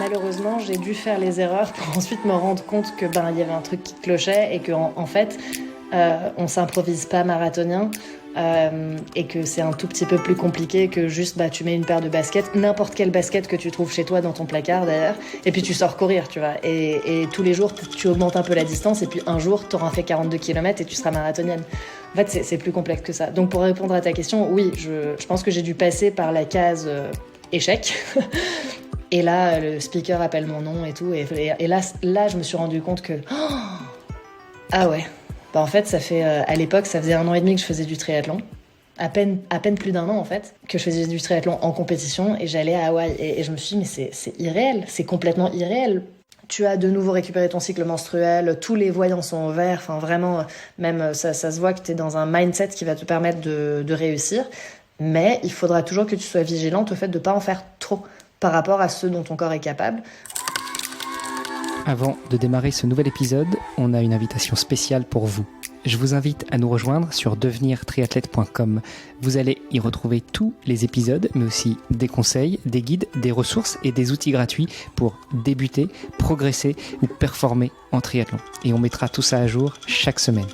Malheureusement, j'ai dû faire les erreurs pour ensuite me rendre compte que il y avait un truc qui clochait et que en fait, on s'improvise pas marathonien. Et que c'est un tout petit peu plus compliqué que juste tu mets une paire de baskets, n'importe quelle basket que tu trouves chez toi dans ton placard d'ailleurs, et puis tu sors courir, tu vois. Et tous les jours, tu augmentes un peu la distance, et puis un jour, tu auras fait 42 km et tu seras marathonienne. En fait, c'est plus complexe que ça. Donc pour répondre à ta question, oui, je pense que j'ai dû passer par la case échec. Et là, le speaker appelle mon nom et tout, et là, je me suis rendu compte que... ah ouais. En fait, ça fait à l'époque, ça faisait 1 an et demi que je faisais du triathlon. À peine plus d'1 an, en fait, que je faisais du triathlon en compétition et j'allais à Hawaï. Et je me suis dit, mais c'est irréel, c'est complètement irréel. Tu as de nouveau récupéré ton cycle menstruel, tous les voyants sont au vert, enfin vraiment, même ça se voit que tu es dans un mindset qui va te permettre de réussir. Mais il faudra toujours que tu sois vigilante au fait de ne pas en faire trop par rapport à ce dont ton corps est capable. Avant de démarrer ce nouvel épisode, on a une invitation spéciale pour vous. Je vous invite à nous rejoindre sur devenirtriathlète.com. Vous allez y retrouver tous les épisodes, mais aussi des conseils, des guides, des ressources et des outils gratuits pour débuter, progresser ou performer en triathlon. Et on mettra tout ça à jour chaque semaine.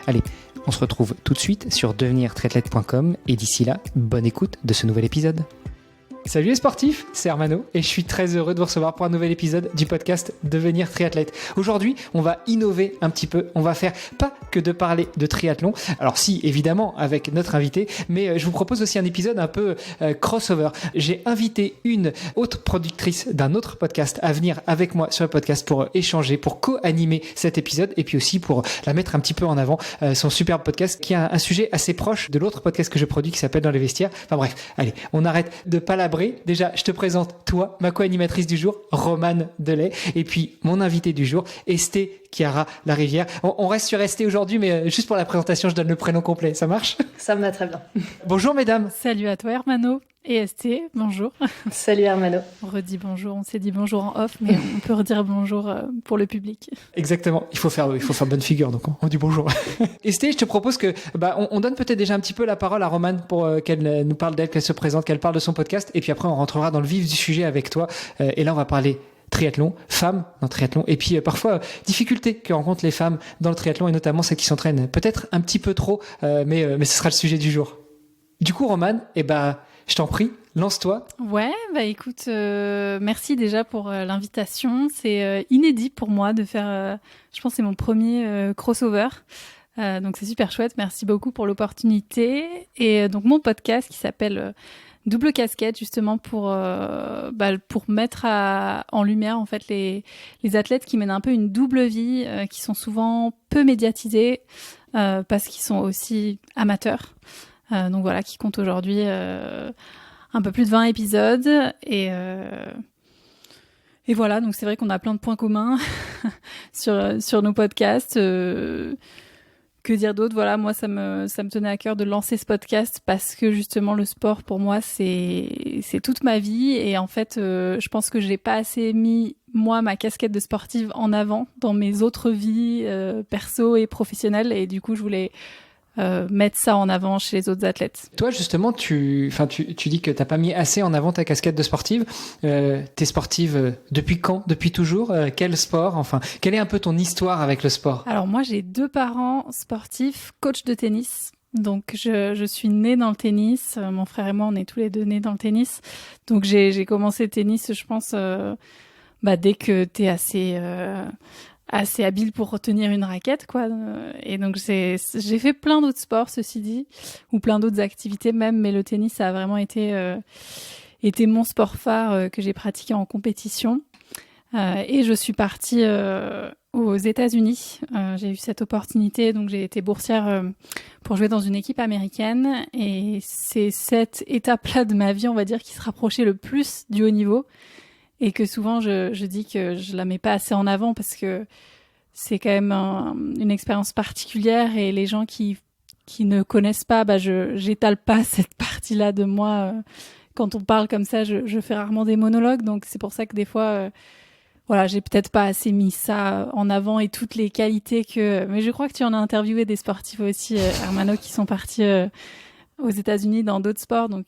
Allez, on se retrouve tout de suite sur devenirtriathlète.com et d'ici là, bonne écoute de ce nouvel épisode. Salut les sportifs, c'est Hermano et je suis très heureux de vous recevoir pour un nouvel épisode du podcast Devenir triathlète. Aujourd'hui, on va innover un petit peu, on va faire pas que de parler de triathlon, alors si évidemment avec notre invité, mais je vous propose aussi un épisode un peu crossover. J'ai invité une autre productrice d'un autre podcast à venir avec moi sur le podcast pour échanger, pour co-animer cet épisode et puis aussi pour la mettre un petit peu en avant, son superbe podcast qui a un sujet assez proche de l'autre podcast que je produis qui s'appelle Dans les vestiaires. Enfin bref, allez, on arrête de palabrer. Déjà, je te présente toi, ma co-animatrice du jour, Romane Delay, et puis mon invité du jour, Esté Chiara Larivière. On reste sur Esté aujourd'hui, mais juste pour la présentation, je donne le prénom complet. Ça marche ? Ça me va très bien. Bonjour mesdames. Salut à toi Hermano et Esté, bonjour. Salut Hermano. On redit bonjour, on s'est dit bonjour en off, mais on peut redire bonjour pour le public. Exactement, il faut faire bonne figure, donc on dit bonjour. Esté, je te propose que on donne peut-être déjà un petit peu la parole à Romane pour qu'elle nous parle d'elle, qu'elle se présente, qu'elle parle de son podcast, et puis après on rentrera dans le vif du sujet avec toi, et là on va parler triathlon, femmes dans le triathlon, et puis parfois difficultés que rencontrent les femmes dans le triathlon, et notamment celles qui s'entraînent peut-être un petit peu trop, mais ce sera le sujet du jour. Du coup Romane, je t'en prie, lance-toi. Ouais, écoute, merci déjà pour l'invitation. C'est inédit pour moi de faire, je pense que c'est mon premier crossover. Donc c'est super chouette, merci beaucoup pour l'opportunité. Et donc mon podcast qui s'appelle Double Casquette, justement pour mettre en lumière en fait les athlètes qui mènent un peu une double vie, qui sont souvent peu médiatisés parce qu'ils sont aussi amateurs. Donc voilà, qui compte aujourd'hui un peu plus de 20 épisodes. Et voilà, donc c'est vrai qu'on a plein de points communs sur nos podcasts. Que dire d'autre ? Voilà, moi, ça me tenait à cœur de lancer ce podcast parce que justement, le sport, pour moi, c'est toute ma vie. Et en fait, je pense que j'ai pas assez mis, moi, ma casquette de sportive en avant dans mes autres vies perso et professionnelles. Et du coup, je voulais mettre ça en avant chez les autres athlètes. Toi, justement, tu dis que t'as pas mis assez en avant ta casquette de sportive. T'es sportive depuis quand ? Depuis toujours ? Quel sport ? Enfin, quelle est un peu ton histoire avec le sport ? Alors moi, j'ai 2 parents sportifs, coach de tennis. Donc je suis née dans le tennis. Mon frère et moi, on est tous les deux nés dans le tennis. Donc j'ai commencé le tennis, je pense, dès que t'es assez habile pour retenir une raquette, quoi. Et donc j'ai fait plein d'autres sports, ceci dit, ou plein d'autres activités même, mais le tennis ça a vraiment été mon sport phare que j'ai pratiqué en compétition. Et je suis partie aux États-Unis. J'ai eu cette opportunité, donc j'ai été boursière pour jouer dans une équipe américaine. Et c'est cette étape-là de ma vie, on va dire, qui se rapprochait le plus du haut niveau. Et que souvent, je dis que je la mets pas assez en avant parce que c'est quand même une expérience particulière et les gens qui ne connaissent pas, j'étale pas cette partie-là de moi. Quand on parle comme ça, je fais rarement des monologues. Donc, c'est pour ça que des fois, j'ai peut-être pas assez mis ça en avant et toutes les qualités mais je crois que tu en as interviewé des sportifs aussi, Hermano, qui sont partis aux États-Unis dans d'autres sports. Donc,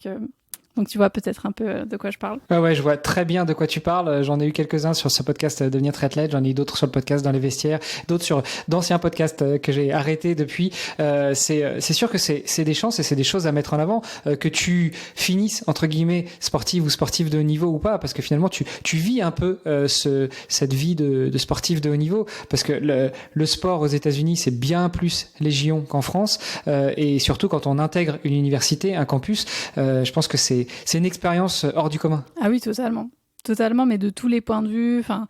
Donc tu vois peut-être un peu de quoi je parle. Ouais, je vois très bien de quoi tu parles. J'en ai eu quelques-uns sur ce podcast Devenir triathlète. J'en ai eu d'autres sur le podcast Dans les vestiaires, d'autres sur d'anciens podcasts que j'ai arrêtés depuis. C'est sûr que c'est des chances et c'est des choses à mettre en avant, que tu finisses entre guillemets sportive ou sportif de haut niveau ou pas, parce que finalement tu vis un peu cette vie de sportif de haut niveau, parce que le sport aux États-Unis c'est bien plus légion qu'en France, et surtout quand on intègre une université, un campus, je pense que c'est une expérience hors du commun. Ah oui, totalement. Totalement, mais de tous les points de vue. Enfin,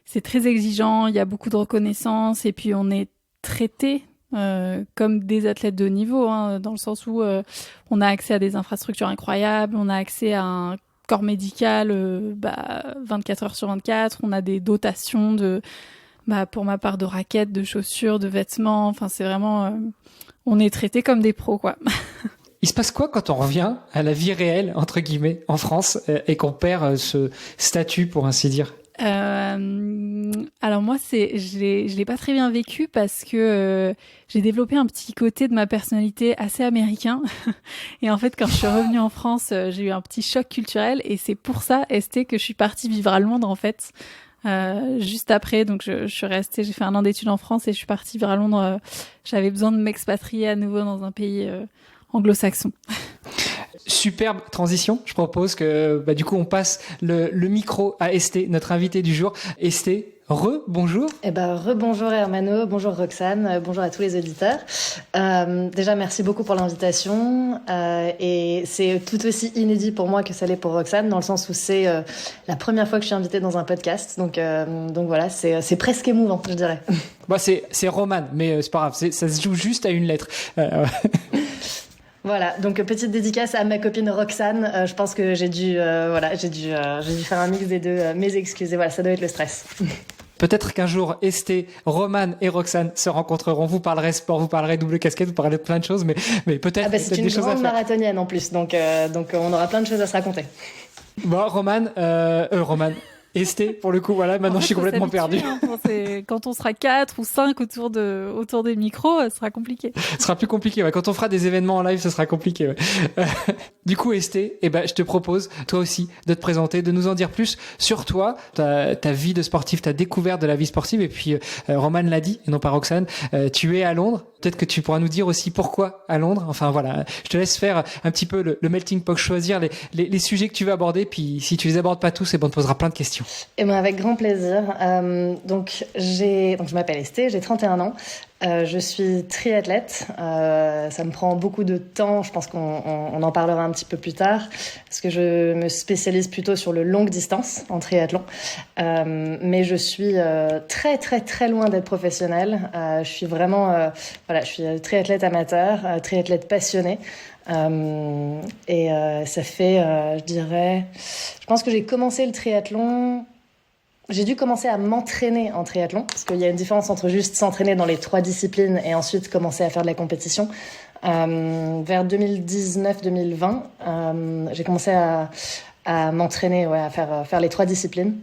c'est très exigeant, il y a beaucoup de reconnaissance, et puis on est traité comme des athlètes de haut niveau, hein, dans le sens où on a accès à des infrastructures incroyables, on a accès à un corps médical 24 heures sur 24, on a des dotations pour ma part, de raquettes, de chaussures, de vêtements. Enfin, c'est vraiment... on est traité comme des pros, quoi. Il se passe quoi quand on revient à la vie réelle, entre guillemets, en France, et qu'on perd ce statut, pour ainsi dire? Alors moi, je l'ai pas très bien vécu parce que j'ai développé un petit côté de ma personnalité assez américain. Et en fait, quand je suis revenue en France, j'ai eu un petit choc culturel, et c'est pour ça, Esté, que je suis partie vivre à Londres, en fait. Juste après, donc je suis restée, j'ai fait 1 an d'études en France et je suis partie vivre à Londres. J'avais besoin de m'expatrier à nouveau dans un pays anglo-saxon. Superbe transition. Je propose que du coup on passe le micro à Esté, notre invitée du jour. Esté, bonjour. Rebonjour Hermano, bonjour Roxane, bonjour à tous les auditeurs. Déjà merci beaucoup pour l'invitation, et c'est tout aussi inédit pour moi que ça l'est pour Roxane, dans le sens où c'est la première fois que je suis invitée dans un podcast, donc voilà, c'est presque émouvant, je dirais. C'est Romane, mais c'est pas grave, ça se joue juste à une lettre. Voilà, donc petite dédicace à ma copine Roxane. Je pense que j'ai dû faire un mix des deux. Mes excuses, et voilà, ça doit être le stress. Peut-être qu'un jour, Esté, Romane et Roxane se rencontreront. Vous parlerez sport, vous parlerez double casquette, vous parlerez de plein de choses, mais peut-être c'est une grande marathonienne en plus, donc on aura plein de choses à se raconter. Bon, Romane, Esté, pour le coup, voilà, maintenant je suis complètement perdu. Hein, quand on sera 4 ou 5 autour des micros, ce sera compliqué. Ce sera plus compliqué, ouais. Quand on fera des événements en live, ce sera compliqué, ouais. Du coup, Esté, je te propose, toi aussi, de te présenter, de nous en dire plus sur toi, ta vie de sportif, ta découverte de la vie sportive, et puis Romane l'a dit, et non pas Roxane, tu es à Londres. Peut-être que tu pourras nous dire aussi pourquoi à Londres. Enfin voilà, je te laisse faire un petit peu le melting pot, choisir les sujets que tu veux aborder, puis si tu les abordes pas tous, on te posera plein de questions. Avec grand plaisir. Donc je m'appelle Esté, j'ai 31 ans. Je suis triathlète. Ça me prend beaucoup de temps. Je pense qu'on en parlera un petit peu plus tard, parce que je me spécialise plutôt sur le longue distance en triathlon. Mais je suis très très très loin d'être professionnelle. Je suis vraiment, je suis triathlète amateur, triathlète passionné. Et ça fait, je pense que j'ai commencé le triathlon. J'ai dû commencer à m'entraîner en triathlon, parce qu'il y a une différence entre juste s'entraîner dans les 3 disciplines et ensuite commencer à faire de la compétition. Vers 2019-2020, j'ai commencé à m'entraîner, à faire les 3 disciplines.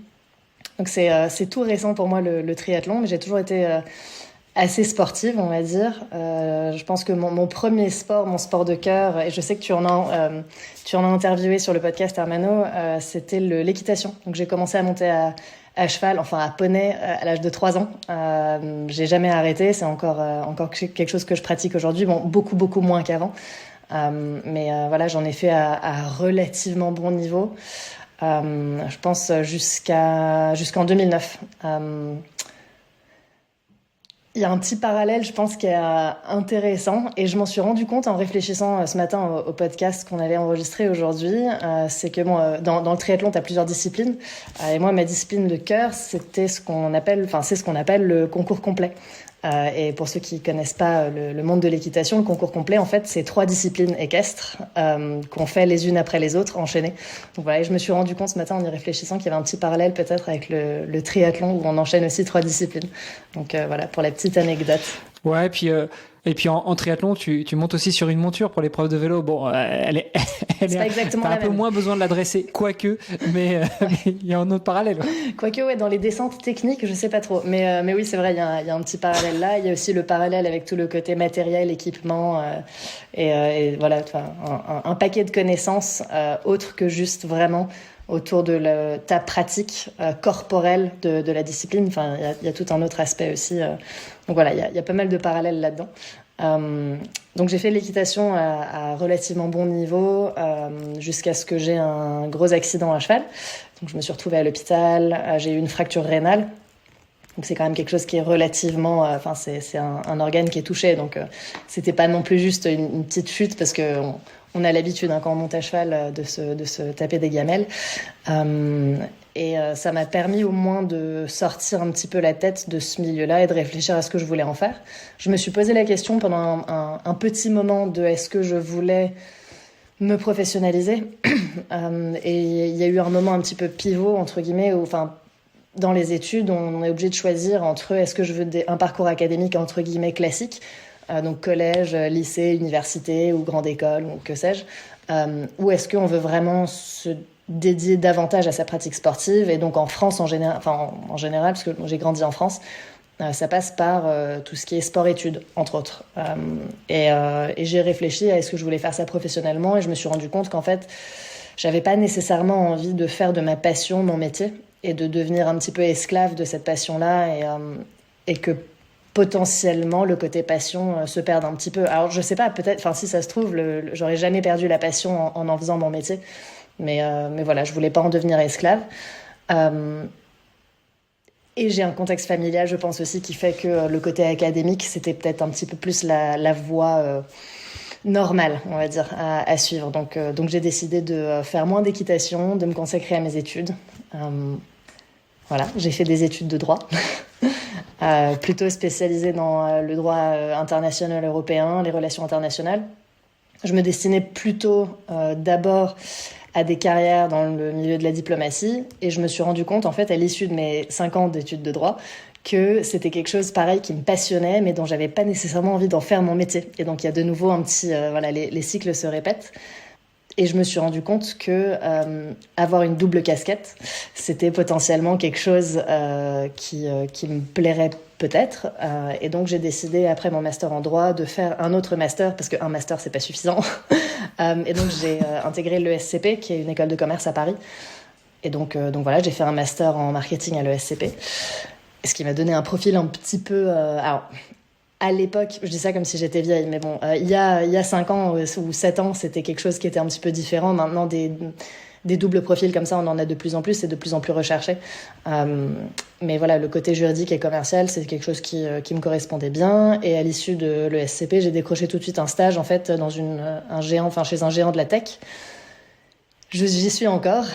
Donc c'est tout récent pour moi le triathlon, mais j'ai toujours été assez sportive, on va dire. Je pense que mon premier sport, mon sport de cœur, et je sais que tu en as interviewé sur le podcast Hermano, c'était l'équitation. Donc j'ai commencé à monter à cheval, enfin à poney, à l'âge de 3 ans. J'ai jamais arrêté, c'est encore quelque chose que je pratique aujourd'hui, beaucoup beaucoup moins qu'avant. Mais j'en ai fait à relativement bon niveau. Je pense jusqu'en 2009. Il y a un petit parallèle, je pense, qui est intéressant, et je m'en suis rendu compte en réfléchissant ce matin au podcast qu'on allait enregistrer aujourd'hui. C'est que dans le triathlon, tu as plusieurs disciplines, et moi, ma discipline de cœur, c'est ce qu'on appelle le concours complet. Et pour ceux qui connaissent pas le monde de l'équitation, le concours complet, en fait, c'est 3 disciplines équestres qu'on fait les unes après les autres, enchaînées. Donc voilà, et je me suis rendu compte ce matin en y réfléchissant qu'il y avait un petit parallèle peut-être avec le triathlon, où on enchaîne aussi 3 disciplines. Donc voilà, pour la petite anecdote. Ouais, et puis en triathlon, tu montes aussi sur une monture pour l'épreuve de vélo. Bon, elle c'est pas exactement t'as la un peu même. moins besoin de la dresser, quoique, mais il y a un autre parallèle. Quoique, ouais, dans les descentes techniques, je sais pas trop. Mais oui, c'est vrai, il y a un petit parallèle là. Il y a aussi le parallèle avec tout le côté matériel, équipement, et voilà, un paquet de connaissances autres que juste vraiment autour de ta pratique corporelle de la discipline. Enfin, il y a tout un autre aspect aussi. Donc voilà, il y a pas mal de parallèles là-dedans. Donc j'ai fait l'équitation à relativement bon niveau jusqu'à ce que j'ai un gros accident à cheval. Donc je me suis retrouvée à l'hôpital, j'ai eu une fracture rénale. Donc c'est quand même quelque chose qui est relativement, enfin c'est un organe qui est touché, donc c'était pas non plus juste une petite chute parce que on a l'habitude quand on monte à cheval de se taper des gamelles. Et ça m'a permis au moins de sortir un petit peu la tête de ce milieu-là et de réfléchir à ce que je voulais en faire. Je me suis posé la question pendant un petit moment de est-ce que je voulais me professionnaliser. Et il y a eu un moment un petit peu pivot, entre guillemets, où, enfin, dans les études, on est obligé de choisir entre est-ce que je veux un parcours académique, entre guillemets, classique, donc collège, lycée, université ou grande école, ou que sais-je, ou est-ce qu'on veut vraiment se dédier davantage à sa pratique sportive. Et donc en France, en général, parce que j'ai grandi en France, ça passe par tout ce qui est sport-études, entre autres. Et j'ai réfléchi à est-ce que je voulais faire ça professionnellement, et je me suis rendu compte qu'en fait, j'avais pas nécessairement envie de faire de ma passion mon métier et de devenir un petit peu esclave de cette passion-là, et que potentiellement le côté passion se perde un petit peu. Alors je sais pas, peut-être, enfin si ça se trouve, j'aurais jamais perdu la passion en faisant mon métier. Mais voilà, je voulais pas en devenir esclave. Et j'ai un contexte familial, je pense aussi, qui fait que le côté académique, c'était peut-être un petit peu plus la voie normale, on va dire, à suivre. Donc j'ai décidé de faire moins d'équitation, de me consacrer à mes études. Voilà, j'ai fait des études de droit, plutôt spécialisées dans le droit international européen, les relations internationales. Je me destinais plutôt d'abord à des carrières dans le milieu de la diplomatie, et je me suis rendu compte, en fait, à l'issue de mes 5 ans d'études de droit, que c'était quelque chose pareil qui me passionnait, mais dont j'avais pas nécessairement envie d'en faire mon métier. Et donc il y a de nouveau un petit, voilà, les cycles se répètent. Et je me suis rendu compte que avoir une double casquette, c'était potentiellement quelque chose qui me plairait peut-être. Et donc j'ai décidé, après mon master en droit, de faire un autre master, parce qu'un master, c'est pas suffisant. Et donc j'ai intégré l'ESCP, qui est une école de commerce à Paris. Et donc voilà, j'ai fait un master en marketing à l'ESCP. Ce qui m'a donné un profil un petit peu... alors, à l'époque, je dis ça comme si j'étais vieille, mais bon, il y a 5 ans ou 7 ans, c'était quelque chose qui était un petit peu différent. Maintenant, des doubles profils comme ça, on en a de plus en plus, c'est de plus en plus recherché. Mais voilà, le côté juridique et commercial, c'est quelque chose qui me correspondait bien. Et à l'issue de l'ESCP, j'ai décroché tout de suite un stage, en fait, dans chez un géant de la tech. J'y suis encore.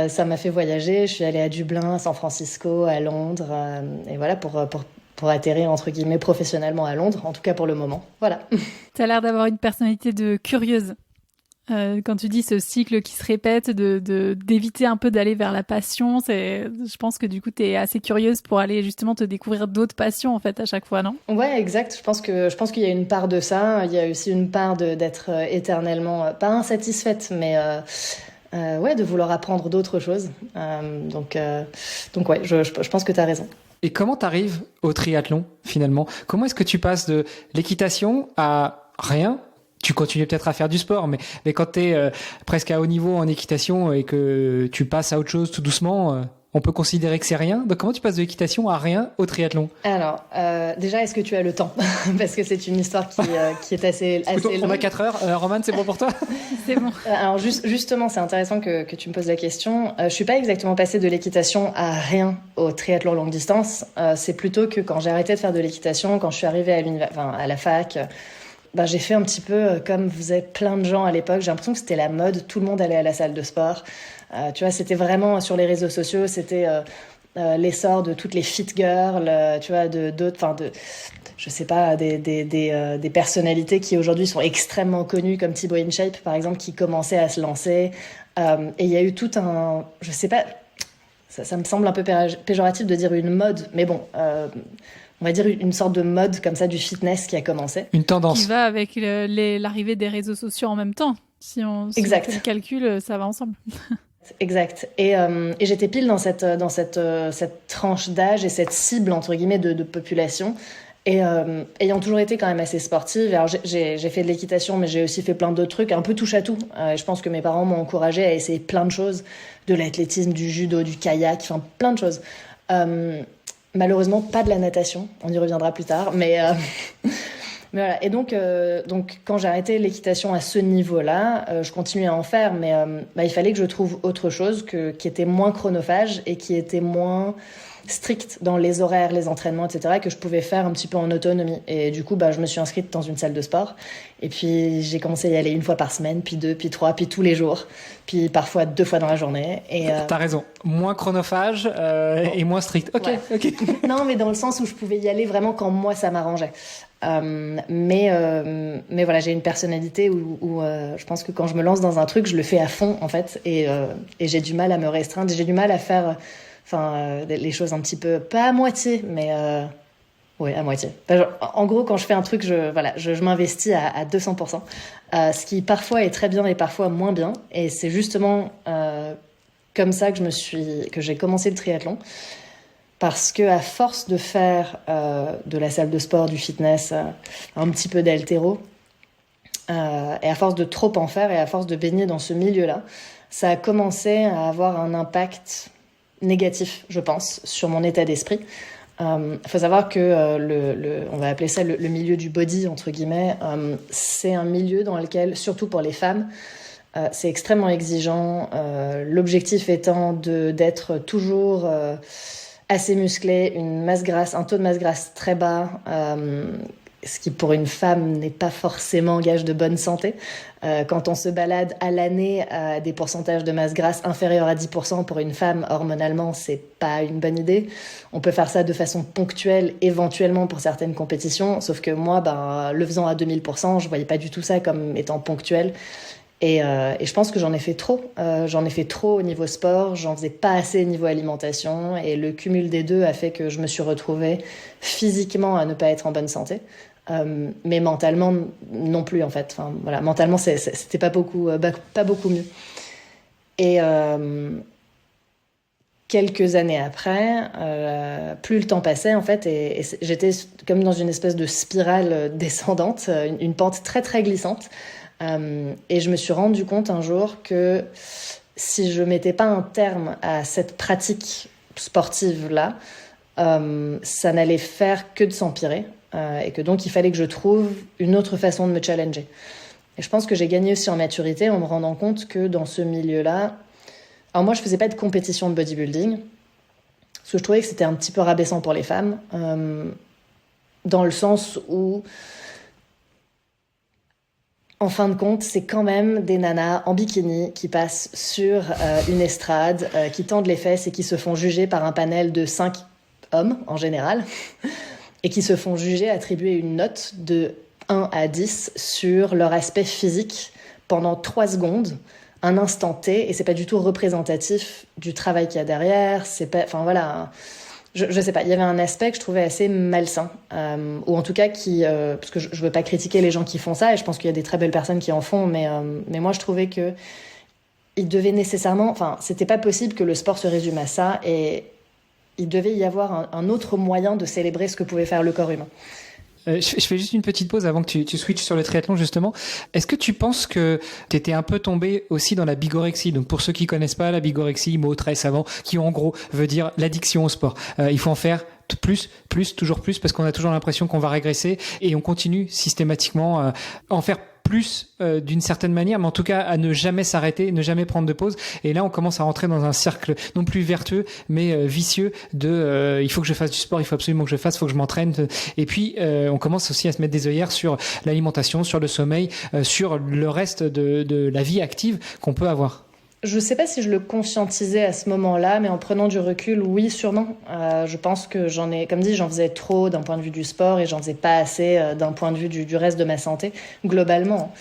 Ça m'a fait voyager. Je suis allée à Dublin, San Francisco, à Londres, et voilà, pour atterrir, entre guillemets, professionnellement à Londres, en tout cas pour le moment. Voilà. Tu as l'air d'avoir une personnalité de curieuse. Quand tu dis ce cycle qui se répète, d'éviter un peu d'aller vers la passion, je pense que du coup, tu es assez curieuse pour aller justement te découvrir d'autres passions, en fait, à chaque fois, non? Ouais, exact. Je pense qu'il y a une part de ça. Il y a aussi une part d'être éternellement, pas insatisfaite, mais ouais, de vouloir apprendre d'autres choses. Donc ouais, je pense que tu as raison. Et comment t'arrives au triathlon, finalement? Comment est-ce que tu passes de l'équitation à rien? Tu continues peut-être à faire du sport, mais quand t'es presque à haut niveau en équitation et que tu passes à autre chose tout doucement, on peut considérer que c'est rien. Donc comment tu passes de l'équitation à rien au triathlon? Alors, déjà, est-ce que tu as le temps? Parce que c'est une histoire qui est assez longue. On a 4 heures. Roman, c'est bon pour toi? C'est bon. Alors justement, c'est intéressant que tu me poses la question. Je suis pas exactement passée de l'équitation à rien au triathlon longue distance. C'est plutôt que quand j'ai arrêté de faire de l'équitation, quand je suis arrivée à la fac, j'ai fait un petit peu comme faisaient plein de gens à l'époque. J'ai l'impression que c'était la mode. Tout le monde allait à la salle de sport. Tu vois, c'était vraiment sur les réseaux sociaux. C'était l'essor de toutes les fit girls, tu vois, je sais pas, des personnalités qui aujourd'hui sont extrêmement connues, comme Thibaut InShape, par exemple, qui commençaient à se lancer. Et il y a eu tout je sais pas, ça me semble un peu péjoratif de dire une mode, mais bon, on va dire une sorte de mode comme ça du fitness qui a commencé. Une tendance. Qui va avec l'arrivée des réseaux sociaux en même temps. Si on fait le calcul, ça va ensemble. Exact. Et j'étais pile dans cette tranche d'âge et cette cible, entre guillemets, de population. Et ayant toujours été quand même assez sportive, alors j'ai fait de l'équitation, mais j'ai aussi fait plein d'autres trucs, un peu touche à tout. Je pense que mes parents m'ont encouragée à essayer plein de choses, de l'athlétisme, du judo, du kayak, enfin plein de choses. Malheureusement, pas de la natation, on y reviendra plus tard, mais voilà. Et donc quand j'ai arrêté l'équitation à ce niveau-là, je continuais à en faire, mais il fallait que je trouve autre chose qui était moins chronophage et qui était moins strict dans les horaires, les entraînements, etc., que je pouvais faire un petit peu en autonomie. Et du coup, je me suis inscrite dans une salle de sport. Et puis, j'ai commencé à y aller 1 fois par semaine, puis 2, puis 3, puis tous les jours, puis parfois 2 fois dans la journée. Et T'as raison. Moins chronophage et moins strict. Ok. Non, mais dans le sens où je pouvais y aller vraiment quand moi, ça m'arrangeait. Mais voilà, j'ai une personnalité où je pense que quand je me lance dans un truc, je le fais à fond, en fait. Et j'ai du mal à me restreindre. J'ai du mal à faire... les choses un petit peu, pas à moitié, mais oui, à moitié. En gros, quand je fais un truc, je m'investis à 200%, ce qui parfois est très bien et parfois moins bien. Et c'est justement comme ça que j'ai commencé le triathlon. Parce que à force de faire de la salle de sport, du fitness, un petit peu d'haltéro, et à force de trop en faire et à force de baigner dans ce milieu-là, ça a commencé à avoir un impact négatif, je pense, sur mon état d'esprit. Faut savoir que on va appeler ça le milieu du body, entre guillemets, c'est un milieu dans lequel, surtout pour les femmes, c'est extrêmement exigeant. L'objectif étant d'être toujours assez musclé, une masse grasse, un taux de masse grasse très bas, ce qui pour une femme n'est pas forcément gage de bonne santé. Quand on se balade à l'année à des pourcentages de masse grasse inférieurs à 10% pour une femme, hormonalement, c'est pas une bonne idée. On peut faire ça de façon ponctuelle, éventuellement pour certaines compétitions, sauf que moi, le faisant à 2000%, je voyais pas du tout ça comme étant ponctuel. Et je pense que j'en ai fait trop. J'en ai fait trop au niveau sport, j'en faisais pas assez au niveau alimentation, et le cumul des deux a fait que je me suis retrouvée physiquement à ne pas être en bonne santé. Mais mentalement non plus, en fait. Enfin, voilà, mentalement c'était pas beaucoup mieux. Et quelques années après, plus le temps passait, en fait, et j'étais comme dans une espèce de spirale descendante, une pente très très glissante, et je me suis rendu compte un jour que si je mettais pas un terme à cette pratique sportive là, ça n'allait faire que de s'empirer. Et que donc il fallait que je trouve une autre façon de me challenger. Et je pense que j'ai gagné aussi en maturité en me rendant compte que dans ce milieu-là... Alors moi, je faisais pas de compétition de bodybuilding, parce que je trouvais que c'était un petit peu rabaissant pour les femmes, dans le sens où, en fin de compte, c'est quand même des nanas en bikini qui passent sur une estrade, qui tendent les fesses et qui se font juger par un panel de 5 hommes, en général, et qui se font juger, attribuer une note de 1 à 10 sur leur aspect physique pendant 3 secondes, un instant T, et c'est pas du tout représentatif du travail qu'il y a derrière. C'est pas, enfin voilà, je sais pas, il y avait un aspect que je trouvais assez malsain, ou en tout cas parce que je veux pas critiquer les gens qui font ça, et je pense qu'il y a des très belles personnes qui en font, mais moi je trouvais que il devait nécessairement, enfin c'était pas possible que le sport se résume à ça, et il devait y avoir un autre moyen de célébrer ce que pouvait faire le corps humain. Je fais juste une petite pause avant que tu switches sur le triathlon, justement. Est-ce que tu penses que tu étais un peu tombé aussi dans la bigorexie? Donc, pour ceux qui connaissent pas la bigorexie, mot très savant, qui en gros veut dire l'addiction au sport. Il faut en faire plus, toujours plus, parce qu'on a toujours l'impression qu'on va régresser, et on continue systématiquement à en faire plus d'une certaine manière, mais en tout cas à ne jamais s'arrêter, ne jamais prendre de pause. Et là, on commence à rentrer dans un cercle non plus vertueux, mais vicieux de il faut que je fasse du sport, il faut absolument que je fasse, il faut que je m'entraîne. Et puis, on commence aussi à se mettre des œillères sur l'alimentation, sur le sommeil, sur le reste de la vie active qu'on peut avoir. Je sais pas si je le conscientisais à ce moment-là, mais en prenant du recul, oui, sûrement. Je pense que comme dit, j'en faisais trop d'un point de vue du sport et j'en faisais pas assez d'un point de vue du reste de ma santé, globalement.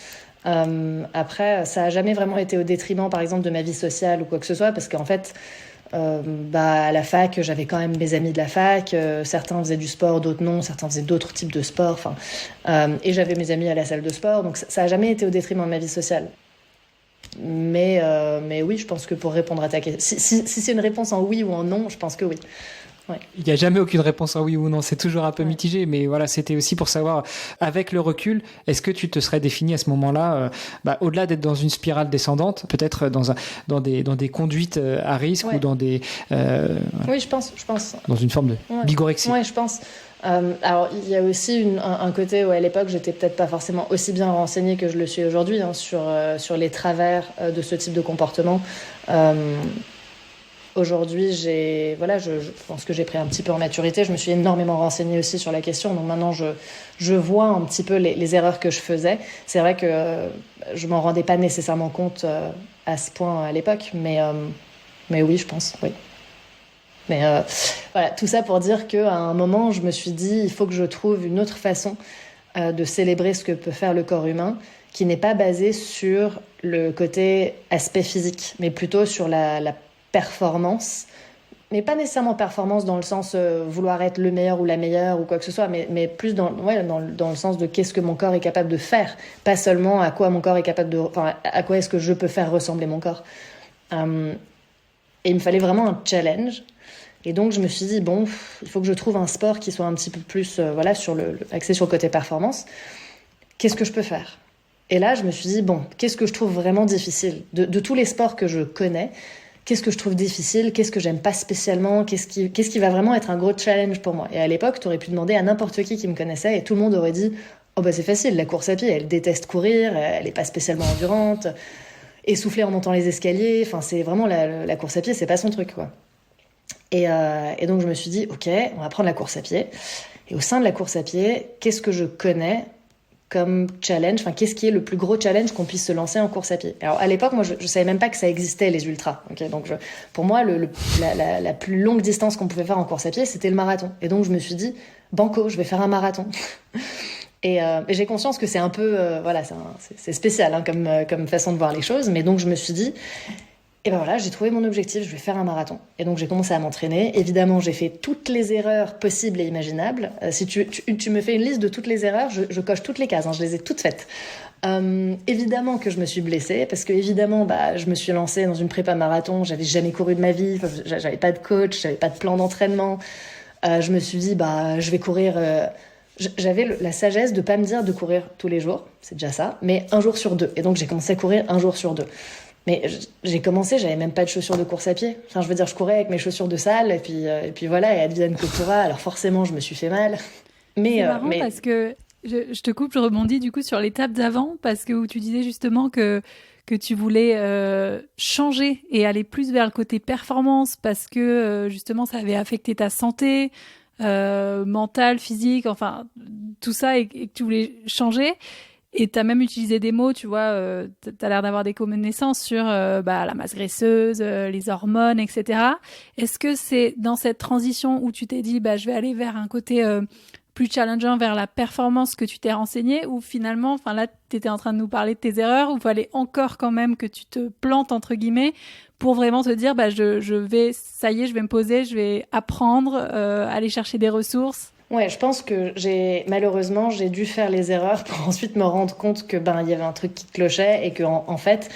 Après, ça a jamais vraiment été au détriment, par exemple, de ma vie sociale ou quoi que ce soit, parce qu'en fait, À la fac, j'avais quand même mes amis de la fac. Certains faisaient du sport, d'autres non. Certains faisaient d'autres types de sport. Et j'avais mes amis à la salle de sport. Donc ça a jamais été au détriment de ma vie sociale. Mais oui, je pense que pour répondre à ta question, si c'est une réponse en oui ou en non, je pense que oui. Ouais. Il n'y a jamais aucune réponse en oui ou non, c'est toujours un peu mitigé, mais voilà, c'était aussi pour savoir, avec le recul, est-ce que tu te serais défini à ce moment-là, au-delà d'être dans une spirale descendante, peut-être dans des conduites à risque ou dans des... Oui, je pense. Dans une forme de bigorexie. Oui, je pense. Alors, il y a aussi un côté où, à l'époque, j'étais peut-être pas forcément aussi bien renseignée que je le suis aujourd'hui sur les travers de ce type de comportement. Aujourd'hui, je pense que j'ai pris un petit peu en maturité. Je me suis énormément renseignée aussi sur la question. Donc maintenant, je vois un petit peu les erreurs que je faisais. C'est vrai que je m'en rendais pas nécessairement compte à ce point à l'époque. Mais oui, je pense, oui. Mais voilà, tout ça pour dire qu'à un moment, je me suis dit, il faut que je trouve une autre façon de célébrer ce que peut faire le corps humain, qui n'est pas basée sur le côté aspect physique, mais plutôt sur la performance, mais pas nécessairement performance dans le sens vouloir être le meilleur ou la meilleure ou quoi que ce soit, mais plus dans le sens de qu'est-ce que mon corps est capable de faire, pas seulement à quoi mon corps est capable de... Enfin, à quoi est-ce que je peux faire ressembler mon corps. Et il me fallait vraiment un challenge. Et donc, je me suis dit, bon, il faut que je trouve un sport qui soit un petit peu plus axé sur le côté performance. Qu'est-ce que je peux faire ? Et là, je me suis dit, bon, qu'est-ce que je trouve vraiment difficile ? De tous les sports que je connais, qu'est-ce que je trouve difficile ? Qu'est-ce que j'aime pas spécialement ? Qu'est-ce qui va vraiment être un gros challenge pour moi ? Et à l'époque, tu aurais pu demander à n'importe qui me connaissait et tout le monde aurait dit, oh bah c'est facile, la course à pied, elle déteste courir, elle est pas spécialement endurante, essouffler en montant les escaliers, enfin c'est vraiment la course à pied, c'est pas son truc, quoi. Et donc je me suis dit, ok, on va prendre la course à pied. Et au sein de la course à pied, qu'est-ce que je connais comme challenge, enfin qu'est-ce qui est le plus gros challenge qu'on puisse se lancer en course à pied. Alors à l'époque, moi je savais même pas que ça existait les ultras. Okay, donc pour moi la plus longue distance qu'on pouvait faire en course à pied, c'était le marathon. Et donc je me suis dit, banco, je vais faire un marathon. Et j'ai conscience que c'est un peu c'est spécial hein, comme façon de voir les choses, mais donc je me suis dit, et ben voilà, j'ai trouvé mon objectif, je vais faire un marathon. Et donc j'ai commencé à m'entraîner. Évidemment, j'ai fait toutes les erreurs possibles et imaginables. Si tu me fais une liste de toutes les erreurs, je coche toutes les cases, hein, je les ai toutes faites. Évidemment que je me suis blessée, parce que évidemment, je me suis lancée dans une prépa marathon, j'avais jamais couru de ma vie, j'avais pas de coach, j'avais pas de plan d'entraînement. Je me suis dit, je vais courir... J'avais la sagesse de pas me dire de courir tous les jours, c'est déjà ça, mais un jour sur 2. Et donc j'ai commencé à courir un jour sur 2. Mais j'ai commencé, j'avais même pas de chaussures de course à pied. Enfin, je veux dire, je courais avec mes chaussures de salle, et puis voilà, et advienne que pourra. Alors forcément, je me suis fait mal. C'est marrant parce que je te coupe, je rebondis du coup sur l'étape d'avant, parce que où tu disais justement que tu voulais changer et aller plus vers le côté performance, parce que justement, ça avait affecté ta santé mentale, physique, enfin tout ça, et que tu voulais changer. Et tu as même utilisé des mots, tu vois, tu as l'air d'avoir des connaissances sur la masse graisseuse, les hormones, etc. Est-ce que c'est dans cette transition où tu t'es dit, je vais aller vers un côté plus challengeant, vers la performance, que tu t'es renseigné, ou finalement, là, tu étais en train de nous parler de tes erreurs, ou il fallait encore quand même que tu te plantes, entre guillemets, pour vraiment te dire, je vais, ça y est, je vais me poser, je vais apprendre, aller chercher des ressources. Ouais, je pense que malheureusement, j'ai dû faire les erreurs pour ensuite me rendre compte que il y avait un truc qui clochait et que en fait,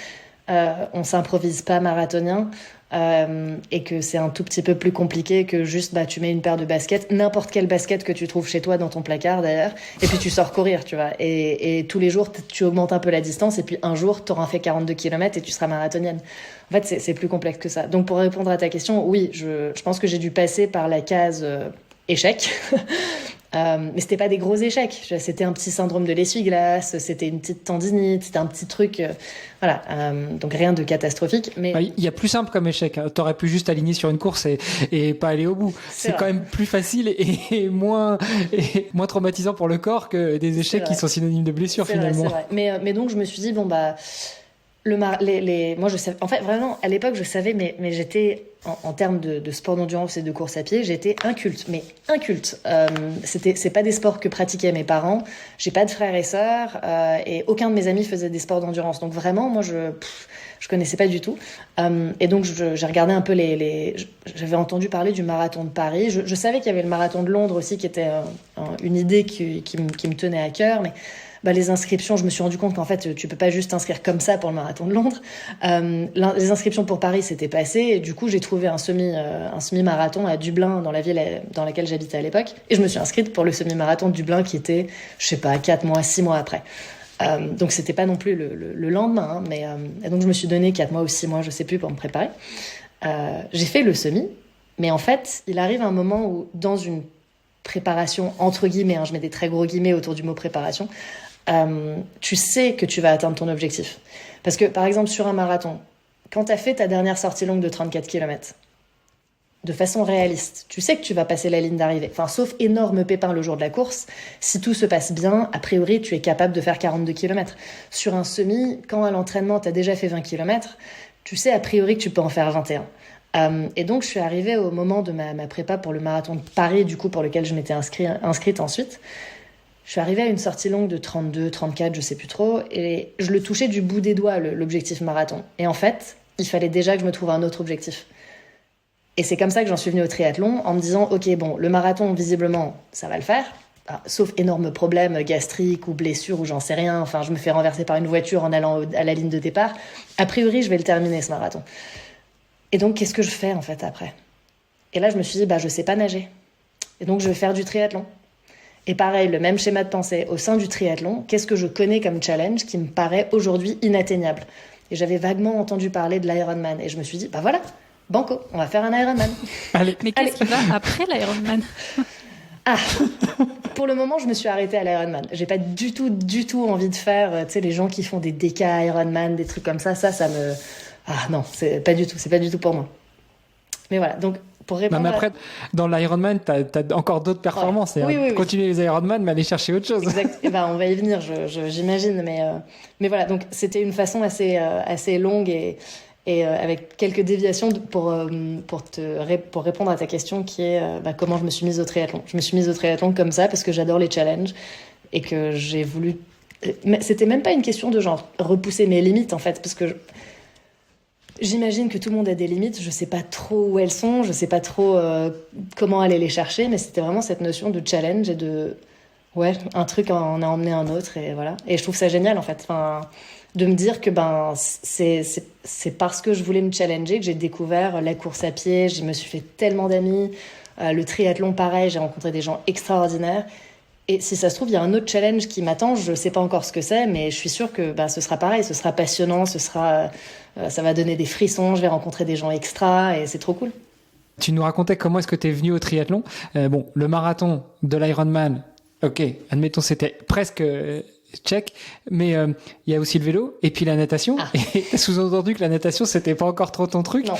on s'improvise pas marathonien et que c'est un tout petit peu plus compliqué que juste tu mets une paire de baskets, n'importe quelle basket que tu trouves chez toi dans ton placard d'ailleurs, et puis tu sors courir, tu vois. Et tous les jours, tu augmentes un peu la distance et puis un jour, tu auras fait 42 km et tu seras marathonienne. En fait, c'est plus complexe que ça. Donc pour répondre à ta question, oui, je pense que j'ai dû passer par la case échec. Mais c'était pas des gros échecs, c'était un petit syndrome de l'essuie-glace, c'était une petite tendinite, c'était un petit truc, donc rien de catastrophique. Mais il y a plus simple comme échec, hein. T'aurais pu juste aligner sur une course et pas aller au bout. C'est quand même plus facile et moins traumatisant pour le corps que des échecs qui sont synonymes de blessures finalement. Vrai, c'est vrai. Mais donc je me suis dit moi je savais, en fait vraiment à l'époque je savais, mais j'étais en termes de sport d'endurance et de course à pied, j'étais inculte. C'est pas des sports que pratiquaient mes parents. J'ai pas de frères et sœurs et aucun de mes amis faisait des sports d'endurance. Donc vraiment moi Je connaissais pas du tout. Et donc, j'ai regardé un peu j'avais entendu parler du marathon de Paris. Je savais qu'il y avait le marathon de Londres aussi, qui était une idée qui me tenait à cœur, mais les inscriptions, je me suis rendu compte qu'en fait, tu peux pas juste t'inscrire comme ça pour le marathon de Londres. Les inscriptions pour Paris, c'était passé. Et du coup, j'ai trouvé un semi-marathon à Dublin, dans la ville dans laquelle j'habitais à l'époque. Et je me suis inscrite pour le semi-marathon de Dublin qui était, je sais pas, 4 mois, 6 mois après. Donc, c'était pas non plus le lendemain. Et donc, je me suis donné 4 mois ou 6 mois, je sais plus, pour me préparer. J'ai fait le semi. Mais en fait, il arrive un moment où, dans une préparation, entre guillemets, je mets des très gros guillemets autour du mot préparation, tu sais que tu vas atteindre ton objectif. Parce que, par exemple, sur un marathon, quand tu as fait ta dernière sortie longue de 34 km, de façon réaliste, tu sais que tu vas passer la ligne d'arrivée. Enfin, sauf énorme pépin le jour de la course, si tout se passe bien, a priori, tu es capable de faire 42 km. Sur un semi, quand à l'entraînement, tu as déjà fait 20 km, tu sais a priori que tu peux en faire 21. Et donc, je suis arrivée au moment de ma prépa pour le marathon de Paris, du coup, pour lequel je m'étais inscrite ensuite. Je suis arrivée à une sortie longue de 32, 34, je sais plus trop, et je le touchais du bout des doigts, l'objectif marathon. Et en fait, il fallait déjà que je me trouve un autre objectif. Et c'est comme ça que j'en suis venue au triathlon, en me disant, ok, bon, le marathon, visiblement, ça va le faire, sauf énorme problème gastrique ou blessure ou j'en sais rien, enfin, je me fais renverser par une voiture en allant à la ligne de départ. A priori, je vais le terminer, ce marathon. Et donc, qu'est-ce que je fais, en fait, après ? Et là, je me suis dit, je sais pas nager. Et donc, je vais faire du triathlon. Et pareil, le même schéma de pensée. Au sein du triathlon, qu'est-ce que je connais comme challenge qui me paraît aujourd'hui inatteignable ? Et j'avais vaguement entendu parler de l'Ironman. Et je me suis dit, voilà, banco, on va faire un Ironman. Mais qu'est-ce qui va après l'Ironman ? Pour le moment, je me suis arrêtée à l'Ironman. J'ai pas du tout envie de faire, les gens qui font des DK Ironman, des trucs comme ça me... non, c'est pas du tout pour moi. Mais voilà, donc... Pour répondre mais après, dans l'Ironman, tu as encore d'autres performances. Oui. Continuer les Ironman, mais aller chercher autre chose. Exact. On va y venir, j'imagine. Mais voilà, donc c'était une façon assez longue et avec quelques déviations pour répondre à ta question qui est comment je me suis mise au triathlon. Je me suis mise au triathlon comme ça parce que j'adore les challenges et que j'ai voulu... C'était même pas une question de genre repousser mes limites en fait, parce que... J'imagine que tout le monde a des limites, je sais pas trop où elles sont, je sais pas trop comment aller les chercher, mais c'était vraiment cette notion de challenge et un truc en a emmené un autre et voilà. Et je trouve ça génial en fait, de me dire que c'est parce que je voulais me challenger que j'ai découvert la course à pied, je me suis fait tellement d'amis, le triathlon pareil, j'ai rencontré des gens extraordinaires. Et si ça se trouve, il y a un autre challenge qui m'attend, je sais pas encore ce que c'est, mais je suis sûre que ce sera pareil, ce sera passionnant, ça va donner des frissons, je vais rencontrer des gens extra et c'est trop cool. Tu nous racontais comment est-ce que tu es venu au triathlon. Le marathon de l'Ironman, ok, admettons c'était presque check, mais il y a aussi le vélo et puis la natation. Et t'as sous-entendu que la natation, c'était pas encore trop ton truc. Non.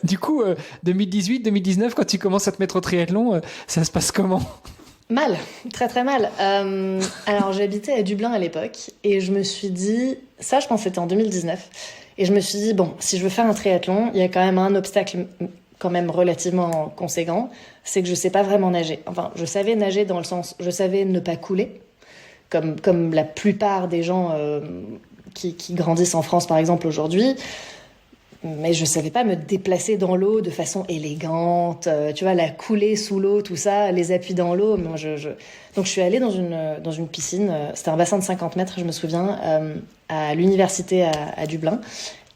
Du coup, 2018, 2019, quand tu commences à te mettre au triathlon, ça se passe comment ? Mal, très très mal. Alors j'habitais à Dublin à l'époque et je me suis dit, ça je pense que c'était en 2019, et je me suis dit, si je veux faire un triathlon, il y a quand même un obstacle quand même relativement conséquent, c'est que je sais pas vraiment nager. Enfin, je savais nager dans le sens, je savais ne pas couler, comme la plupart des gens qui grandissent en France par exemple aujourd'hui. Mais je savais pas me déplacer dans l'eau de façon élégante, tu vois, la coulée sous l'eau, tout ça, les appuis dans l'eau. Donc je suis allée dans une piscine, c'était un bassin de 50 mètres, je me souviens, à l'université à Dublin.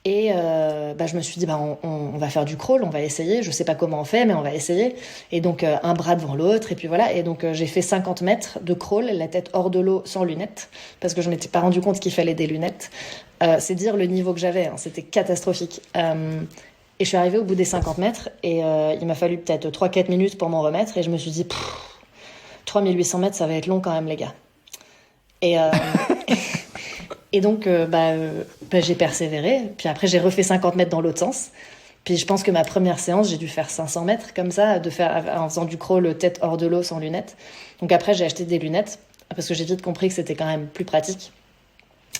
Et je me suis dit, on va faire du crawl, on va essayer. Je sais pas comment on fait, mais on va essayer. Et donc, un bras devant l'autre, et puis voilà. Et donc, j'ai fait 50 mètres de crawl, la tête hors de l'eau, sans lunettes, parce que je m'étais pas rendu compte qu'il fallait des lunettes. C'est dire le niveau que j'avais, c'était catastrophique. Et je suis arrivée au bout des 50 mètres, et il m'a fallu peut-être 3-4 minutes pour m'en remettre, et je me suis dit, 3800 mètres, ça va être long quand même, les gars. Et donc, j'ai persévéré. Puis après, j'ai refait 50 mètres dans l'autre sens. Puis je pense que ma première séance, j'ai dû faire 500 mètres comme ça, en faisant du crawl tête hors de l'eau sans lunettes. Donc après, j'ai acheté des lunettes parce que j'ai vite compris que c'était quand même plus pratique.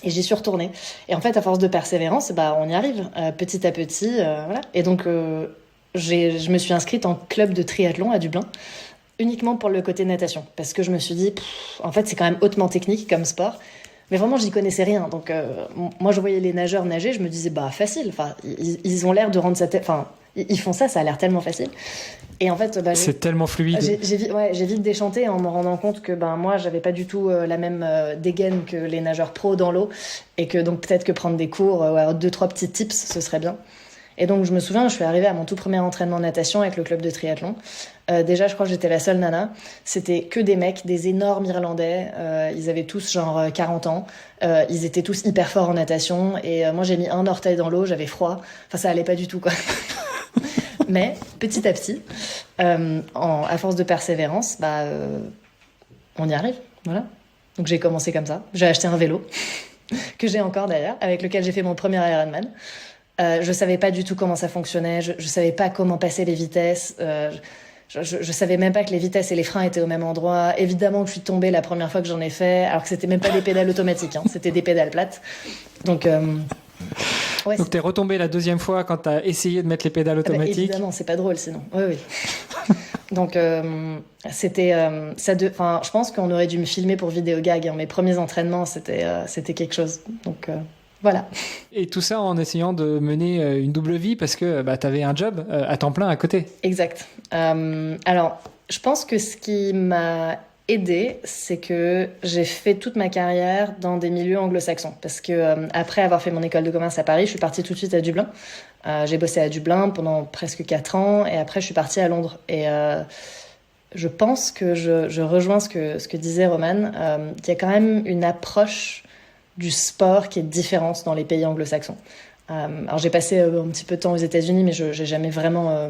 Et j'y suis retournée. Et en fait, à force de persévérance, on y arrive petit à petit. Voilà. Et donc, je me suis inscrite en club de triathlon à Dublin, uniquement pour le côté natation. Parce que je me suis dit, en fait, c'est quand même hautement technique comme sport. Mais vraiment, j'y connaissais rien. Donc, moi, je voyais les nageurs nager, je me disais, bah, facile. Enfin, ils ont l'air de rendre ça... Enfin, ils font ça a l'air tellement facile. Et en fait, c'est tellement fluide. J'ai vite déchanté en me rendant compte que moi, j'avais pas du tout la même dégaine que les nageurs pros dans l'eau. Et que donc, peut-être que prendre des cours, 2-3 petits tips, ce serait bien. Et donc, je me souviens, je suis arrivée à mon tout premier entraînement de natation avec le club de triathlon. Déjà, je crois que j'étais la seule nana. C'était que des mecs, des énormes Irlandais. Ils avaient tous genre 40 ans. Ils étaient tous hyper forts en natation. Et moi, j'ai mis un orteil dans l'eau, j'avais froid. Enfin, ça allait pas du tout, quoi. Mais, petit à petit, à force de persévérance, on y arrive. Voilà. Donc, j'ai commencé comme ça. J'ai acheté un vélo, que j'ai encore d'ailleurs, avec lequel j'ai fait mon premier Ironman. Je savais pas du tout comment ça fonctionnait, je savais pas comment passer les vitesses, je savais même pas que les vitesses et les freins étaient au même endroit. Évidemment que je suis tombée la première fois que j'en ai fait, alors que c'était même pas des pédales automatiques, c'était des pédales plates. Donc, donc t'es retombée la deuxième fois quand t'as essayé de mettre les pédales automatiques. Évidemment, c'est pas drôle sinon. Oui. Donc c'était, je pense qu'on aurait dû me filmer pour vidéo gag. Mes premiers entraînements, c'était quelque chose. Donc voilà. Et tout ça en essayant de mener une double vie parce que t'avais un job à temps plein à côté. Exact. Alors, je pense que ce qui m'a aidée, c'est que j'ai fait toute ma carrière dans des milieux anglo-saxons. Parce que après avoir fait mon école de commerce à Paris, je suis partie tout de suite à Dublin. J'ai bossé à Dublin pendant presque 4 ans et après je suis partie à Londres. Et je pense que je rejoins ce que disait Roman. Il y a quand même une approche du sport qui est différente dans les pays anglo-saxons. Alors j'ai passé un petit peu de temps aux États-Unis, mais je j'ai jamais vraiment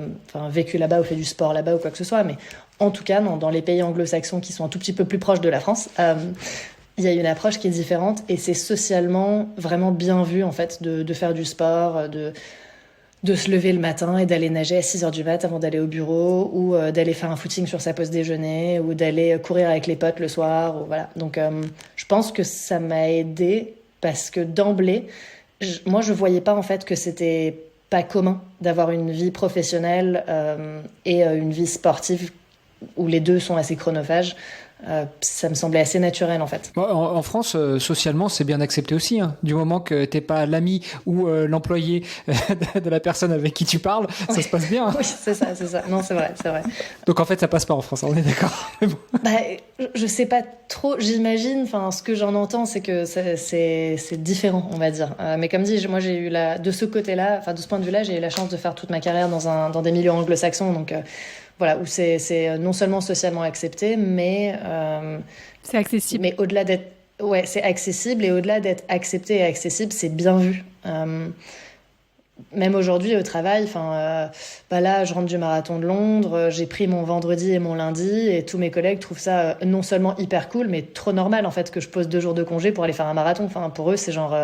vécu là-bas ou fait du sport là-bas ou quoi que ce soit. Mais en tout cas, dans les pays anglo-saxons qui sont un tout petit peu plus proches de la France, il y a une approche qui est différente et c'est socialement vraiment bien vu en fait de faire du sport, de se lever le matin et d'aller nager à 6h du mat avant d'aller au bureau ou d'aller faire un footing sur sa pause déjeuner ou d'aller courir avec les potes le soir. Voilà. Donc je pense que ça m'a aidée parce que d'emblée, moi je voyais pas en fait que c'était pas commun d'avoir une vie professionnelle et une vie sportive où les deux sont assez chronophages. Ça me semblait assez naturel en fait. En France, socialement, c'est bien accepté aussi. Du moment que t'es pas l'ami ou l'employé de la personne avec qui tu parles, ça se passe bien. Oui, c'est ça. Non, c'est vrai. Donc en fait, ça passe pas en France, on est d'accord. Je sais pas trop, j'imagine. Enfin, ce que j'en entends, c'est que c'est différent, on va dire. Mais comme dit, moi, j'ai eu de ce côté-là, de ce point de vue-là, j'ai eu la chance de faire toute ma carrière dans des milieux anglo-saxons, donc. Voilà, où c'est non seulement socialement accepté, mais c'est accessible. Mais au-delà d'être, c'est accessible et au-delà d'être accepté et accessible, c'est bien vu. Même aujourd'hui au travail, là, je rentre du marathon de Londres, j'ai pris mon vendredi et mon lundi, et tous mes collègues trouvent ça non seulement hyper cool, mais trop normal en fait que je pose 2 jours de congé pour aller faire un marathon. Enfin, pour eux, c'est genre,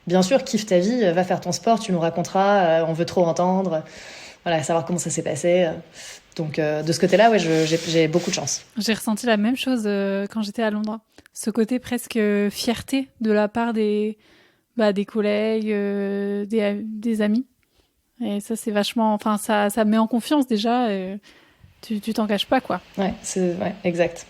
bien sûr, kiffe ta vie, va faire ton sport, tu nous raconteras, on veut trop entendre. Voilà, savoir comment ça s'est passé. Donc, de ce côté-là, j'ai beaucoup de chance. J'ai ressenti la même chose quand j'étais à Londres. Ce côté presque fierté de la part des collègues, des amis. Et ça, c'est vachement... ça met en confiance déjà. Et tu t'en caches pas, quoi. Ouais, exact.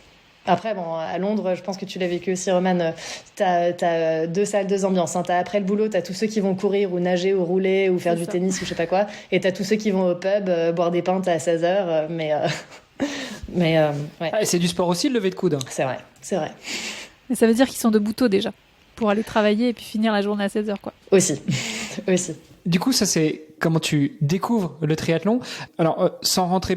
Après, à Londres, je pense que tu l'as vécu aussi, Roman, t'as 2 salles, 2 ambiances. T'as après le boulot, t'as tous ceux qui vont courir ou nager ou rouler ou faire du tennis ou je sais pas quoi. Et t'as tous ceux qui vont au pub, boire des pintes à 16h. Ouais. C'est du sport aussi, le lever de coude. C'est vrai. Mais ça veut dire qu'ils sont debout tôt déjà, pour aller travailler et puis finir la journée à 16h, quoi. Aussi. Du coup, ça c'est comment tu découvres le triathlon. Alors, sans rentrer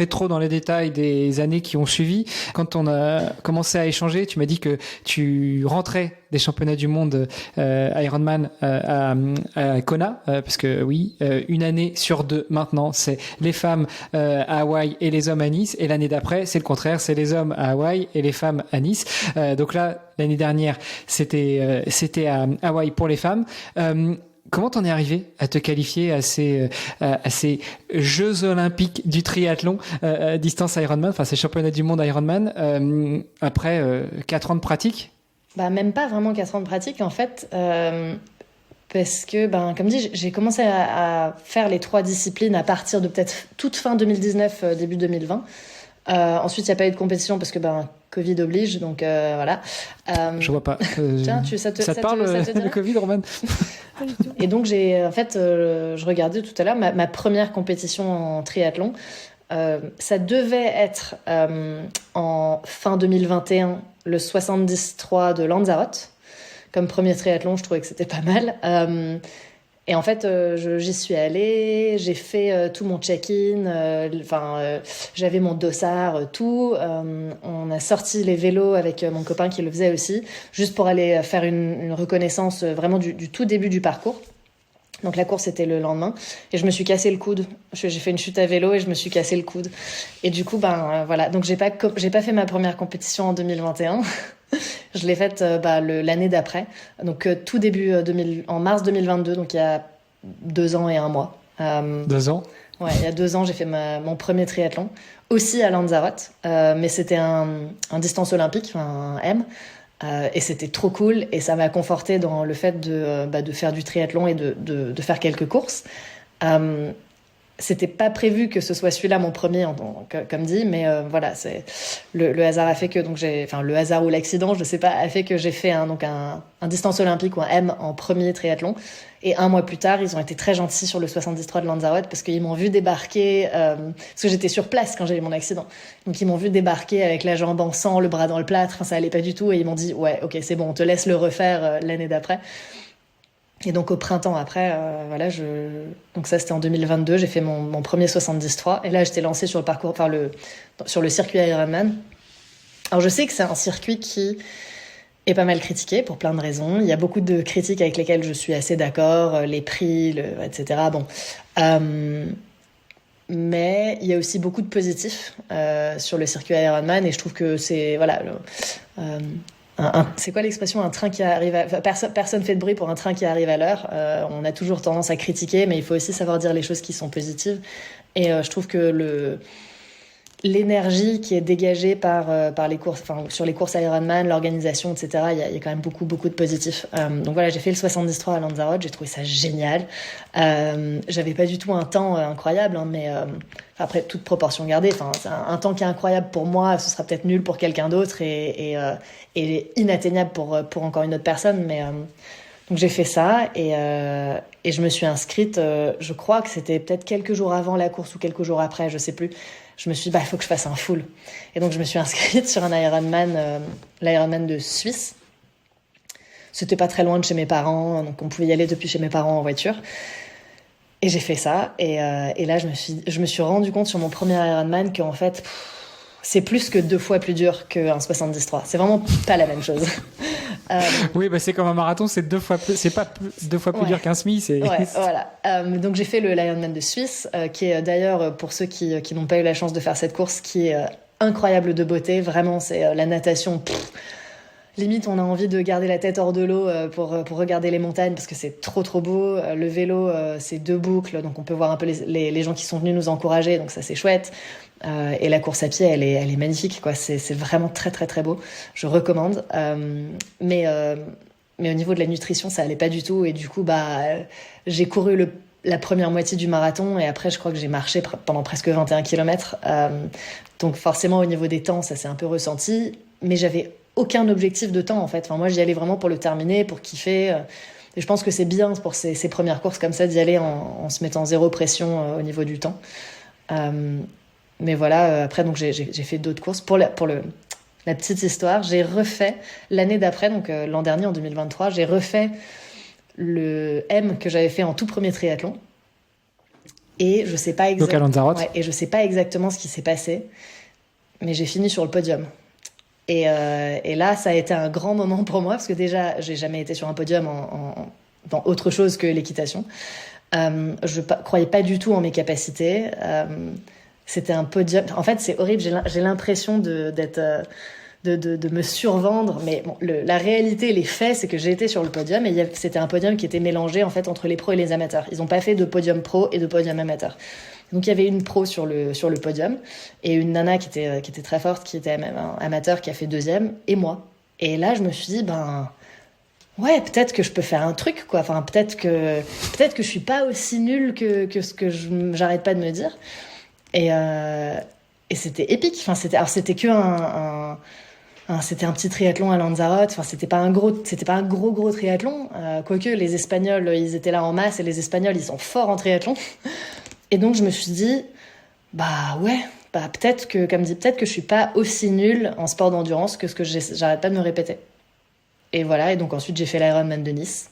trop dans les détails des années qui ont suivi, quand on a commencé à échanger, tu m'as dit que tu rentrais des championnats du monde Ironman à Kona, parce que oui, 1 année sur 2 maintenant, c'est les femmes à Hawaï et les hommes à Nice, et l'année d'après, c'est le contraire, c'est les hommes à Hawaï et les femmes à Nice. Donc là, l'année dernière, c'était à Hawaï pour les femmes. Comment t'en es arrivé à te qualifier à ces Jeux Olympiques du triathlon distance Ironman, ces championnats du monde Ironman, après 4 ans de pratique? Même pas vraiment 4 ans de pratique en fait, parce que comme dit, j'ai commencé à faire les 3 disciplines à partir de peut-être toute fin 2019, début 2020. Ensuite, il n'y a pas eu de compétition parce que Covid oblige, donc voilà. Je vois pas. Tiens, ça te parle le Covid, Roman? Et donc je regardais tout à l'heure ma première compétition en triathlon. Ça devait être en fin 2021 le 73 de Lanzarote. Comme premier triathlon, je trouvais que c'était pas mal. Et en fait, j'y suis allée, j'ai fait tout mon check-in, j'avais mon dossard, tout. On a sorti les vélos avec mon copain qui le faisait aussi, juste pour aller faire une reconnaissance vraiment du tout début du parcours. Donc la course était le lendemain et je me suis cassé le coude. J'ai fait une chute à vélo et je me suis cassé le coude. Et du coup, voilà. Donc j'ai pas fait ma première compétition en 2021. Je l'ai faite l'année d'après. Donc tout début en mars 2022, donc il y a 2 ans et 1 mois. 2 ans? Ouais, il y a 2 ans, j'ai fait mon premier triathlon, aussi à Lanzarote, mais c'était un distance olympique, un M. Et c'était trop cool et ça m'a conforté dans le fait de faire du triathlon et de faire quelques courses. C'était pas prévu que ce soit celui-là mon premier, comme dit, mais voilà, c'est le hasard a fait que le hasard ou l'accident, je sais pas, a fait que j'ai fait un distance olympique ou un M en premier triathlon. Et 1 mois plus tard, ils ont été très gentils sur le 73 de Lanzarote parce qu'ils m'ont vu débarquer, parce que j'étais sur place quand j'ai eu mon accident. Donc ils m'ont vu débarquer avec la jambe en sang, le bras dans le plâtre, enfin, ça allait pas du tout et ils m'ont dit ouais, ok, c'est bon, on te laisse le refaire l'année d'après. Et donc au printemps après, donc ça c'était en 2022, j'ai fait mon premier 73 et là j'étais lancée sur le parcours, sur le circuit Ironman. Alors je sais que c'est un circuit qui est pas mal critiqué pour plein de raisons. Il y a beaucoup de critiques avec lesquelles je suis assez d'accord, les prix, etc. Bon, mais il y a aussi beaucoup de positifs sur le circuit Ironman et je trouve que c'est c'est quoi l'expression, un train qui arrive personne fait de bruit pour un train qui arrive à l'heure. On a toujours tendance à critiquer, mais il faut aussi savoir dire les choses qui sont positives. Et je trouve que l'énergie qui est dégagée par les courses, sur les courses Ironman, l'organisation, etc. Il y a quand même beaucoup de positifs. Donc voilà, j'ai fait le 73 à Lanzarote, j'ai trouvé ça génial. J'avais pas du tout un temps incroyable, hein, mais après toute proportion gardée, c'est un temps qui est incroyable pour moi, ce sera peut-être nul pour quelqu'un d'autre et inatteignable pour encore une autre personne, mais donc j'ai fait ça et je me suis inscrite. Je crois que c'était peut-être quelques jours avant la course ou quelques jours après, je sais plus. Je me suis dit, il faut que je fasse un full. Et donc, je me suis inscrite sur un Ironman, l'Ironman de Suisse. C'était pas très loin de chez mes parents, donc on pouvait y aller depuis chez mes parents en voiture. Et j'ai fait ça. Et là, je me suis rendu compte sur mon premier Ironman qu'en fait, c'est plus que 2 fois plus dur qu'un 73. C'est vraiment pas la même chose. Oui, c'est comme un marathon, c'est 2 fois plus, c'est pas 2 fois plus dur qu'un semi. Ouais, voilà. Donc j'ai fait l'Ironman de Suisse, qui est d'ailleurs, pour ceux qui n'ont pas eu la chance de faire cette course, qui est incroyable de beauté. Vraiment, c'est la natation. Limite, on a envie de garder la tête hors de l'eau pour regarder les montagnes parce que c'est trop beau. Le vélo, c'est 2 boucles, donc on peut voir un peu les gens qui sont venus nous encourager, donc ça c'est chouette. Et la course à pied, elle est magnifique, quoi. C'est vraiment très beau. Je recommande. Mais au niveau de la nutrition, ça allait pas du tout. Et du coup, j'ai couru la première moitié du marathon et après, je crois que j'ai marché pendant presque 21 km. Donc forcément, au niveau des temps, ça s'est un peu ressenti. Mais j'avais aucun objectif de temps, en fait. Moi, j'y allais vraiment pour le terminer, pour kiffer. Et je pense que c'est bien pour ces premières courses comme ça d'y aller en se mettant 0 pression au niveau du temps. Mais voilà, après, donc j'ai fait d'autres courses. Pour la petite histoire, j'ai refait l'année d'après, donc l'an dernier, en 2023, j'ai refait le M que j'avais fait en tout premier triathlon. Et je sais pas donc à Lanzarote. Ouais, et je sais pas exactement ce qui s'est passé, mais j'ai fini sur le podium. Et là, ça a été un grand moment pour moi, parce que déjà, j'ai jamais été sur un podium dans autre chose que l'équitation. Je croyais pas du tout en mes capacités. C'était un podium. En fait, c'est horrible. J'ai l'impression de me survendre. Mais bon, la réalité, les faits, c'est que j'ai été sur le podium et c'était un podium qui était mélangé en fait entre les pros et les amateurs. Ils n'ont pas fait de podium pro et de podium amateur. Donc il y avait une pro sur le podium et une nana qui était très forte, qui était même un amateur, qui a fait 2e, et moi. Et là, je me suis dit, ouais, peut-être que je peux faire un truc, quoi. Enfin, peut-être que je suis pas aussi nulle que ce que j'arrête pas de me dire. Et c'était épique. Enfin, c'était que c'était un petit triathlon à Lanzarote. Enfin, c'était pas un gros triathlon. Quoique les Espagnols, ils étaient là en masse et les Espagnols, ils sont forts en triathlon. Et donc, je me suis dit, bah ouais, bah peut-être que je suis pas aussi nulle en sport d'endurance que ce que j'arrête pas de me répéter. Et voilà. Et donc ensuite, j'ai fait l'Ironman de Nice.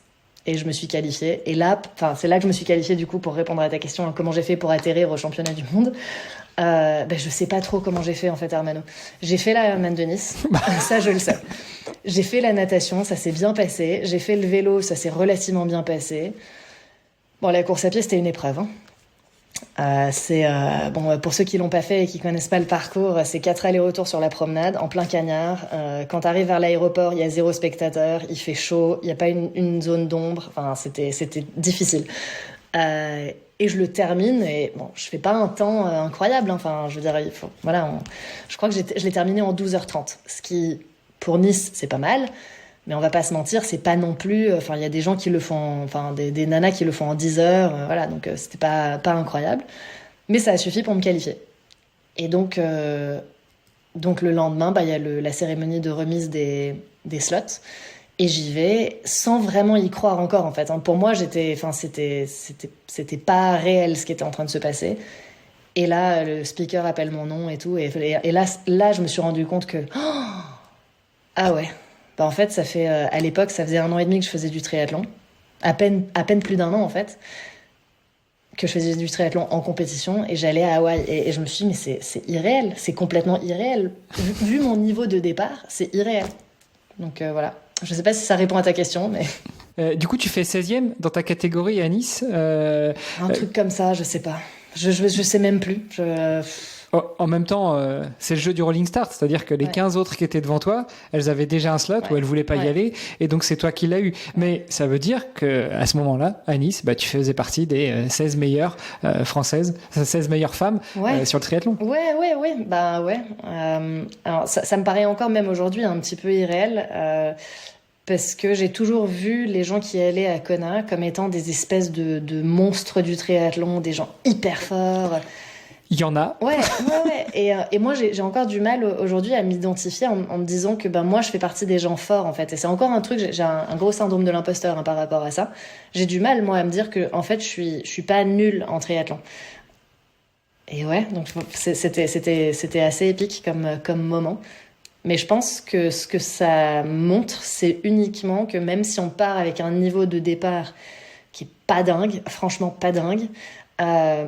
Et je me suis qualifiée. Et là, c'est là que je me suis qualifiée, du coup, pour répondre à ta question, hein, comment j'ai fait pour atterrir au championnat du monde. Je sais pas trop comment j'ai fait, en fait, Armano. J'ai fait l'Ironman de Nice. Ça, je le sais. J'ai fait la natation, ça s'est bien passé. J'ai fait le vélo, ça s'est relativement bien passé. Bon, la course à pied, c'était une épreuve, hein. Pour ceux qui l'ont pas fait et qui connaissent pas le parcours, c'est 4 allers-retours sur la promenade en plein cagnard. Quand t'arrives vers l'aéroport, il y a 0 spectateur, il fait chaud, il y a pas une zone d'ombre. Enfin, c'était difficile. Et je le termine et bon, je fais pas un temps incroyable, hein. Enfin, je veux dire, je crois que je l'ai terminé en 12h30, ce qui pour Nice c'est pas mal. Mais on va pas se mentir, c'est pas non plus. Enfin, il y a des gens qui le font, enfin des nanas qui le font en 10 heures, voilà. Donc c'était pas incroyable, mais ça a suffi pour me qualifier. Et donc le lendemain, il y a la cérémonie de remise des slots, et j'y vais sans vraiment y croire encore en fait. Hein. Pour moi, c'était pas réel ce qui était en train de se passer. Et là, le speaker appelle mon nom et tout, et là, je me suis rendu compte que ah ouais. En fait, ça fait à l'époque, ça faisait 1 an et demi que je faisais du triathlon, à peine plus d'1 an en fait, que je faisais du triathlon en compétition, et j'allais à Hawaï et je me suis dit mais c'est irréel, c'est complètement irréel. Vu mon niveau de départ, c'est irréel. Donc voilà, je sais pas si ça répond à ta question, mais du coup, tu fais 16e dans ta catégorie à Nice. Un truc comme ça, je sais pas. Je sais même plus. En même temps, c'est le jeu du Rolling Start, c'est-à-dire que les 15 autres qui étaient devant toi, elles avaient déjà un slot où elles voulaient pas y aller, et donc c'est toi qui l'as eu. Mais ça veut dire que à ce moment-là, à Nice, tu faisais partie des 16 meilleures françaises, 16 meilleures femmes sur le triathlon. Ouais. Bah ouais. Alors ça me paraît encore même aujourd'hui un petit peu irréel. Parce que j'ai toujours vu les gens qui allaient à Kona comme étant des espèces de monstres du triathlon, des gens hyper forts. Il y en a. Ouais. Et moi, j'ai encore du mal aujourd'hui à m'identifier en me disant que moi, je fais partie des gens forts, en fait. Et c'est encore un truc, j'ai un gros syndrome de l'imposteur, hein, par rapport à ça. J'ai du mal, moi, à me dire que, en fait, je suis pas nulle en triathlon. Et ouais, donc c'était assez épique comme moment. Mais je pense que ce que ça montre, c'est uniquement que même si on part avec un niveau de départ qui est pas dingue, franchement pas dingue,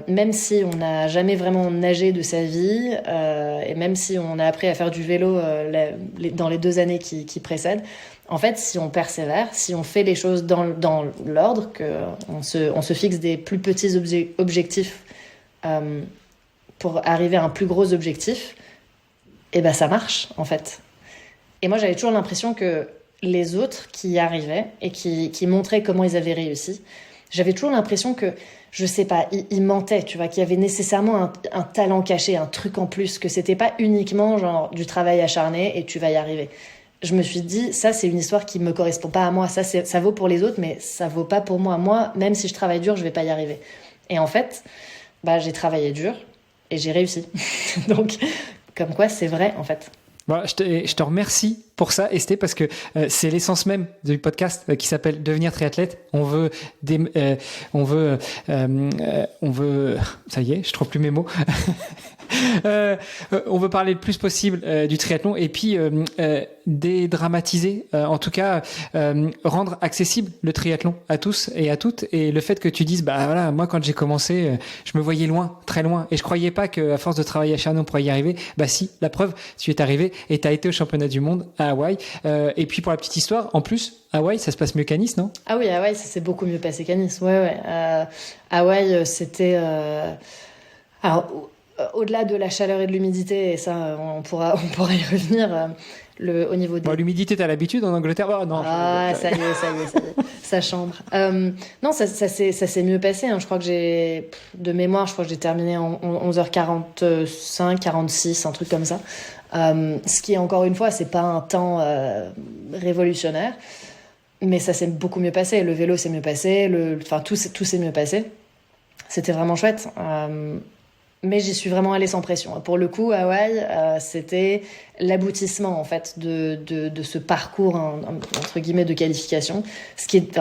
même si on n'a jamais vraiment nagé de sa vie, et même si on a appris à faire du vélo dans les 2 années qui précèdent, en fait, si on persévère, si on fait les choses dans l'ordre, qu'on se fixe des plus petits objectifs pour arriver à un plus gros objectif, et ça marche, en fait. Et moi, j'avais toujours l'impression que les autres qui y arrivaient et qui montraient comment ils avaient réussi, j'avais toujours l'impression que, je sais pas, ils mentaient, tu vois, qu'il y avait nécessairement un talent caché, un truc en plus, que c'était pas uniquement genre du travail acharné et tu vas y arriver. Je me suis dit, ça, c'est une histoire qui me correspond pas à moi. Ça vaut pour les autres, mais ça vaut pas pour moi. Moi, même si je travaille dur, je vais pas y arriver. Et en fait, j'ai travaillé dur et j'ai réussi. Donc, comme quoi, c'est vrai, en fait. Voilà, je te remercie pour ça, Esté, parce que c'est l'essence même du podcast qui s'appelle Devenir triathlète. On veut, ça y est, je trouve plus mes mots. On veut parler le plus possible du triathlon et puis dédramatiser, en tout cas rendre accessible le triathlon à tous et à toutes. Et le fait que tu dises, voilà, moi quand j'ai commencé, je me voyais loin, très loin, et je croyais pas qu'à force de travailler acharné on pourrait y arriver. Si, la preuve, tu es arrivé et tu as été au championnat du monde à Hawaï. Et puis pour la petite histoire, en plus, Hawaï, ça se passe mieux qu'à Nice, non ? Ah oui, Hawaï, ça s'est beaucoup mieux passé qu'à Nice. Ouais. Hawaï, c'était... Alors, au-delà de la chaleur et de l'humidité, et ça, on pourra y revenir, au niveau des... l'humidité, t'as l'habitude en Angleterre ? Ça y est, ça chambre. Non, ça s'est mieux passé. Hein. Je crois que de mémoire, j'ai terminé en 11h45, 46, un truc comme ça. Ce qui, encore une fois, c'est pas un temps révolutionnaire, mais ça s'est beaucoup mieux passé. Le vélo s'est mieux passé, tout s'est mieux passé. C'était vraiment chouette. Mais j'y suis vraiment allée sans pression. Pour le coup, Hawaï, c'était l'aboutissement en fait de ce parcours entre guillemets de qualification. Ce qui est,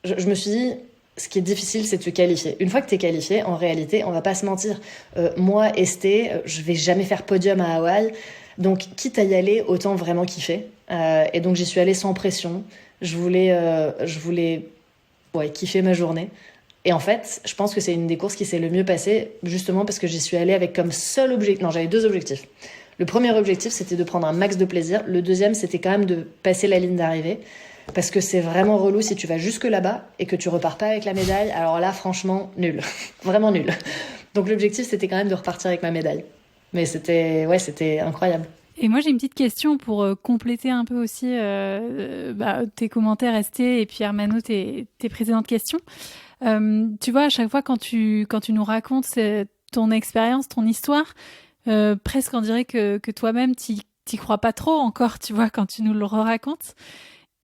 je me suis dit, ce qui est difficile, c'est de se qualifier. Une fois que t'es qualifié, en réalité, on va pas se mentir. Moi, Esté, je vais jamais faire podium à Hawaï. Donc, quitte à y aller, autant vraiment kiffer. Et donc, j'y suis allée sans pression. Je voulais kiffer ma journée. Et en fait, je pense que c'est une des courses qui s'est le mieux passée, justement parce que j'y suis allée avec comme seul objectif... Non, j'avais 2 objectifs. Le premier objectif, c'était de prendre un max de plaisir. Le deuxième, c'était quand même de passer la ligne d'arrivée. Parce que c'est vraiment relou si tu vas jusque là-bas et que tu repars pas avec la médaille. Alors là, franchement, nul. Vraiment nul. Donc l'objectif, c'était quand même de repartir avec ma médaille. Mais c'était incroyable. Et moi, j'ai une petite question pour compléter un peu aussi tes commentaires, Esté, et puis Hermano, tes précédentes questions. Tu vois, à chaque fois quand tu nous racontes ton expérience, ton histoire, presque on dirait que toi-même t'y crois pas trop encore, tu vois, quand tu nous le racontes.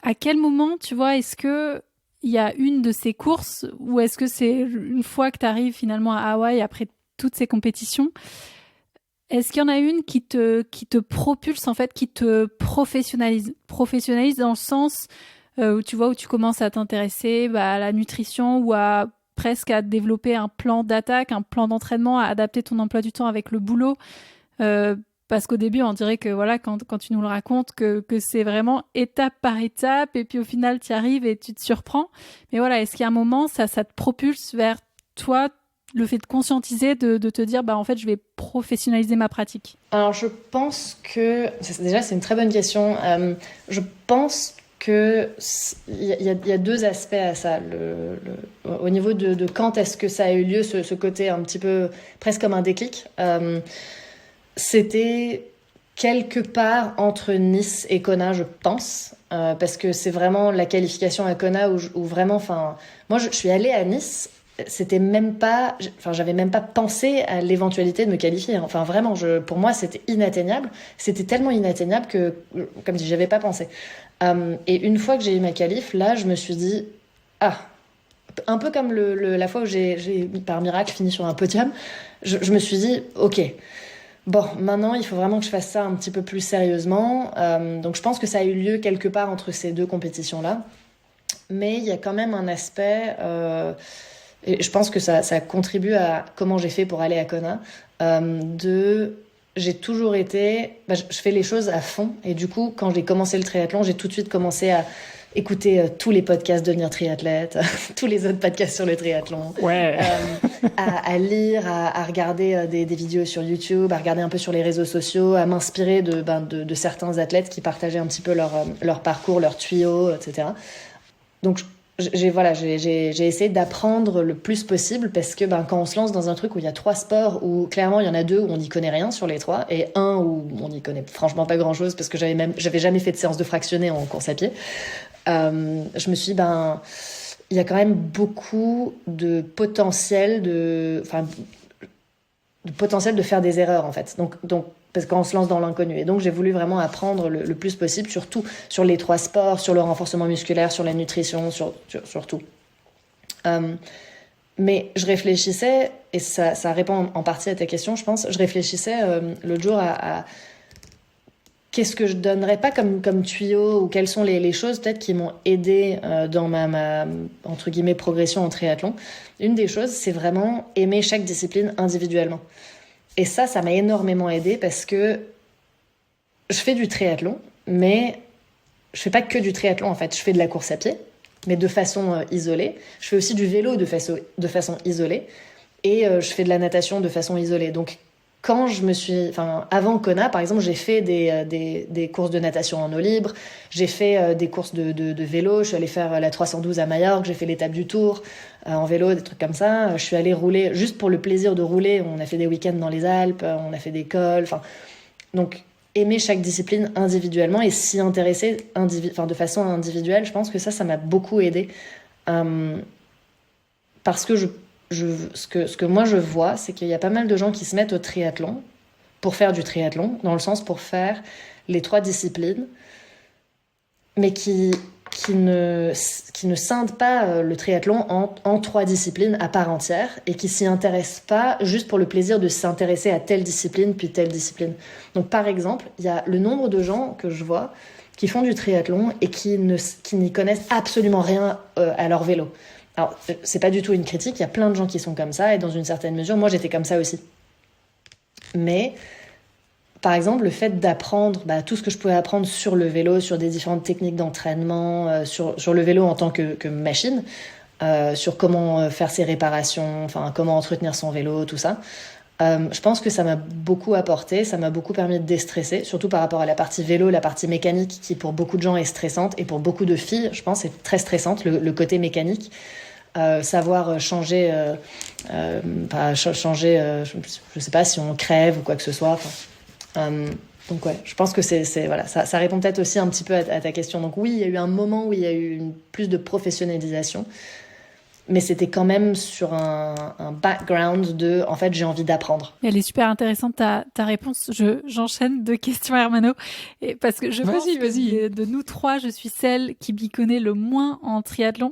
À quel moment, tu vois, est-ce que il y a une de ces courses ou est-ce que c'est une fois que tu arrives finalement à Hawaï après toutes ces compétitions, est-ce qu'il y en a une qui te propulse en fait, qui te professionnalise dans le sens où tu vois, où tu commences à t'intéresser à la nutrition ou presque à développer un plan d'attaque, un plan d'entraînement, à adapter ton emploi du temps avec le boulot. Parce qu'au début, on dirait que voilà, quand tu nous le racontes, que c'est vraiment étape par étape, et puis au final, tu y arrives et tu te surprends. Mais voilà, est-ce qu'il y a un moment, ça te propulse vers toi, le fait de conscientiser, de te dire, en fait, je vais professionnaliser ma pratique? Alors, je pense que... Déjà, c'est une très bonne question. Je pense qu'il y a 2 aspects à ça. Au niveau de quand est-ce que ça a eu lieu, ce côté un petit peu presque comme un déclic. C'était quelque part entre Nice et Kona, je pense, parce que c'est vraiment la qualification à Kona où vraiment, moi je suis allée à Nice, c'était même pas, j'avais même pas pensé à l'éventualité de me qualifier. Enfin vraiment, pour moi c'était inatteignable, c'était tellement inatteignable que, comme si j'avais pas pensé. Et une fois que j'ai eu ma qualif, là je me suis dit, un peu comme la fois où j'ai par miracle fini sur un podium, je me suis dit, ok. Bon, maintenant, il faut vraiment que je fasse ça un petit peu plus sérieusement. Donc, je pense que ça a eu lieu quelque part entre ces 2 compétitions-là. Mais il y a quand même un aspect... et je pense que ça contribue à comment j'ai fait pour aller à Kona. J'ai toujours été... je fais les choses à fond. Et du coup, quand j'ai commencé le triathlon, j'ai tout de suite commencé à écouter tous les podcasts Devenir triathlète, tous les autres podcasts sur le triathlon, à lire, à regarder des vidéos sur YouTube, à regarder un peu sur les réseaux sociaux, à m'inspirer de certains athlètes qui partageaient un petit peu leur parcours, leurs tuyaux, etc. Donc j'ai essayé d'apprendre le plus possible parce que quand on se lance dans un truc où il y a 3 sports, où clairement il y en a 2 où on n'y connaît rien sur les 3 et un où on n'y connaît franchement pas grand chose parce que j'avais jamais fait de séance de fractionné en course à pied. Je me suis dit, il y a quand même beaucoup de potentiel de faire des erreurs, en fait. Donc parce qu'on se lance dans l'inconnu. Et donc, j'ai voulu vraiment apprendre le plus possible, surtout sur les 3 sports, sur le renforcement musculaire, sur la nutrition, sur tout. Mais je réfléchissais, et ça répond en partie à ta question, je pense, je réfléchissais l'autre jour à qu'est-ce que je donnerais pas comme tuyau ou quelles sont les choses peut-être qui m'ont aidé dans ma entre guillemets progression en triathlon. Une des choses, c'est vraiment aimer chaque discipline individuellement. Et ça m'a énormément aidé parce que je fais du triathlon, mais je fais pas que du triathlon en fait. Je fais de la course à pied, mais de façon isolée. Je fais aussi du vélo de façon isolée. Et je fais de la natation de façon isolée. Donc quand avant Kona, par exemple, j'ai fait des courses de natation en eau libre, j'ai fait des courses de vélo, je suis allée faire la 312 à Majorque, j'ai fait l'étape du Tour en vélo, des trucs comme ça. Je suis allée rouler juste pour le plaisir de rouler. On a fait des week-ends dans les Alpes, on a fait des cols. Donc, aimer chaque discipline individuellement et s'y intéresser de façon individuelle, je pense que ça m'a beaucoup aidé. Parce que ce que moi je vois, c'est qu'il y a pas mal de gens qui se mettent au triathlon pour faire du triathlon, dans le sens pour faire les 3 disciplines, mais qui qui ne scinde pas le triathlon en 3 disciplines à part entière et qui s'y intéresse pas juste pour le plaisir de s'intéresser à telle discipline puis telle discipline. Donc par exemple, il y a le nombre de gens que je vois qui font du triathlon et qui n'y connaissent absolument rien à leur vélo. Alors, c'est pas du tout une critique, il y a plein de gens qui sont comme ça, et dans une certaine mesure, moi j'étais comme ça aussi. Mais, par exemple, le fait d'apprendre tout ce que je pouvais apprendre sur le vélo, sur des différentes techniques d'entraînement, sur le vélo en tant que machine, sur comment faire ses réparations, enfin comment entretenir son vélo, tout ça, je pense que ça m'a beaucoup apporté, ça m'a beaucoup permis de déstresser, surtout par rapport à la partie vélo, la partie mécanique qui pour beaucoup de gens est stressante, et pour beaucoup de filles, je pense, est très stressante, le côté mécanique. Savoir changer, je sais pas si on crève ou quoi que ce soit. Donc ouais, je pense que voilà, ça répond peut-être aussi un petit peu à ta question. Donc oui, il y a eu un moment où il y a eu plus de professionnalisation, mais c'était quand même sur un background de, en fait, j'ai envie d'apprendre. Elle est super intéressante ta réponse. J'enchaîne 2 questions, Hermano, et parce que je pense que de nous 3, je suis celle qui m'y connaît le moins en triathlon.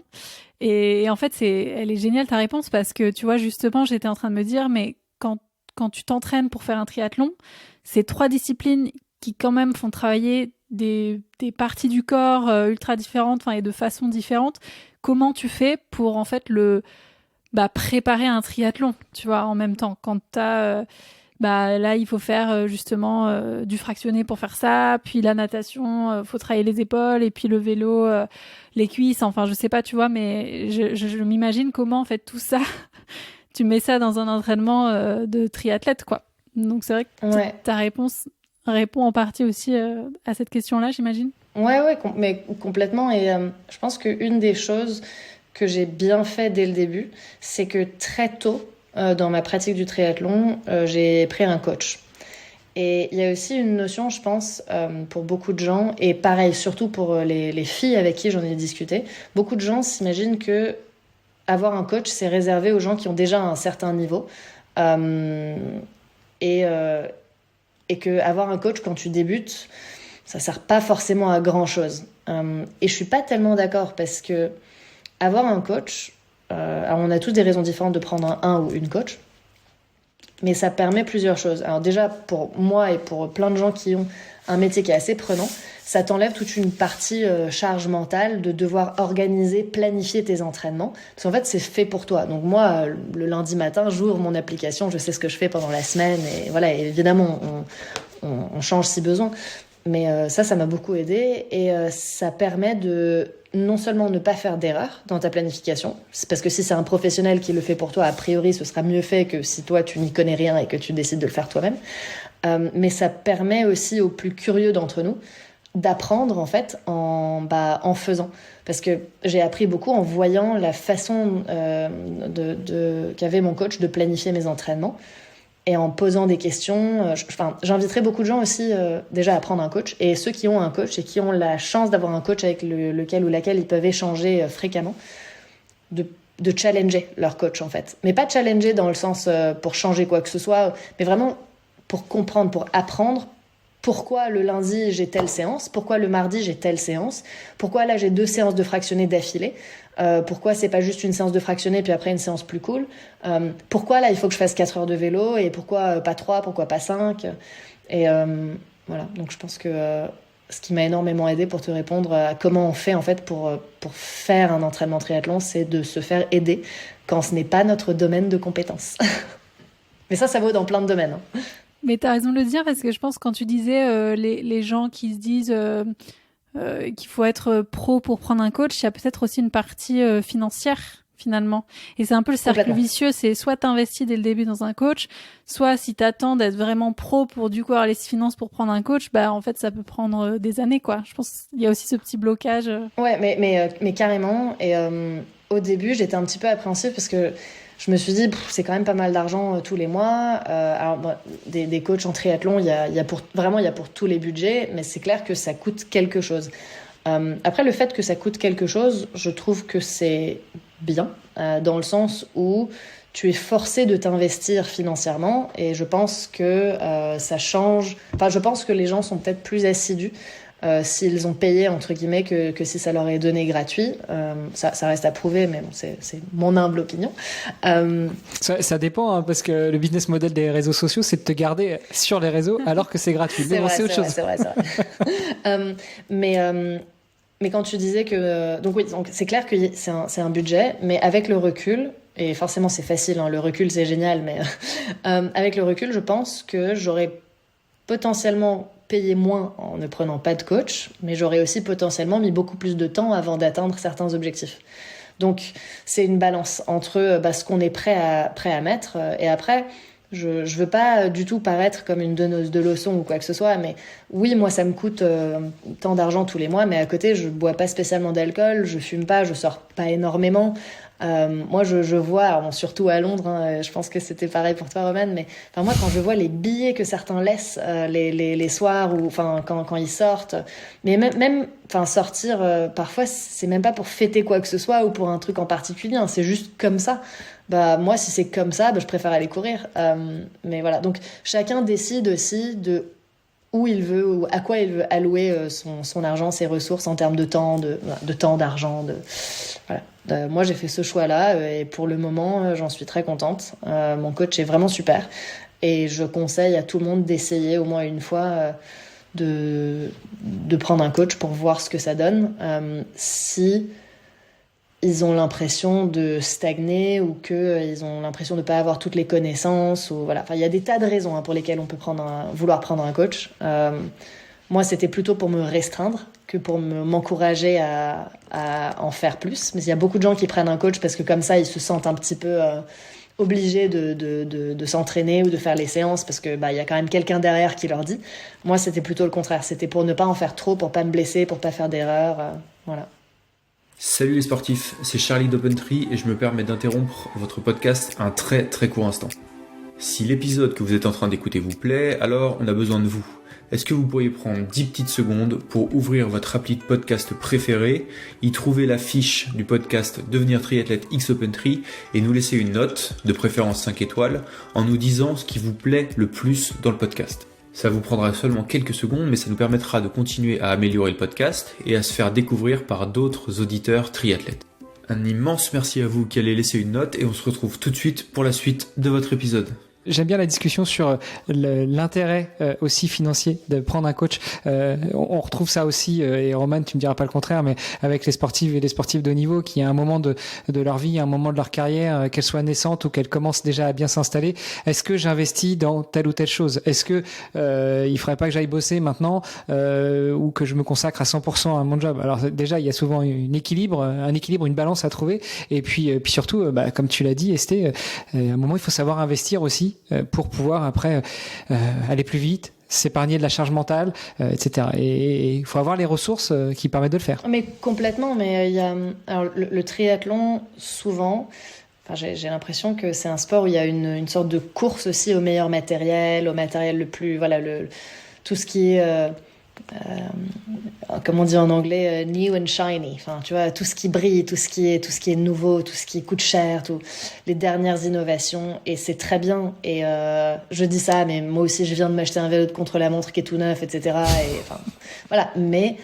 Et en fait, elle est géniale ta réponse, parce que tu vois, justement, j'étais en train de me dire, mais quand tu t'entraînes pour faire un triathlon, c'est 3 disciplines qui quand même font travailler des parties du corps ultra différentes, et de façon différente. Comment tu fais pour en fait préparer un triathlon, tu vois, en même temps, quand t'as là il faut faire justement du fractionné pour faire ça, puis la natation, faut travailler les épaules, et puis le vélo, les cuisses, enfin je sais pas, tu vois, mais je m'imagine comment en fait tout ça tu mets ça dans un entraînement de triathlète, quoi. Donc c'est vrai que ta réponse répond en partie aussi à cette question-là, j'imagine. Ouais, mais complètement. Et je pense qu'une des choses que j'ai bien fait dès le début, c'est que très tôt, dans ma pratique du triathlon, j'ai pris un coach. Et il y a aussi une notion, je pense, pour beaucoup de gens, et pareil, surtout pour les filles avec qui j'en ai discuté, beaucoup de gens s'imaginent que avoir un coach, c'est réservé aux gens qui ont déjà un certain niveau. Et que avoir un coach quand tu débutes, ça sert pas forcément à grand chose. Et je suis pas tellement d'accord, parce que avoir un coach, alors on a tous des raisons différentes de prendre un ou une coach, mais ça permet plusieurs choses. Alors déjà, pour moi et pour plein de gens qui ont un métier qui est assez prenant, ça t'enlève toute une partie charge mentale de devoir organiser, planifier tes entraînements. Parce qu'en fait, c'est fait pour toi. Donc moi, le lundi matin, j'ouvre mon application, je sais ce que je fais pendant la semaine. Et voilà, et évidemment, on change si besoin. Mais ça m'a beaucoup aidé. Et ça permet de non seulement ne pas faire d'erreur dans ta planification, c'est parce que si c'est un professionnel qui le fait pour toi, a priori, ce sera mieux fait que si toi, tu n'y connais rien et que tu décides de le faire toi-même. Mais ça permet aussi aux plus curieux d'entre nous d'apprendre en fait en faisant, parce que j'ai appris beaucoup en voyant la façon qu'avait mon coach de planifier mes entraînements, et en posant des questions. J'inviterai beaucoup de gens aussi déjà à prendre un coach, et ceux qui ont un coach et qui ont la chance d'avoir un coach avec lequel ou laquelle ils peuvent échanger fréquemment, de challenger leur coach en fait, mais pas challenger dans le sens pour changer quoi que ce soit, mais vraiment pour comprendre, pour apprendre pourquoi le lundi j'ai telle séance, pourquoi le mardi j'ai telle séance, pourquoi là j'ai 2 séances de fractionné d'affilée, pourquoi c'est pas juste une séance de fractionné puis après une séance plus cool, pourquoi là il faut que je fasse 4 heures de vélo, et pourquoi pas 3, pourquoi pas 5, et voilà. Donc je pense que ce qui m'a énormément aidé pour te répondre à comment on fait en fait pour faire un entraînement triathlon, c'est de se faire aider quand ce n'est pas notre domaine de compétence. Mais ça vaut dans plein de domaines, hein. Mais t'as raison de le dire, parce que je pense, quand tu disais les gens qui se disent qu'il faut être pro pour prendre un coach, il y a peut-être aussi une partie financière finalement. Et c'est un peu le cercle vicieux, c'est soit t'investis dès le début dans un coach, soit si t'attends d'être vraiment pro pour du coup avoir les finances pour prendre un coach, en fait ça peut prendre des années, quoi. Je pense qu'il y a aussi ce petit blocage. Ouais, mais carrément. Et au début j'étais un petit peu appréhensive, parce que je me suis dit, c'est quand même pas mal d'argent tous les mois. Alors, des coachs en triathlon, il y a pour tous les budgets, mais c'est clair que ça coûte quelque chose. Après, le fait que ça coûte quelque chose, je trouve que c'est bien, dans le sens où tu es forcé de t'investir financièrement, et je pense que ça change. Enfin, je pense que les gens sont peut-être plus assidus s'ils ont payé, entre guillemets, que si ça leur est donné gratuit. Ça reste à prouver, mais bon, c'est mon humble opinion. Ça dépend, hein, parce que le business model des réseaux sociaux, c'est de te garder sur les réseaux alors que c'est gratuit. Mais bon, c'est autre chose. C'est vrai. Mais quand tu disais que... donc oui, donc c'est clair que c'est un budget, mais avec le recul, et forcément c'est facile, hein, le recul c'est génial, mais avec le recul, je pense que j'aurais potentiellement payé moins en ne prenant pas de coach, mais j'aurais aussi potentiellement mis beaucoup plus de temps avant d'atteindre certains objectifs. Donc c'est une balance entre ce qu'on est prêt à mettre, et après... Je veux pas du tout paraître comme une donneuse de leçons ou quoi que ce soit, mais oui, moi, ça me coûte tant d'argent tous les mois, mais à côté, je bois pas spécialement d'alcool, je fume pas, je sors pas énormément. Moi, je vois, surtout à Londres, hein, je pense que c'était pareil pour toi, Roman, mais moi, quand je vois les billets que certains laissent les soirs ou quand ils sortent, mais même sortir, parfois, c'est même pas pour fêter quoi que ce soit ou pour un truc en particulier, hein, c'est juste comme ça. Moi, si c'est comme ça, je préfère aller courir. Mais voilà, donc chacun décide aussi de où il veut ou à quoi il veut allouer son argent, ses ressources en termes de temps, de temps, d'argent. Voilà. Moi, j'ai fait ce choix-là et pour le moment, j'en suis très contente. Mon coach est vraiment super et je conseille à tout le monde d'essayer au moins une fois de prendre un coach pour voir ce que ça donne. Si ils ont l'impression de stagner ou qu'ils ont l'impression de ne pas avoir toutes les connaissances. Il y a des tas de raisons pour lesquelles on peut vouloir prendre un coach. Moi, c'était plutôt pour me restreindre que pour m'encourager à en faire plus. Mais il y a beaucoup de gens qui prennent un coach parce que comme ça, ils se sentent un petit peu obligés de s'entraîner ou de faire les séances parce que y a quand même quelqu'un derrière qui leur dit. Moi, c'était plutôt le contraire. C'était pour ne pas en faire trop, pour ne pas me blesser, pour ne pas faire d'erreurs. Voilà. Salut les sportifs, c'est Charlie d'Opentree et je me permets d'interrompre votre podcast un très très court instant. Si l'épisode que vous êtes en train d'écouter vous plaît, alors on a besoin de vous. Est-ce que vous pourriez prendre 10 petites secondes pour ouvrir votre appli de podcast préféré, y trouver la fiche du podcast Devenir triathlète X Opentree et nous laisser une note, de préférence 5 étoiles, en nous disant ce qui vous plaît le plus dans le podcast. Ça vous prendra seulement quelques secondes, mais ça nous permettra de continuer à améliorer le podcast et à se faire découvrir par d'autres auditeurs triathlètes. Un immense merci à vous qui allez laisser une note et on se retrouve tout de suite pour la suite de votre épisode. J'aime bien la discussion sur l'intérêt aussi financier de prendre un coach. On retrouve ça aussi, et Roman, tu me diras pas le contraire, mais avec les sportives et les sportifs de haut niveau qui, à un moment de leur vie, à un moment de leur carrière, qu'elles soient naissantes ou qu'elles commencent déjà à bien s'installer, est-ce que j'investis dans telle ou telle chose? Est-ce que il faudrait pas que j'aille bosser maintenant ou que je me consacre à 100% à mon job? Alors déjà, il y a souvent un équilibre, une balance à trouver. Et puis surtout, comme tu l'as dit, Esté, à un moment, il faut savoir investir aussi pour pouvoir après aller plus vite, s'épargner de la charge mentale, etc. Et il faut avoir les ressources qui permettent de le faire. Mais complètement, mais il y a le triathlon, souvent, j'ai l'impression que c'est un sport où il y a une sorte de course aussi au meilleur matériel, au matériel le plus... tout ce qui est... comme on dit en anglais, new and shiny. Tu vois, tout ce qui brille, tout ce qui est nouveau, tout ce qui coûte cher, les dernières innovations. Et c'est très bien. Et je dis ça, mais moi aussi, je viens de m'acheter un vélo de contre-la-montre qui est tout neuf, etc. Voilà. Mais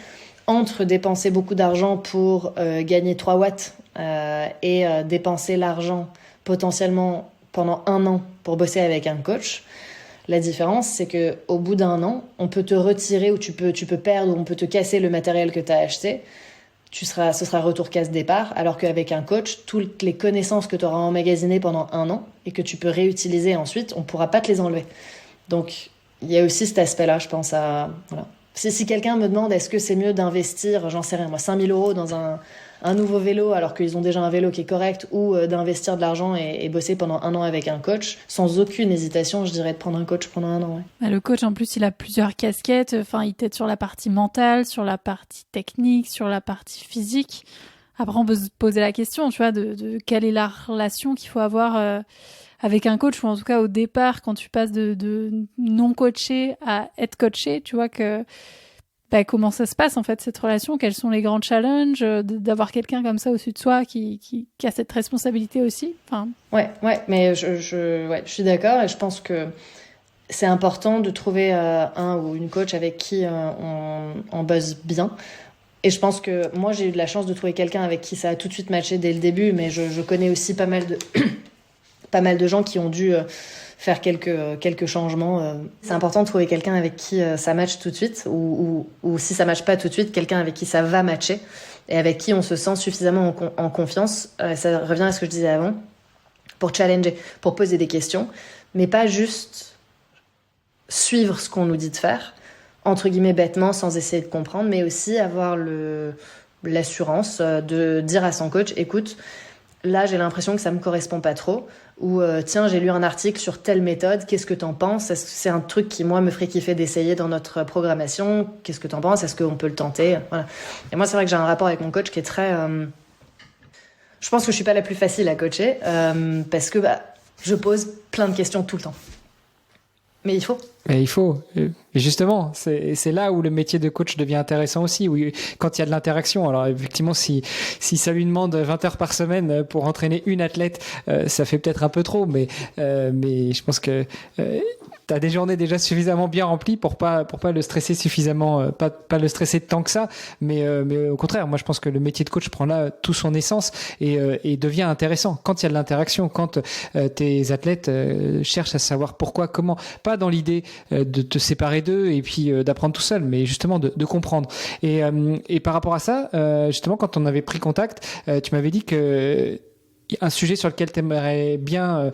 entre dépenser beaucoup d'argent pour gagner 3 watts et dépenser l'argent potentiellement pendant 1 an pour bosser avec un coach, la différence, c'est qu'au bout d'1 an, on peut te retirer ou tu peux perdre ou on peut te casser le matériel que tu as acheté. Ce sera retour casse-départ, alors qu'avec un coach, toutes les connaissances que tu auras emmagasinées pendant 1 an et que tu peux réutiliser ensuite, on ne pourra pas te les enlever. Donc, il y a aussi cet aspect-là, je pense à... Voilà. Si quelqu'un me demande est-ce que c'est mieux d'investir, j'en sais rien, moi, 5 000 € dans un nouveau vélo alors qu'ils ont déjà un vélo qui est correct, ou d'investir de l'argent et bosser pendant 1 an avec un coach, sans aucune hésitation, je dirais de prendre un coach pendant 1 an. Ouais. Le coach, en plus, il a plusieurs casquettes. Il t'aide sur la partie mentale, sur la partie technique, sur la partie physique. Après, on peut se poser la question, tu vois, de quelle est la relation qu'il faut avoir avec un coach, ou en tout cas au départ, quand tu passes de non coaché à être coaché, tu vois que... comment ça se passe en fait cette relation, quels sont les grands challenges d'avoir quelqu'un comme ça au-dessus de soi qui a cette responsabilité aussi. Ouais, mais je suis d'accord et je pense que c'est important de trouver un ou une coach avec qui on buzz bien. Et je pense que moi, j'ai eu de la chance de trouver quelqu'un avec qui ça a tout de suite matché dès le début, mais je connais aussi pas mal de gens qui ont dû faire quelques changements. C'est important de trouver quelqu'un avec qui ça matche tout de suite, ou si ça matche pas tout de suite, quelqu'un avec qui ça va matcher, et avec qui on se sent suffisamment en confiance. Ça revient à ce que je disais avant, pour challenger, pour poser des questions, mais pas juste suivre ce qu'on nous dit de faire, entre guillemets bêtement, sans essayer de comprendre, mais aussi avoir l'assurance de dire à son coach, écoute, là j'ai l'impression que ça me correspond pas trop, ou tiens, j'ai lu un article sur telle méthode, qu'est-ce que t'en penses? Est-ce que c'est un truc qui moi me ferait kiffer d'essayer dans notre programmation? Qu'est-ce que t'en penses? Est-ce qu'on peut le tenter? Voilà. Et moi c'est vrai que j'ai un rapport avec mon coach qui est très... Je pense que je suis pas la plus facile à coacher, parce que je pose plein de questions tout le temps. Mais il faut. Et il faut. Et justement, c'est là où le métier de coach devient intéressant aussi, où, quand il y a de l'interaction. Alors effectivement, si ça lui demande 20 heures par semaine pour entraîner une athlète, ça fait peut-être un peu trop, mais je pense que t'as des journées déjà suffisamment bien remplies pour pas le stresser suffisamment, pas le stresser tant que ça, mais au contraire, moi je pense que le métier de coach prend là tout son essence et devient intéressant quand il y a de l'interaction, quand tes athlètes cherchent à savoir pourquoi, comment, pas dans l'idée de te séparer d'eux et puis d'apprendre tout seul, mais justement de comprendre. Et par rapport à ça, justement, quand on avait pris contact, tu m'avais dit que un sujet sur lequel t'aimerais bien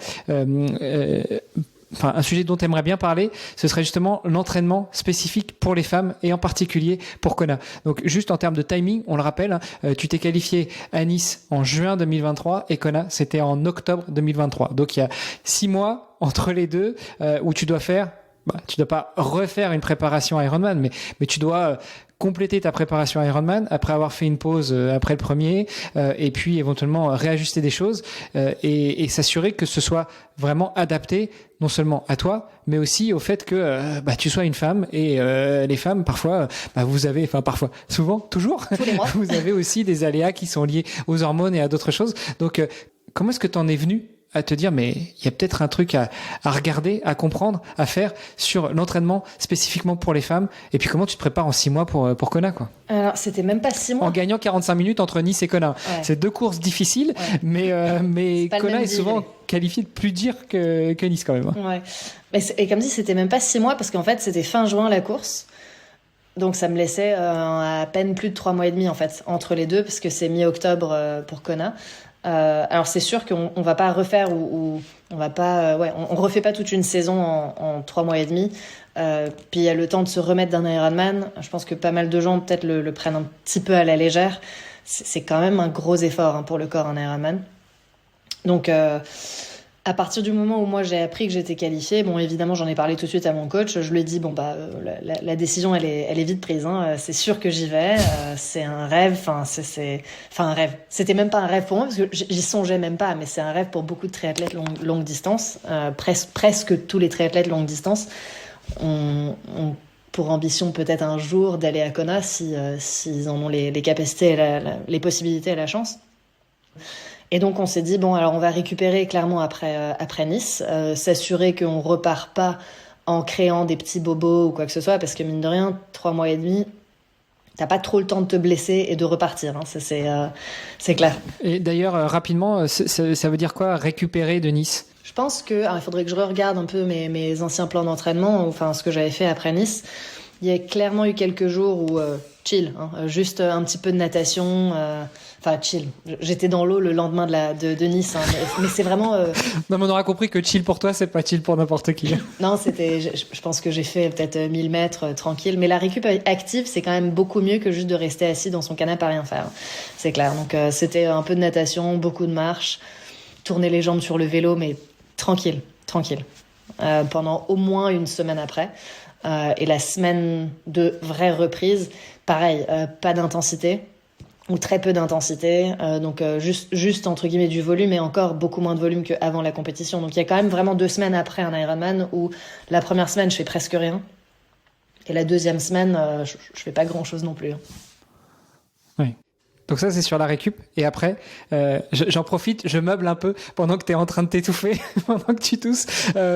un sujet dont tu aimerais bien parler, ce serait justement l'entraînement spécifique pour les femmes et en particulier pour Kona. Donc juste en termes de timing, on le rappelle, tu t'es qualifié à Nice en juin 2023 et Kona, c'était en octobre 2023. Donc il y a 6 mois entre les deux où tu dois faire, tu dois pas refaire une préparation Ironman, mais tu dois compléter ta préparation Ironman après avoir fait une pause après le premier et puis éventuellement réajuster des choses et s'assurer que ce soit vraiment adapté non seulement à toi mais aussi au fait que tu sois une femme et les femmes parfois souvent toujours vous avez aussi des aléas qui sont liés aux hormones et à d'autres choses. Donc comment est-ce que tu en es venu à te dire mais il y a peut-être un truc à regarder, à comprendre, à faire sur l'entraînement spécifiquement pour les femmes, et puis comment tu te prépares en 6 mois pour Kona, quoi. Alors c'était même pas 6 mois. En gagnant 45 minutes entre Nice et Kona. Ouais. C'est 2 courses difficiles, ouais. mais Kona est souvent qualifié de plus dur que Nice quand même. Ouais. Et comme dit, c'était même pas 6 mois parce qu'en fait c'était fin juin la course. Donc ça me laissait à peine plus de 3 mois et demi en fait entre les deux, parce que c'est mi-octobre pour Kona. Alors c'est sûr qu'on va pas refaire ou on va pas on refait pas toute une saison en 3 mois et demi. Puis il y a le temps de se remettre d'un Ironman. Je pense que pas mal de gens peut-être le prennent un petit peu à la légère. C'est quand même un gros effort pour le corps, un Ironman. Donc à partir du moment où moi j'ai appris que j'étais qualifiée, bon évidemment j'en ai parlé tout de suite à mon coach, je lui ai dit la décision elle est vite prise, c'est sûr que j'y vais, c'est un rêve, c'est un rêve. C'était même pas un rêve pour moi parce que j'y songeais même pas, mais c'est un rêve pour beaucoup de triathlètes longue distance, presque tous les triathlètes longue distance ont pour ambition peut-être un jour d'aller à Kona s'ils en ont les capacités, les possibilités et la chance. Et donc on s'est dit alors on va récupérer clairement après Nice, s'assurer qu'on repart pas en créant des petits bobos ou quoi que ce soit, parce que mine de rien 3 mois et demi t'as pas trop le temps de te blesser et de repartir, ça c'est clair. Et d'ailleurs rapidement ça veut dire quoi récupérer de Nice? Je pense que il faudrait que je regarde un peu mes anciens plans d'entraînement, enfin ce que j'avais fait après Nice. Il y a clairement eu quelques jours où chill, juste un petit peu de natation, chill. J'étais dans l'eau le lendemain de Nice, mais c'est vraiment... Non, mais on aura compris que chill pour toi, c'est pas chill pour n'importe qui. Non, je pense que j'ai fait peut-être 1000 mètres tranquille, mais la récup active, c'est quand même beaucoup mieux que juste de rester assis dans son canapé à rien faire. C'est clair. Donc c'était un peu de natation, beaucoup de marche, tourner les jambes sur le vélo, mais tranquille. Pendant au moins une semaine après. Et la semaine de vraie reprise, pareil, pas d'intensité ou très peu d'intensité, donc juste entre guillemets du volume, et encore beaucoup moins de volume qu'avant la compétition. Donc il y a quand même vraiment 2 semaines après un Ironman où la première semaine je fais presque rien et la deuxième semaine je fais pas grand chose non plus. Oui. Donc ça, c'est sur la récup. Et après, j'en profite, je meuble un peu pendant que tu es en train de t'étouffer, pendant que tu tousses.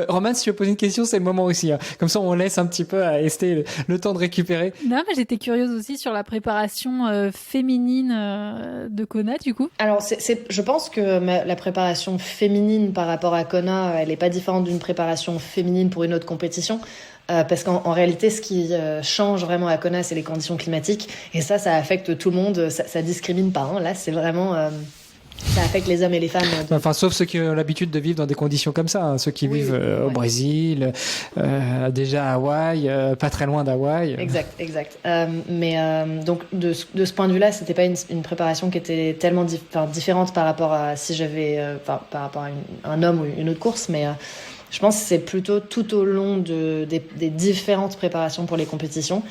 Roman, si tu veux poser une question, c'est le moment aussi. Hein. Comme ça, on laisse un petit peu à Esté le temps de récupérer. Non, mais j'étais curieuse aussi sur la préparation féminine de Kona, du coup. Alors, je pense que la préparation féminine par rapport à Kona, elle n'est pas différente d'une préparation féminine pour une autre compétition. Parce qu'en réalité, ce qui change vraiment à Kona, c'est les conditions climatiques. Et ça affecte tout le monde. Ça discrimine pas. Hein. Là, c'est vraiment... ça affecte les hommes et les femmes. Enfin, sauf ceux qui ont l'habitude de vivre dans des conditions comme ça. Hein. Ceux qui vivent au Brésil, déjà à Hawaï, pas très loin d'Hawaï. Exact. Donc, de ce point de vue-là, c'était pas une préparation qui était tellement différente par rapport à si j'avais... par rapport à un homme ou une autre course. Mais... je pense que c'est plutôt tout au long des différentes préparations pour les compétitions.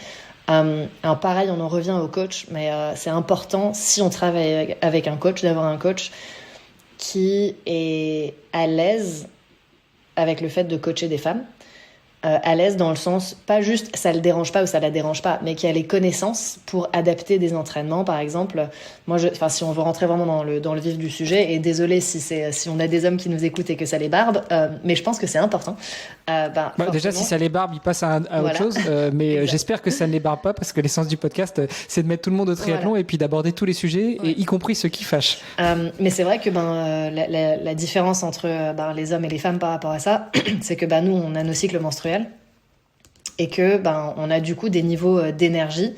Alors pareil, on en revient au coach, mais c'est important, si on travaille avec un coach, d'avoir un coach qui est à l'aise avec le fait de coacher des femmes. À l'aise dans le sens, pas juste ça le dérange pas ou ça la dérange pas, mais qui a les connaissances pour adapter des entraînements, par exemple. Moi, si on veut rentrer vraiment dans le vif du sujet, et désolé si on a des hommes qui nous écoutent et que ça les barbe, mais je pense que c'est important. Déjà, si ça les barbe, ils passent à autre chose, mais j'espère que ça ne les barbe pas, parce que l'essence du podcast, c'est de mettre tout le monde au triathlon et puis d'aborder tous les sujets, et y compris ceux qui fâchent. Mais c'est vrai que la différence entre les hommes et les femmes par rapport à ça, c'est que nous, on a nos cycles menstruels, et que on a du coup des niveaux d'énergie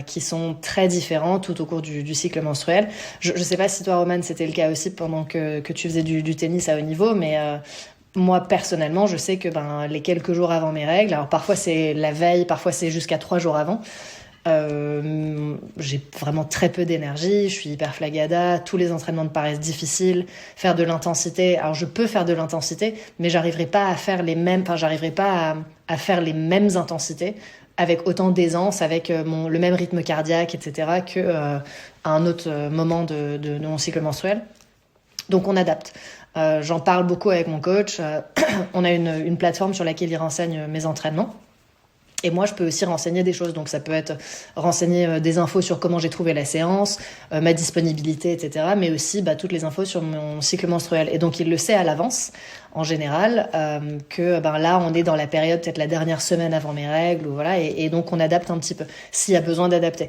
qui sont très différents tout au cours du cycle menstruel. Je sais pas si toi, Roman, c'était le cas aussi pendant que tu faisais du tennis à haut niveau, mais moi personnellement, je sais que les quelques jours avant mes règles, alors parfois c'est la veille, parfois c'est jusqu'à 3 jours avant, j'ai vraiment très peu d'énergie, je suis hyper flagada, tous les entraînements me paraissent difficiles, faire de l'intensité, alors je peux faire de l'intensité, mais j'arriverai pas à faire les mêmes intensités avec autant d'aisance, avec le même rythme cardiaque, etc., qu'à un autre moment de mon cycle menstruel. Donc on adapte. J'en parle beaucoup avec mon coach. On a une plateforme sur laquelle il renseigne mes entraînements. Et moi, je peux aussi renseigner des choses. Donc, ça peut être renseigner des infos sur comment j'ai trouvé la séance, ma disponibilité, etc. Mais aussi toutes les infos sur mon cycle menstruel. Et donc, il le sait à l'avance, en général, que là, on est dans la période, peut-être la dernière semaine avant mes règles. Voilà, et donc, on adapte un petit peu, s'il y a besoin d'adapter.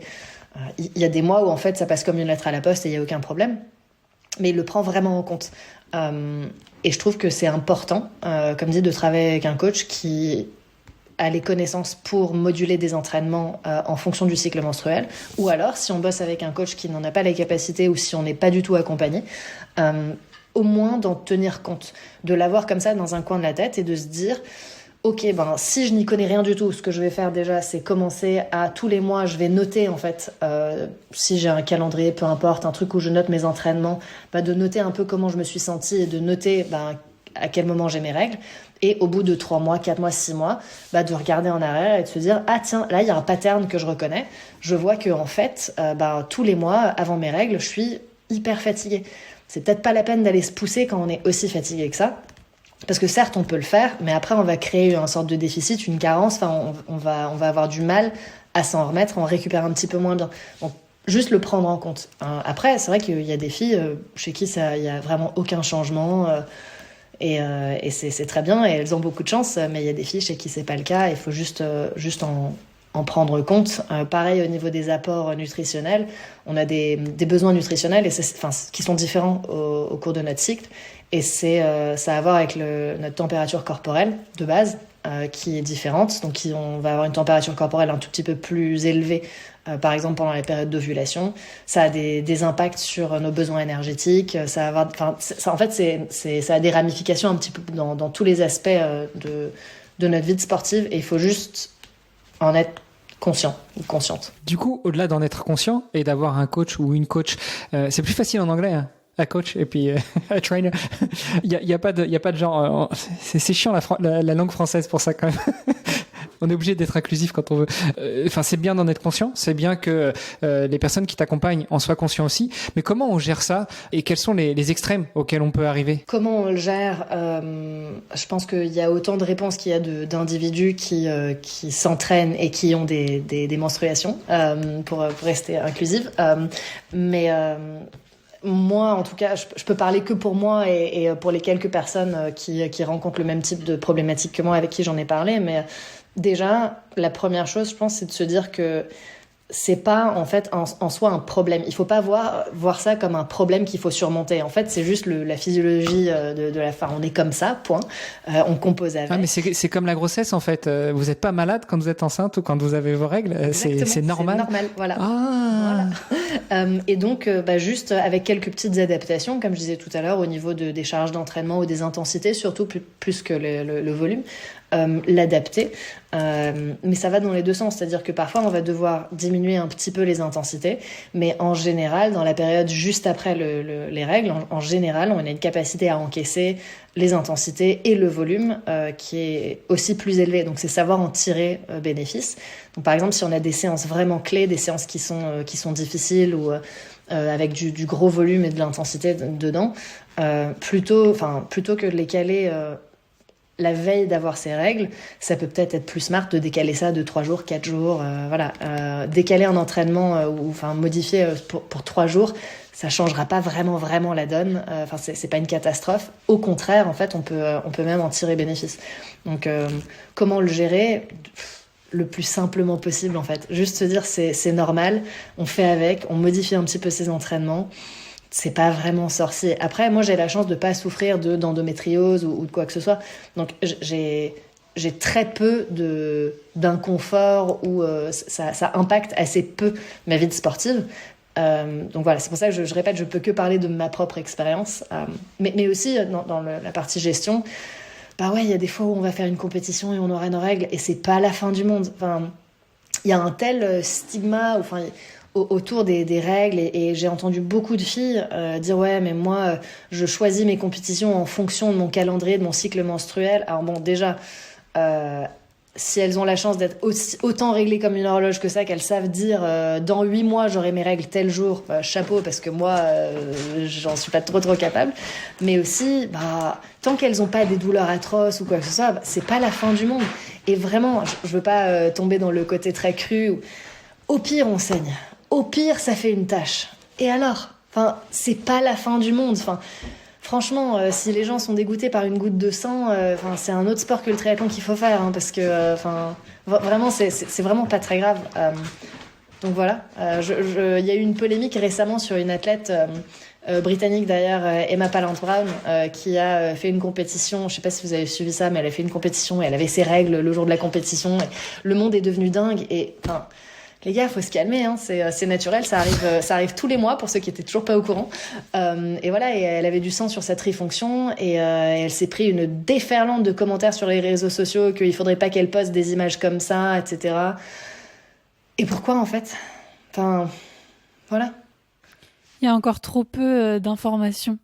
Il y a des mois où, en fait, ça passe comme une lettre à la poste et il n'y a aucun problème. Mais il le prend vraiment en compte. Et je trouve que c'est important, comme dit, de travailler avec un coach qui a les connaissances pour moduler des entraînements en fonction du cycle menstruel, ou alors si on bosse avec un coach qui n'en a pas les capacités ou si on n'est pas du tout accompagné, au moins d'en tenir compte, de l'avoir comme ça dans un coin de la tête et de se dire ok, si je n'y connais rien du tout, ce que je vais faire déjà, c'est commencer à tous les mois, je vais noter en fait, si j'ai un calendrier, peu importe, un truc où je note mes entraînements, de noter un peu comment je me suis sentie et de noter à quel moment j'ai mes règles. Et au bout de 3 mois, 4 mois, 6 mois, de regarder en arrière et de se dire ah tiens, là il y a un pattern que je reconnais. Je vois que en fait, tous les mois avant mes règles, je suis hyper fatiguée. C'est peut-être pas la peine d'aller se pousser quand on est aussi fatigué que ça. Parce que certes, on peut le faire, mais après, on va créer une sorte de déficit, une carence. Enfin, on va avoir du mal à s'en remettre, on récupère un petit peu moins bien. Donc, juste le prendre en compte. Après, c'est vrai qu'il y a des filles chez qui il n'y a vraiment aucun changement. Et c'est très bien, et elles ont beaucoup de chance. Mais il y a des filles chez qui c'est pas le cas. Il faut juste en prendre compte. Pareil au niveau des apports nutritionnels. On a des besoins nutritionnels qui sont différents au cours de notre cycle. Et ça a à voir avec notre température corporelle de base, qui est différente. Donc on va avoir une température corporelle un tout petit peu plus élevée, par exemple pendant la période d'ovulation. Ça a des impacts sur nos besoins énergétiques. Ça a des ramifications un petit peu dans tous les aspects de notre vie sportive. Et il faut juste en être conscient ou consciente. Du coup, au-delà d'en être conscient et d'avoir un coach ou une coach, c'est plus facile en anglais, hein. A coach et puis a trainer. Il y a pas de genre. C'est chiant la langue française pour ça quand même. On est obligé d'être inclusif quand on veut. Enfin, c'est bien d'en être conscient. C'est bien que les personnes qui t'accompagnent en soient conscients aussi. Mais comment on gère ça et quels sont les extrêmes auxquels on peut arriver? Comment on le gère? Je pense qu'il y a autant de réponses qu'il y a d'individus qui s'entraînent et qui ont des menstruations, pour rester inclusive. Mais moi, en tout cas, je peux parler que pour moi et pour les quelques personnes qui rencontrent le même type de problématique que moi, avec qui j'en ai parlé. Mais déjà, la première chose, je pense, c'est de se dire que c'est pas en fait en soi un problème. Il faut pas voir ça comme un problème qu'il faut surmonter. En fait, c'est juste la physiologie de la femme. On est comme ça, point. On compose avec. Ah, mais c'est comme la grossesse en fait. Vous n'êtes pas malade quand vous êtes enceinte ou quand vous avez vos règles. C'est normal. C'est normal, voilà. Ah. Voilà. Et donc, juste avec quelques petites adaptations, comme je disais tout à l'heure, au niveau des charges d'entraînement ou des intensités, surtout plus que le volume. L'adapter, mais ça va dans les deux sens, c'est-à-dire que parfois on va devoir diminuer un petit peu les intensités, mais en général dans la période juste après les règles, en général on a une capacité à encaisser les intensités et le volume qui est aussi plus élevé, donc c'est savoir en tirer bénéfice. Donc par exemple si on a des séances vraiment clés, des séances qui sont difficiles ou avec du gros volume et de l'intensité dedans, plutôt que de les caler la veille d'avoir ses règles, ça peut peut-être être plus smart de décaler ça de 3 jours, 4 jours, décaler un entraînement ou modifier pour 3 jours, ça changera pas vraiment la donne. C'est pas une catastrophe. Au contraire, en fait, on peut même en tirer bénéfice. Donc, comment le gérer? Le plus simplement possible, en fait. Juste se dire c'est normal, on fait avec, on modifie un petit peu ses entraînements. C'est pas vraiment sorcier. Après, moi, j'ai la chance de pas souffrir d'endométriose ou de quoi que ce soit. Donc, j'ai très peu d'inconfort ou ça impacte assez peu ma vie de sportive. Donc voilà, c'est pour ça que je répète, je peux que parler de ma propre expérience. Mais aussi, dans la partie gestion, bah ouais, il y a des fois où on va faire une compétition et on aura nos règles et c'est pas la fin du monde. Enfin, il y a un tel stigma, autour des règles et j'ai entendu beaucoup de filles dire ouais mais moi je choisis mes compétitions en fonction de mon calendrier, de mon cycle menstruel. Alors bon déjà si elles ont la chance d'être autant réglées comme une horloge que ça, qu'elles savent dire dans 8 mois j'aurai mes règles tel jour, chapeau parce que moi j'en suis pas trop capable. Mais aussi tant qu'elles ont pas des douleurs atroces ou quoi que ce soit, c'est pas la fin du monde. Et vraiment je veux pas tomber dans le côté très cru. Au pire on saigne. Au pire, ça fait une tache. Et alors? C'est pas la fin du monde. Franchement, si les gens sont dégoûtés par une goutte de sang, c'est un autre sport que le triathlon qu'il faut faire, parce que, vraiment, c'est vraiment pas très grave. Donc voilà. Il y a eu une polémique récemment sur une athlète britannique d'ailleurs, Emma Pallant-Brown, qui a fait une compétition. Je sais pas si vous avez suivi ça, mais elle a fait une compétition et elle avait ses règles le jour de la compétition. Et le monde est devenu dingue et les gars, faut se calmer, c'est naturel, ça arrive tous les mois pour ceux qui étaient toujours pas au courant. Et voilà, et elle avait du sang sur sa trifonction et elle s'est pris une déferlante de commentaires sur les réseaux sociaux qu'il faudrait pas qu'elle poste des images comme ça, etc. Et pourquoi en fait? Voilà. Il y a encore trop peu d'informations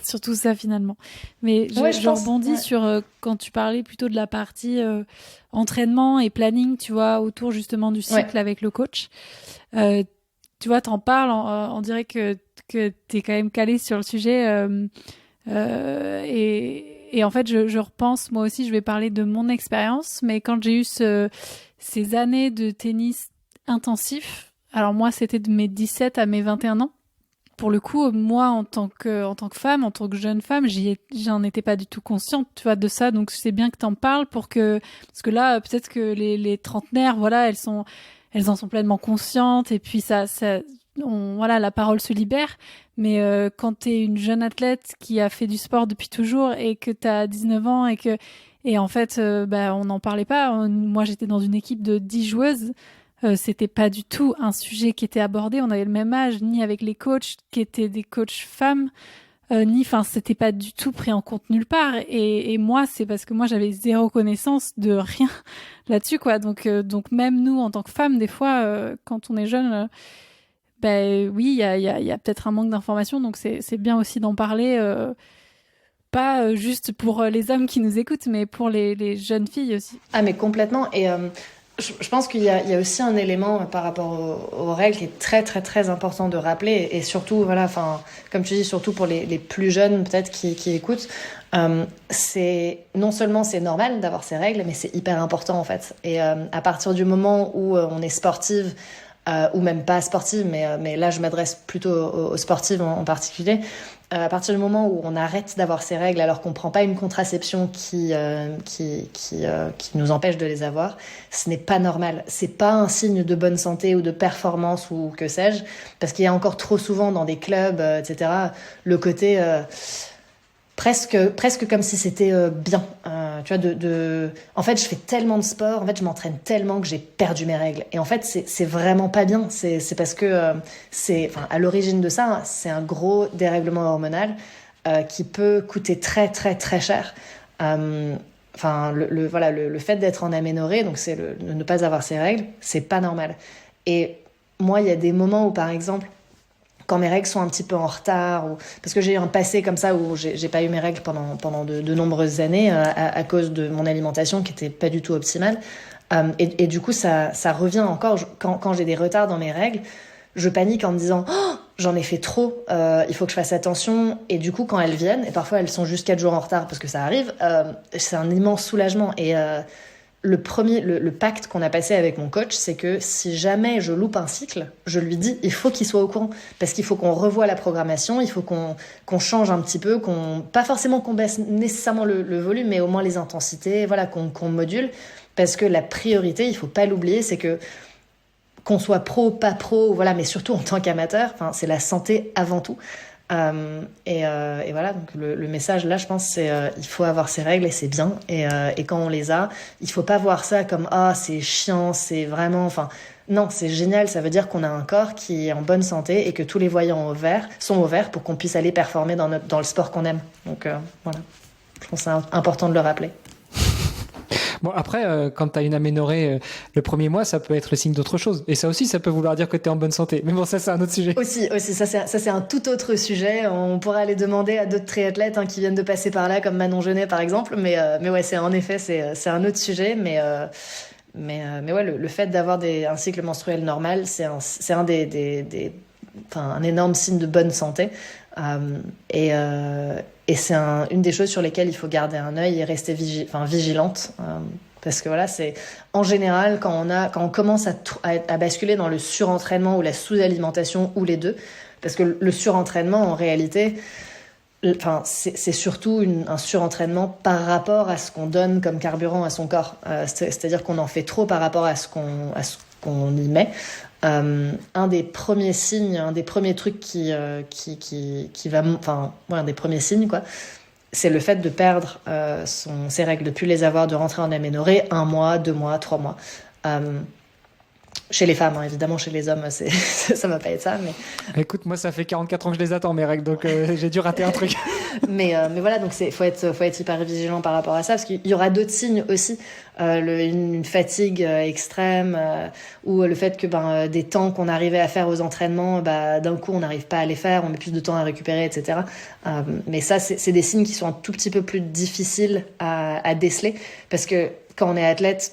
sur tout ça finalement. Mais je rebondis sur quand tu parlais plutôt de la partie entraînement et planning, tu vois, autour justement du cycle avec le coach. Tu vois, t'en parles, on dirait que t'es quand même calé sur le sujet. Et en fait, je repense, moi aussi, je vais parler de mon expérience, mais quand j'ai eu ces années de tennis intensif, alors moi, c'était de mes 17 à mes 21 ans. Pour le coup, moi, en tant que femme, en tant que jeune femme, j'en étais pas du tout consciente, tu vois, de ça. Donc, c'est bien que t'en parles parce que là, peut-être que les trentenaires, voilà, elles en sont pleinement conscientes et puis voilà, la parole se libère. Mais quand t'es une jeune athlète qui a fait du sport depuis toujours et que t'as 19 ans et en fait, on n'en parlait pas. Moi, j'étais dans une équipe de 10 joueuses. C'était pas du tout un sujet qui était abordé. On avait le même âge, ni avec les coachs qui étaient des coachs femmes, c'était pas du tout pris en compte nulle part. Et moi, c'est parce que moi, j'avais zéro connaissance de rien là-dessus, quoi. Donc même nous, en tant que femmes, des fois, quand on est jeune, oui, il y a peut-être un manque d'information. Donc c'est bien aussi d'en parler pas juste pour les hommes qui nous écoutent, mais pour les jeunes filles aussi. Ah, mais complètement. Et je pense qu'il y a aussi un élément par rapport aux règles qui est très, très, très important de rappeler. Et surtout, voilà, enfin, comme tu dis, surtout pour les plus jeunes, peut-être, qui écoutent. C'est non seulement c'est normal d'avoir ces règles, mais c'est hyper important, en fait. Et à partir du moment où on est sportive, ou même pas sportive, mais là, je m'adresse plutôt aux sportives en particulier. À partir du moment où on arrête d'avoir ces règles alors qu'on prend pas une contraception qui nous empêche de les avoir, ce n'est pas normal. C'est pas un signe de bonne santé ou de performance ou que sais-je, parce qu'il y a encore trop souvent dans des clubs, etc., le côté presque comme si c'était bien. Tu vois, en fait, je fais tellement de sport, en fait, je m'entraîne tellement que j'ai perdu mes règles. Et en fait, c'est vraiment pas bien. C'est parce que à l'origine de ça, c'est un gros dérèglement hormonal qui peut coûter très, très, très cher. Enfin, le fait d'être en aménorrhée, donc c'est de ne pas avoir ses règles, c'est pas normal. Et moi, il y a des moments où, par exemple, quand mes règles sont un petit peu en retard, parce que j'ai eu un passé comme ça où j'ai pas eu mes règles pendant de nombreuses années à cause de mon alimentation qui était pas du tout optimale. Et du coup, ça revient encore. Quand j'ai des retards dans mes règles, je panique en me disant oh, j'en ai fait trop, il faut que je fasse attention. Et du coup, quand elles viennent, et parfois elles sont juste 4 jours en retard parce que ça arrive, c'est un immense soulagement. Et le pacte qu'on a passé avec mon coach, c'est que si jamais je loupe un cycle, je lui dis il faut qu'il soit au courant, parce qu'il faut qu'on revoie la programmation, il faut qu'on change un petit peu, pas forcément qu'on baisse nécessairement le volume, mais au moins les intensités, voilà, qu'on module, parce que la priorité, il faut pas l'oublier, c'est que qu'on soit pro, pas pro, voilà, mais surtout en tant qu'amateur, c'est la santé avant tout. Et voilà, donc le message là, je pense, c'est il faut avoir ses règles et c'est bien. Et quand on les a, il faut pas voir ça comme c'est chiant, c'est vraiment, non, c'est génial. Ça veut dire qu'on a un corps qui est en bonne santé et que tous les voyants sont au vert pour qu'on puisse aller performer dans le sport qu'on aime. Donc voilà, je pense que c'est important de le rappeler. Bon, après, quand tu as une aménorrhée le premier mois, ça peut être le signe d'autre chose. Et ça aussi, ça peut vouloir dire que tu es en bonne santé. Mais bon, ça, c'est un autre sujet. Aussi ça, c'est un tout autre sujet. On pourra aller demander à d'autres triathlètes qui viennent de passer par là, comme Manon Genet, par exemple. Mais ouais, c'est un autre sujet. Mais ouais, le fait d'avoir un cycle menstruel normal, c'est un un énorme signe de bonne santé. Et c'est une des choses sur lesquelles il faut garder un œil et rester vigilante. Parce que voilà, c'est en général quand on commence à basculer dans le surentraînement ou la sous-alimentation ou les deux, parce que le surentraînement en réalité, c'est surtout un surentraînement par rapport à ce qu'on donne comme carburant à son corps. C'est-à-dire qu'on en fait trop par rapport à ce qu'on y met. Un des premiers signes, un des premiers trucs qui va, un des premiers signes, quoi, c'est le fait de perdre ses règles, de plus les avoir, de rentrer en aménorrhée 1 mois, 2 mois, 3 mois. Chez les femmes, évidemment, chez les hommes, ça va pas être ça. Mais écoute, moi, ça fait 44 ans que je les attends, mes règles, donc j'ai dû rater un truc. mais voilà, donc faut être hyper vigilant par rapport à ça, parce qu'il y aura d'autres signes aussi, une fatigue extrême, ou le fait que des temps qu'on arrivait à faire aux entraînements, d'un coup on n'arrive pas à les faire, on met plus de temps à récupérer, etc. Mais ça, c'est des signes qui sont un tout petit peu plus difficiles à déceler, parce que quand on est athlète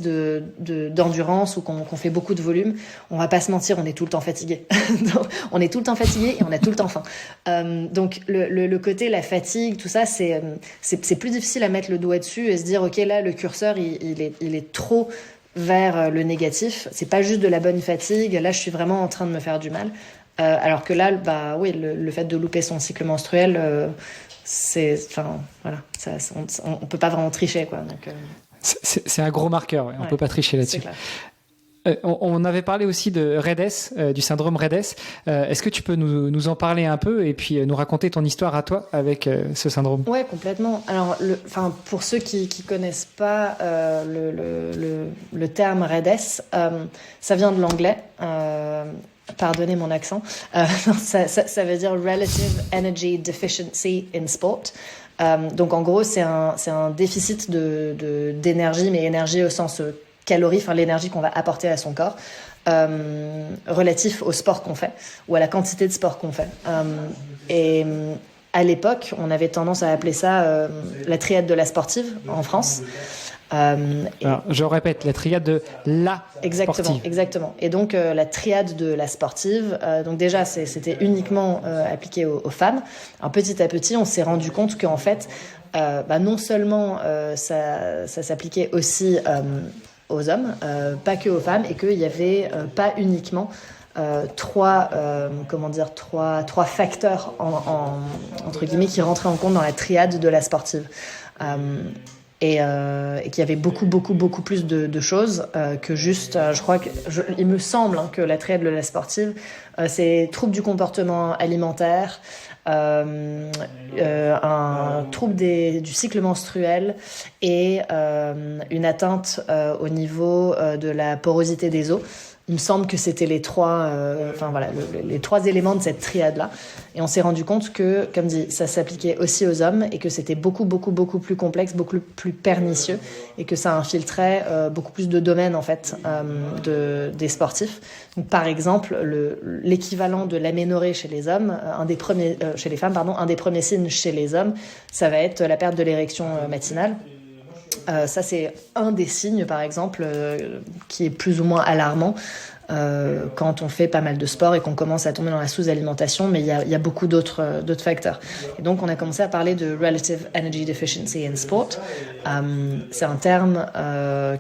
d'endurance ou qu'on fait beaucoup de volume, on va pas se mentir, on est tout le temps fatigué. On est tout le temps fatigué et on a tout le temps faim. Donc le côté, la fatigue, tout ça, c'est plus difficile à mettre le doigt dessus et se dire ok, là le curseur il est trop vers le négatif. C'est pas juste de la bonne fatigue. Là, je suis vraiment en train de me faire du mal. Alors que là, oui, le fait de louper son cycle menstruel, voilà, on peut pas vraiment tricher, quoi. Donc c'est un gros marqueur, ouais. On peut pas tricher là-dessus. On avait parlé aussi de RED-S, du syndrome RED-S. Est-ce que tu peux nous en parler un peu et puis nous raconter ton histoire à toi avec ce syndrome ? Ouais, complètement. Alors, pour ceux qui connaissent pas le terme RED-S, ça vient de l'anglais. Pardonnez mon accent. Ça veut dire Relative Energy Deficiency in Sport. Donc en gros, c'est un déficit d'énergie, mais énergie au sens calories, l'énergie qu'on va apporter à son corps, relatif au sport qu'on fait ou à la quantité de sport qu'on fait. Et à l'époque, on avait tendance à appeler ça la triade de la sportive en France. Alors, je répète, la triade de la sportive. Exactement. Et donc, la triade de la sportive, donc déjà, c'était uniquement appliqué aux femmes. Alors, petit à petit, on s'est rendu compte qu'en fait, non seulement ça s'appliquait aussi aux hommes, pas que aux femmes, et qu'il y avait pas uniquement trois facteurs entre guillemets qui rentraient en compte dans la triade de la sportive. Et qu'il y avait beaucoup plus de choses que juste, il me semble que la triade de la sportive, c'est trouble du comportement alimentaire, un trouble du cycle menstruel et une atteinte au niveau de la porosité des os. Il me semble que c'était les trois éléments de cette triade-là. Et on s'est rendu compte que, comme dit, ça s'appliquait aussi aux hommes et que c'était beaucoup plus complexe, beaucoup plus pernicieux et que ça infiltrait beaucoup plus de domaines, en fait, des sportifs. Donc, par exemple, l'équivalent de l'aménorrhée chez les hommes, chez les femmes, un des premiers signes chez les hommes, ça va être la perte de l'érection matinale. Ça, c'est un des signes, par exemple, qui est plus ou moins alarmant quand on fait pas mal de sport et qu'on commence à tomber dans la sous-alimentation, mais il y a beaucoup d'autres facteurs. Et donc, on a commencé à parler de Relative Energy Deficiency in Sport. C'est un terme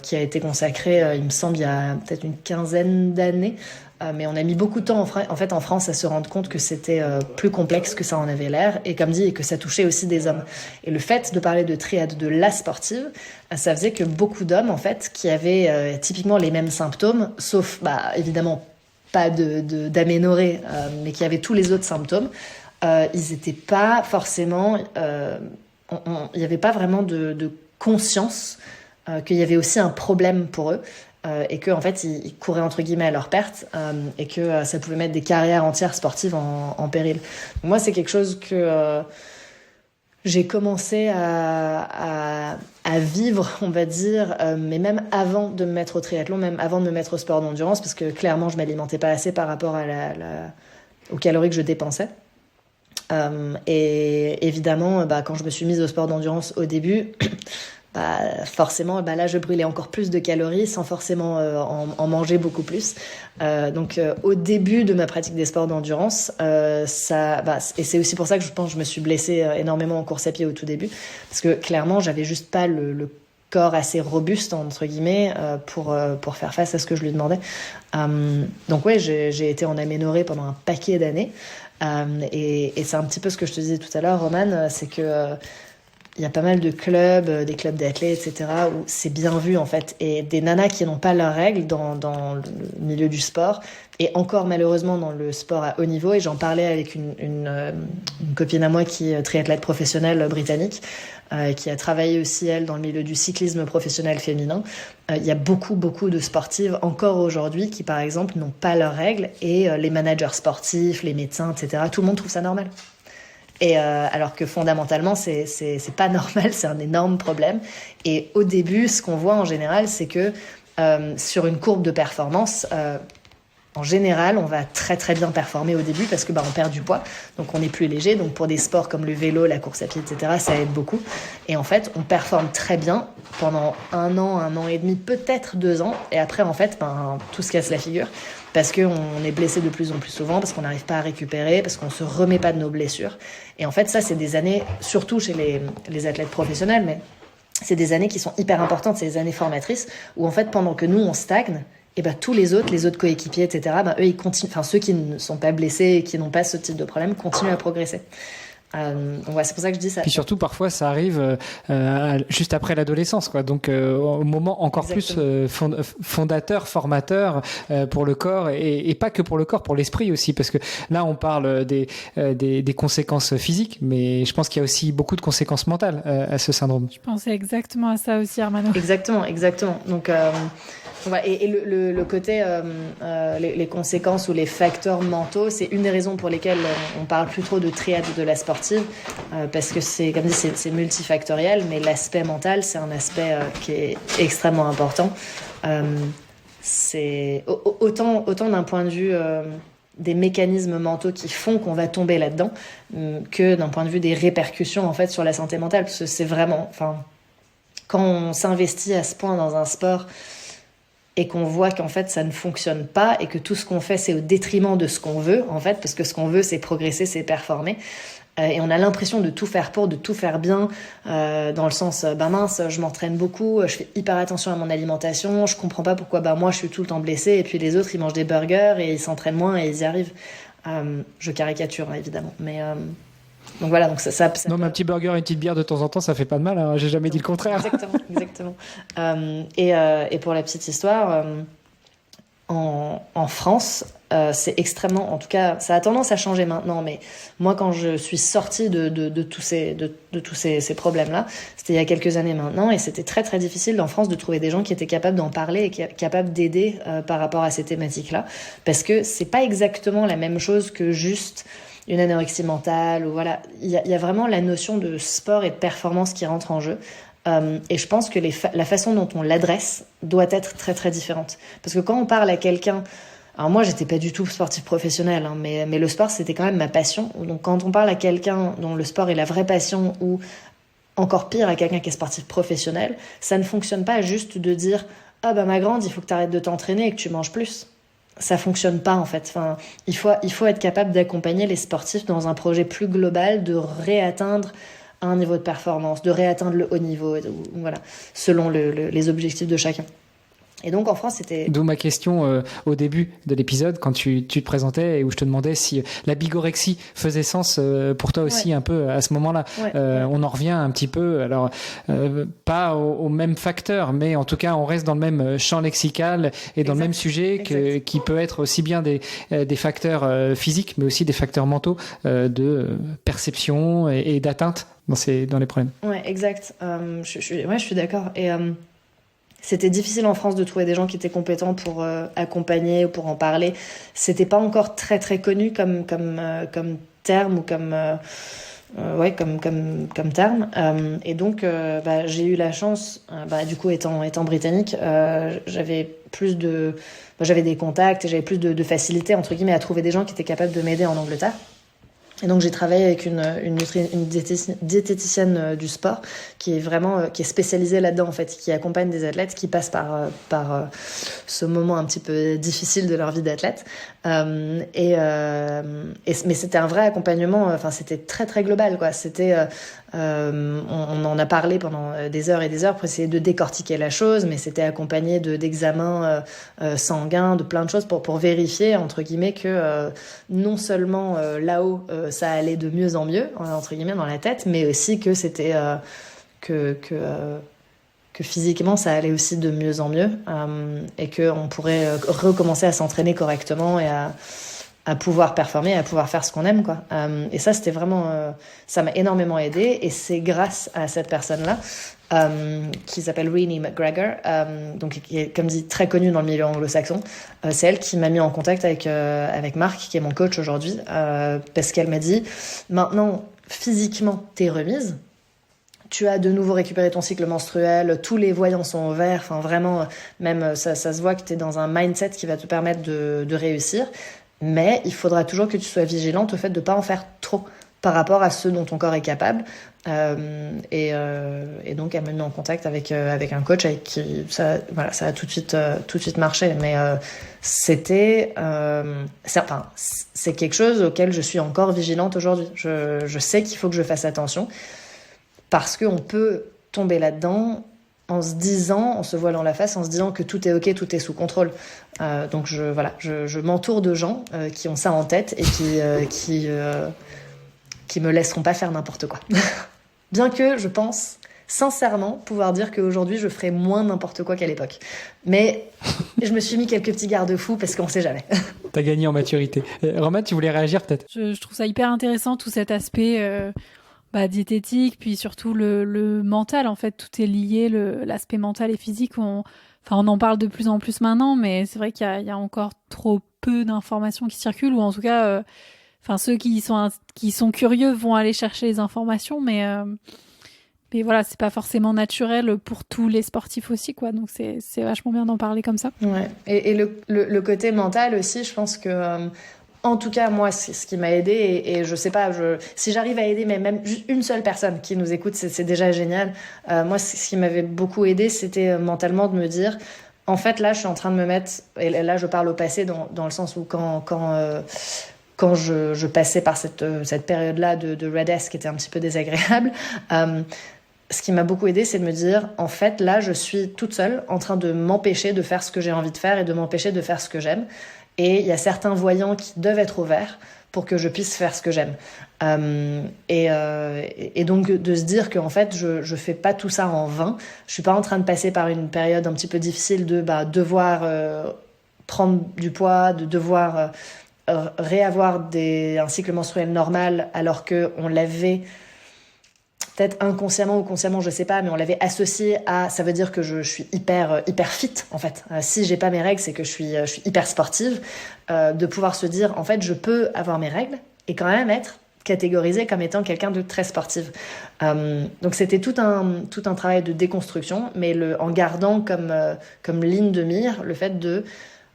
qui a été consacré, il me semble, il y a peut-être une quinzaine d'années. Mais on a mis beaucoup de temps en France à se rendre compte que c'était plus complexe que ça en avait l'air et comme dit, et que ça touchait aussi des hommes. Et le fait de parler de triade de la sportive, ça faisait que beaucoup d'hommes en fait qui avaient typiquement les mêmes symptômes, sauf évidemment pas d'aménorrhée, mais qui avaient tous les autres symptômes, ils étaient pas forcément, il n'y avait pas vraiment de conscience qu'il y avait aussi un problème pour eux. Et que en fait ils couraient entre guillemets à leur perte et que ça pouvait mettre des carrières entières sportives en péril. Donc moi c'est quelque chose que j'ai commencé à vivre, on va dire, mais même avant de me mettre au triathlon, même avant de me mettre au sport d'endurance, parce que clairement je m'alimentais pas assez par rapport à aux calories que je dépensais. Et évidemment, quand je me suis mise au sport d'endurance au début, forcément, là, je brûlais encore plus de calories sans forcément en manger beaucoup plus. Donc, au début de ma pratique des sports d'endurance, et c'est aussi pour ça que je pense que je me suis blessée énormément en course à pied au tout début, parce que clairement, j'avais juste pas le corps assez robuste entre guillemets pour faire face à ce que je lui demandais. Donc ouais, j'ai été en aménorrhée pendant un paquet d'années. Et c'est un petit peu ce que je te disais tout à l'heure, Roman, c'est que il y a pas mal de clubs, des clubs d'athlètes, etc., où c'est bien vu, en fait. Et des nanas qui n'ont pas leurs règles dans le milieu du sport, et encore malheureusement dans le sport à haut niveau. Et j'en parlais avec une copine à moi qui est triathlète professionnelle britannique, qui a travaillé aussi, elle, dans le milieu du cyclisme professionnel féminin. Il y a beaucoup de sportives encore aujourd'hui qui, par exemple, n'ont pas leurs règles. Et les managers sportifs, les médecins, etc., tout le monde trouve ça normal. Et alors que fondamentalement, c'est pas normal, c'est un énorme problème. Et au début, ce qu'on voit en général, c'est que sur une courbe de performance, en général, on va très très bien performer au début parce que on perd du poids, donc on est plus léger. Donc pour des sports comme le vélo, la course à pied, etc., ça aide beaucoup. Et en fait, on performe très bien pendant 1 an et demi, peut-être 2 ans. Et après, en fait, tout se casse la figure. Parce qu'on est blessé de plus en plus souvent, parce qu'on n'arrive pas à récupérer, parce qu'on ne se remet pas de nos blessures. Et en fait, ça, c'est des années, surtout chez les athlètes professionnels, mais c'est des années qui sont hyper importantes, c'est des années formatrices, où en fait, pendant que nous, on stagne, et tous les autres coéquipiers, etc., eux, ils continuent, ceux qui ne sont pas blessés et qui n'ont pas ce type de problème, continuent à progresser. Donc ouais, c'est pour ça que je dis ça. Puis surtout, parfois, ça arrive juste après l'adolescence, quoi. Donc, au moment encore Exactement. Plus fondateur, formateur pour le corps et pas que pour le corps, pour l'esprit aussi, parce que là, on parle des conséquences physiques, mais je pense qu'il y a aussi beaucoup de conséquences mentales à ce syndrome. Je pensais exactement à ça aussi, Armano. Exactement. Donc ouais, et le côté les conséquences ou les facteurs mentaux, c'est une des raisons pour lesquelles on parle plus trop de triade de la sportive, parce que c'est, comme dit, c'est multifactoriel, mais l'aspect mental, c'est un aspect qui est extrêmement important. C'est autant d'un point de vue des mécanismes mentaux qui font qu'on va tomber là-dedans que d'un point de vue des répercussions en fait sur la santé mentale, parce que c'est vraiment, quand on s'investit à ce point dans un sport et qu'on voit qu'en fait ça ne fonctionne pas et que tout ce qu'on fait c'est au détriment de ce qu'on veut en fait, parce que ce qu'on veut c'est progresser, c'est performer, et on a l'impression de tout faire pour, de tout faire bien, dans le sens mince, je m'entraîne beaucoup, je fais hyper attention à mon alimentation, je comprends pas pourquoi moi je suis tout le temps blessée et puis les autres ils mangent des burgers et ils s'entraînent moins et ils y arrivent. Je caricature hein, évidemment, mais donc voilà, donc ça non, mais un petit burger et une petite bière de temps en temps, ça fait pas de mal, hein. J'ai jamais dit le contraire. Exactement. Et pour la petite histoire, en France, c'est extrêmement, en tout cas, ça a tendance à changer maintenant, mais moi, quand je suis sortie de tous ces problèmes-là, c'était il y a quelques années maintenant, et c'était très très difficile en France de trouver des gens qui étaient capables d'en parler et capables d'aider par rapport à ces thématiques-là, parce que c'est pas exactement la même chose que juste une anorexie mentale, ou voilà, il y a vraiment la notion de sport et de performance qui rentre en jeu. Et je pense que la façon dont on l'adresse doit être très très différente. Parce que quand on parle à quelqu'un, alors moi j'étais pas du tout sportif professionnel, hein, mais le sport c'était quand même ma passion. Donc quand on parle à quelqu'un dont le sport est la vraie passion, ou encore pire à quelqu'un qui est sportif professionnel, ça ne fonctionne pas juste de dire « Ah bah ma grande, il faut que tu arrêtes de t'entraîner et que tu manges plus ». Ça fonctionne pas en fait. Il faut être capable d'accompagner les sportifs dans un projet plus global de réatteindre un niveau de performance, de réatteindre le haut niveau, voilà, selon les objectifs de chacun. Et donc en France, c'était... D'où ma question au début de l'épisode, quand tu te présentais et où je te demandais si la bigorexie faisait sens pour toi aussi, un peu à ce moment-là. On en revient un petit peu, alors pas au même facteur, mais en tout cas on reste dans le même champ lexical et dans le même sujet qui peut être aussi bien des facteurs physiques, mais aussi des facteurs mentaux de perception et d'atteinte dans les problèmes. Ouais, exact. Je suis d'accord. Et c'était difficile en France de trouver des gens qui étaient compétents pour accompagner ou pour en parler. C'était pas encore très très connu comme terme ou comme terme. Et donc j'ai eu la chance, du coup étant britannique, j'avais des contacts et j'avais plus de facilité entre guillemets à trouver des gens qui étaient capables de m'aider en Angleterre. Et donc j'ai travaillé avec une diététicienne du sport qui est spécialisée là-dedans en fait, qui accompagne des athlètes qui passent par ce moment un petit peu difficile de leur vie d'athlète. Mais c'était un vrai accompagnement. C'était très très global quoi. C'était on en a parlé pendant des heures et des heures pour essayer de décortiquer la chose, mais c'était accompagné d'examens sanguins, de plein de choses pour vérifier entre guillemets que non seulement là-haut ça allait de mieux en mieux entre guillemets dans la tête, mais aussi que c'était que physiquement ça allait aussi de mieux en mieux, et qu'on pourrait recommencer à s'entraîner correctement et à pouvoir performer, à pouvoir faire ce qu'on aime, quoi. Et ça, c'était vraiment... ça m'a énormément aidé, et c'est grâce à cette personne-là, qui s'appelle Renee McGregor, donc, qui est, comme dit, très connue dans le milieu anglo-saxon. C'est elle qui m'a mis en contact avec Marc, qui est mon coach aujourd'hui, parce qu'elle m'a dit, maintenant, physiquement, t'es remise, tu as de nouveau récupéré ton cycle menstruel, tous les voyants sont au vert, vraiment, même ça se voit que t'es dans un mindset qui va te permettre de réussir. Mais il faudra toujours que tu sois vigilante au fait de ne pas en faire trop par rapport à ce dont ton corps est capable. Et donc, elle m'a mis en contact avec un coach avec qui ça a tout de suite marché. Mais c'est quelque chose auquel je suis encore vigilante aujourd'hui. Je sais qu'il faut que je fasse attention parce qu'on peut tomber là-dedans en se voilant la face, en se disant que tout est ok, tout est sous contrôle. Donc je m'entoure de gens qui ont ça en tête et qui me laisseront pas faire n'importe quoi. Bien que je pense sincèrement pouvoir dire qu'aujourd'hui je ferai moins n'importe quoi qu'à l'époque. Mais je me suis mis quelques petits garde-fous parce qu'on sait jamais. T'as gagné en maturité. Romain, tu voulais réagir peut-être ? Je trouve ça hyper intéressant tout cet aspect diététique, puis surtout le mental, en fait, tout est lié, l'aspect mental et physique. On en parle de plus en plus maintenant, mais c'est vrai qu'il y a encore trop peu d'informations qui circulent, ou en tout cas, ceux qui sont curieux vont aller chercher les informations, mais voilà, c'est pas forcément naturel pour tous les sportifs aussi, quoi. Donc c'est vachement bien d'en parler comme ça. Ouais. Et le côté mental aussi, je pense que En tout cas, moi, c'est ce qui m'a aidé et je sais pas, si j'arrive à aider même juste une seule personne qui nous écoute, c'est déjà génial. Moi, ce qui m'avait beaucoup aidé, c'était mentalement de me dire, en fait, là, je suis en train de me mettre, et là, je parle au passé dans le sens où quand je passais par cette période-là de Red-S qui était un petit peu désagréable, ce qui m'a beaucoup aidé, c'est de me dire, en fait, là, je suis toute seule en train de m'empêcher de faire ce que j'ai envie de faire et de m'empêcher de faire ce que j'aime. Et il y a certains voyants qui doivent être ouverts pour que je puisse faire ce que j'aime. Et donc de se dire qu'en fait, je fais pas tout ça en vain. Je suis pas en train de passer par une période un petit peu difficile de devoir prendre du poids, de devoir réavoir un cycle menstruel normal alors qu'on l'avait peut-être inconsciemment ou consciemment, je sais pas, mais on l'avait associé à, ça veut dire que je suis hyper fit en fait. Si j'ai pas mes règles, c'est que je suis hyper sportive. De pouvoir se dire, en fait, je peux avoir mes règles et quand même être catégorisée comme étant quelqu'un de très sportive. Donc c'était tout un travail de déconstruction, mais en gardant comme ligne de mire le fait de,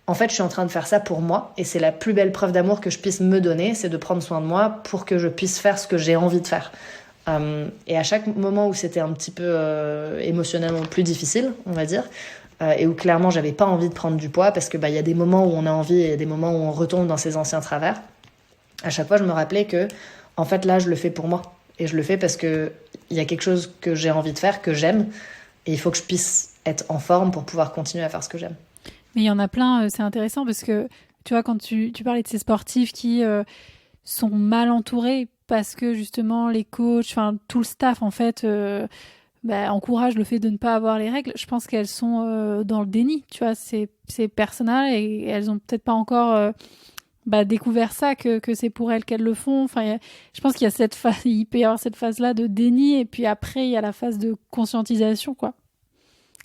en fait, je suis en train de faire ça pour moi et c'est la plus belle preuve d'amour que je puisse me donner, c'est de prendre soin de moi pour que je puisse faire ce que j'ai envie de faire. Et à chaque moment où c'était un petit peu émotionnellement plus difficile, on va dire, et où clairement j'avais pas envie de prendre du poids parce que y a des moments où on a envie et des moments où on retombe dans ses anciens travers, à chaque fois je me rappelais que en fait là je le fais pour moi et je le fais parce que il y a quelque chose que j'ai envie de faire, que j'aime, et il faut que je puisse être en forme pour pouvoir continuer à faire ce que j'aime. Mais il y en a plein, c'est intéressant parce que tu vois, quand tu parlais de ces sportifs qui sont mal entourés parce que justement les coachs, enfin tout le staff en fait encourage le fait de ne pas avoir les règles. Je pense qu'elles sont dans le déni, tu vois, c'est personnel et elles ont peut-être pas encore découvert ça, que c'est pour elles qu'elles le font. Enfin, je pense qu'il y a il peut y avoir cette phase-là de déni et puis après il y a la phase de conscientisation, quoi,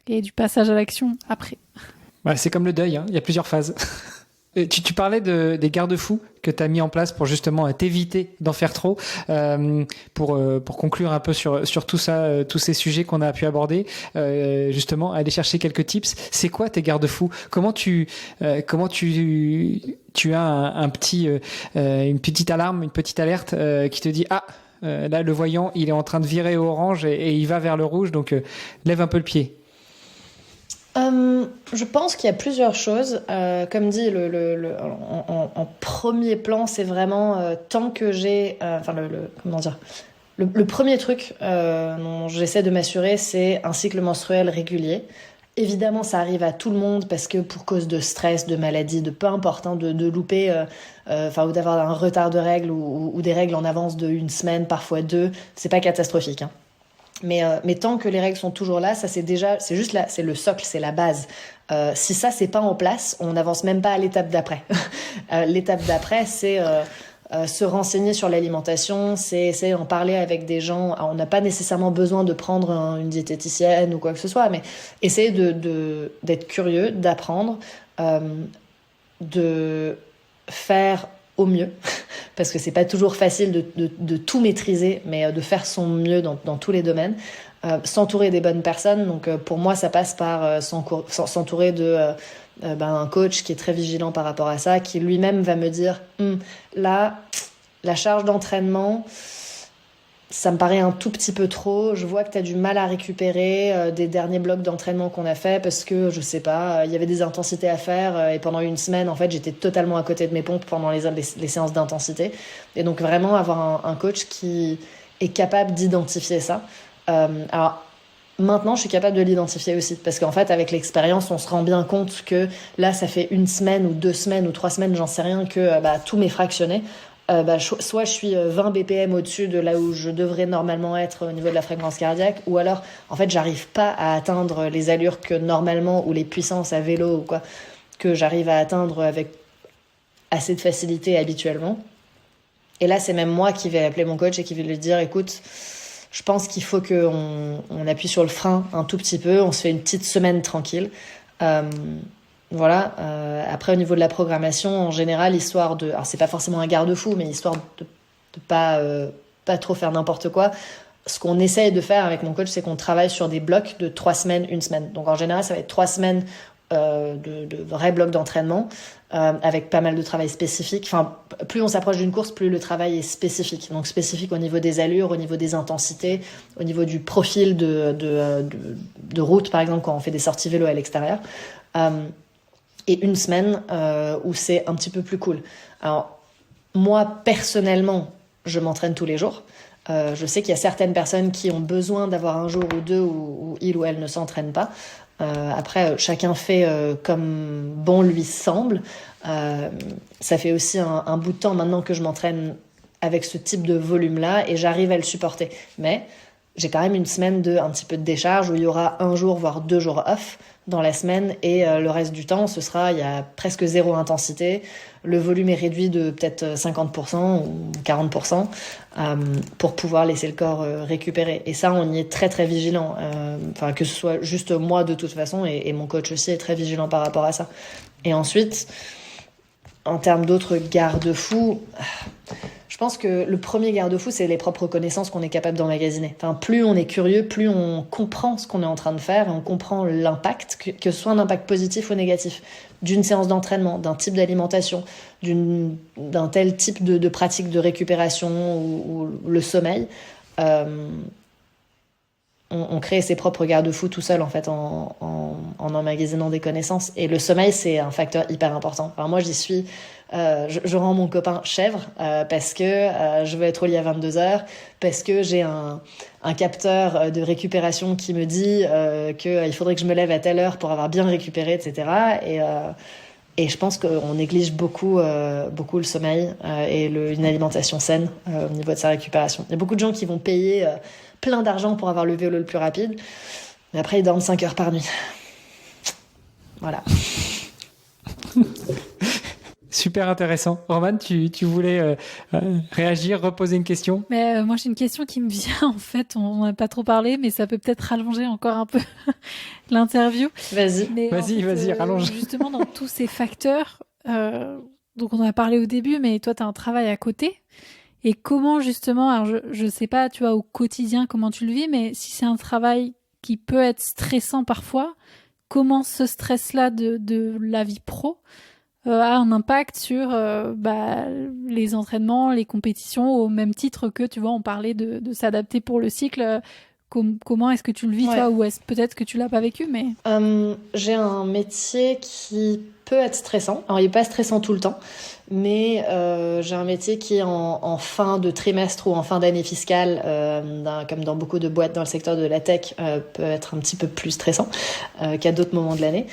et du passage à l'action après. Ouais, c'est comme le deuil, hein. Il y a plusieurs phases. Tu parlais des garde-fous que tu as mis en place pour justement t'éviter d'en faire trop. Pour conclure un peu sur tout ça, tous ces sujets qu'on a pu aborder, justement, aller chercher quelques tips. C'est quoi tes garde-fous ? Comment tu as une petite alarme, une petite alerte qui te dit là le voyant il est en train de virer au orange et il va vers le rouge, donc lève un peu le pied. Je pense qu'il y a plusieurs choses. Comme dit, en premier plan, c'est vraiment tant que j'ai... comment dire, le premier truc dont j'essaie de m'assurer, c'est un cycle menstruel régulier. Évidemment, ça arrive à tout le monde parce que pour cause de stress, de maladie, de peu importe, de louper, ou d'avoir un retard de règles ou des règles en avance de 1 semaine, parfois 2, c'est pas catastrophique, hein. Mais tant que les règles sont toujours là, ça c'est juste là, c'est le socle, c'est la base. Si ça c'est pas en place, on n'avance même pas à l'étape d'après. L'étape d'après, c'est se renseigner sur l'alimentation, c'est essayer d'en parler avec des gens. Alors, on n'a pas nécessairement besoin de prendre une diététicienne ou quoi que ce soit, mais essayer d'être curieux, d'apprendre, de faire au mieux, parce que c'est pas toujours facile de tout maîtriser, mais de faire son mieux dans tous les domaines. S'entourer des bonnes personnes, donc pour moi ça passe par s'entourer d'un coach qui est très vigilant par rapport à ça, qui lui-même va me dire là, la charge d'entraînement, ça me paraît un tout petit peu trop, je vois que tu as du mal à récupérer des derniers blocs d'entraînement qu'on a fait parce que, je sais pas, il y avait des intensités à faire et pendant 1 semaine, en fait, j'étais totalement à côté de mes pompes pendant les séances d'intensité. Et donc vraiment avoir un coach qui est capable d'identifier ça. Alors, maintenant, je suis capable de l'identifier aussi parce qu'en fait, avec l'expérience, on se rend bien compte que là, ça fait 1 semaine ou 2 semaines ou 3 semaines, j'en sais rien, que tout m'est fractionné. Soit je suis 20 BPM au-dessus de là où je devrais normalement être au niveau de la fréquence cardiaque, ou alors en fait j'arrive pas à atteindre les allures que normalement, ou les puissances à vélo ou quoi, que j'arrive à atteindre avec assez de facilité habituellement. Et là c'est même moi qui vais appeler mon coach et qui vais lui dire écoute, je pense qu'il faut qu'on appuie sur le frein un tout petit peu, on se fait une petite semaine tranquille. Voilà. Après, au niveau de la programmation, en général, histoire de... Alors, c'est pas forcément un garde-fou, mais histoire de pas trop faire n'importe quoi. Ce qu'on essaye de faire avec mon coach, c'est qu'on travaille sur des blocs de 3 semaines, 1 semaine. Donc, en général, ça va être 3 semaines de vrais blocs d'entraînement avec pas mal de travail spécifique. Enfin, plus on s'approche d'une course, plus le travail est spécifique. Donc spécifique au niveau des allures, au niveau des intensités, au niveau du profil de route, par exemple, quand on fait des sorties vélo à l'extérieur. Et une semaine où c'est un petit peu plus cool. Alors, moi, personnellement, je m'entraîne tous les jours. Je sais qu'il y a certaines personnes qui ont besoin d'avoir un jour ou deux où il ou elle ne s'entraîne pas. Après, chacun fait comme bon lui semble. Ça fait aussi un bout de temps maintenant que je m'entraîne avec ce type de volume-là et j'arrive à le supporter. Mais j'ai quand même une semaine un petit peu de décharge où il y aura un jour, voire 2 jours off dans la semaine et le reste du temps, il y a presque zéro intensité. Le volume est réduit de peut-être 50% ou 40% pour pouvoir laisser le corps récupérer. Et ça, on y est très très vigilant. Que ce soit juste moi de toute façon et mon coach aussi est très vigilant par rapport à ça. Et ensuite, en termes d'autres garde-fous, je pense que le premier garde-fou, c'est les propres connaissances qu'on est capable d'emmagasiner. Enfin, plus on est curieux, plus on comprend ce qu'on est en train de faire et on comprend l'impact, que ce soit un impact positif ou négatif, d'une séance d'entraînement, d'un type d'alimentation, d'un tel type de pratique de récupération ou le sommeil. On crée ses propres garde-fous tout seul en fait en emmagasinant des connaissances. Et le sommeil, c'est un facteur hyper important. Alors moi, j'y suis... je rends mon copain chèvre parce que je veux être au lit à 22h, parce que j'ai un capteur de récupération qui me dit qu'il faudrait que je me lève à telle heure pour avoir bien récupéré, etc. Et je pense qu'on néglige beaucoup le sommeil et une alimentation saine au niveau de sa récupération. Il y a beaucoup de gens qui vont payer plein d'argent pour avoir le vélo le plus rapide, mais après ils dorment 5 heures par nuit. Voilà. Super intéressant. Romane, tu voulais réagir, reposer une question ? Mais moi, j'ai une question qui me vient. En fait, on n'a pas trop parlé, mais ça peut peut-être rallonger encore un peu l'interview. Vas-y, rallonge. Justement, dans tous ces facteurs, donc on en a parlé au début, mais toi, tu as un travail à côté. Et comment, justement, alors je sais pas, tu vois, au quotidien, comment tu le vis, mais si c'est un travail qui peut être stressant parfois, comment ce stress-là de la vie pro a un impact sur les entraînements, les compétitions, au même titre que, tu vois, on parlait de s'adapter pour le cycle. Comment est-ce que tu le vis, toi, ou est-ce peut-être que tu l'as pas vécu, mais... J'ai un métier qui peut être stressant. Alors, il n'est pas stressant tout le temps, mais j'ai un métier qui, en fin de trimestre ou en fin d'année fiscale, comme dans beaucoup de boîtes dans le secteur de la tech, peut être un petit peu plus stressant qu'à d'autres moments de l'année.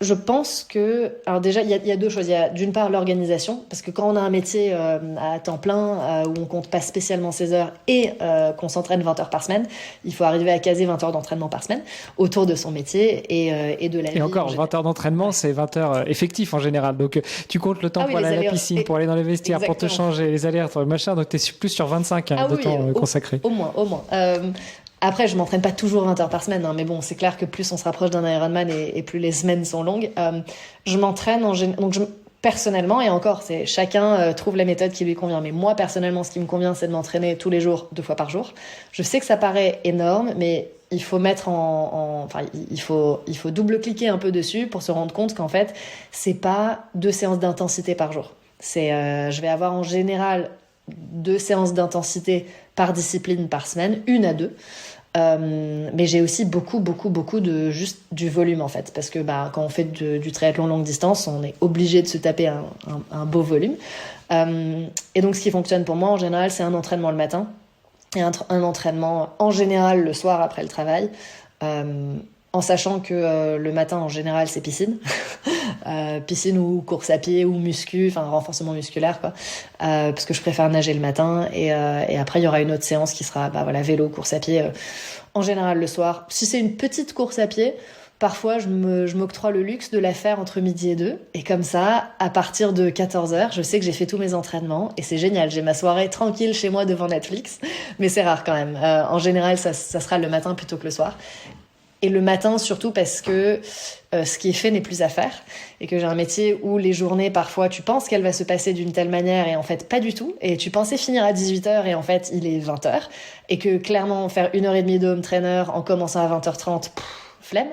Je pense que... Alors déjà, il y a 2 choses. Il y a d'une part l'organisation, parce que quand on a un métier à temps plein, où on compte pas spécialement ses heures et qu'on s'entraîne 20 heures par semaine, il faut arriver à caser 20 heures d'entraînement par semaine autour de son métier et de la vie. Et encore, 20 heures d'entraînement, c'est 20 heures effectifs en général. Donc tu comptes le temps pour aller à la piscine, pour aller dans les vestiaires, pour te changer, les allers-retours, le machin. Donc tu es plus sur 25 de temps consacré. Au moins. Après, je m'entraîne pas toujours 20 heures par semaine, mais bon, c'est clair que plus on se rapproche d'un Ironman et plus les semaines sont longues. Je m'entraîne personnellement, et encore, chacun trouve la méthode qui lui convient. Mais moi, personnellement, ce qui me convient, c'est de m'entraîner tous les jours, 2 fois par jour. Je sais que ça paraît énorme, mais il faut mettre il faut double-cliquer un peu dessus pour se rendre compte qu'en fait, c'est pas 2 séances d'intensité par jour. Je vais avoir en général 2 séances d'intensité par discipline par semaine, 1 à 2. Mais j'ai aussi beaucoup de juste du volume en fait, parce que quand on fait du triathlon longue distance, on est obligé de se taper un beau volume. Et donc ce qui fonctionne pour moi en général, c'est un entraînement le matin et un entraînement en général le soir après le travail, en sachant que le matin en général c'est piscine. Piscine ou course à pied ou muscu, enfin renforcement musculaire quoi, parce que je préfère nager le matin et après il y aura une autre séance qui sera vélo, course à pied, en général le soir. Si c'est une petite course à pied, parfois je m'octroie le luxe de la faire entre midi et 2, et comme ça à partir de 14h je sais que j'ai fait tous mes entraînements et c'est génial, j'ai ma soirée tranquille chez moi devant Netflix, mais c'est rare quand même. En général ça sera le matin plutôt que le soir. Et le matin, surtout parce que ce qui est fait n'est plus à faire. Et que j'ai un métier où les journées, parfois, tu penses qu'elle va se passer d'une telle manière et en fait, pas du tout. Et tu pensais finir à 18h et en fait, il est 20h. Et que clairement, faire 1h30 de home trainer en commençant à 20h30, flemme.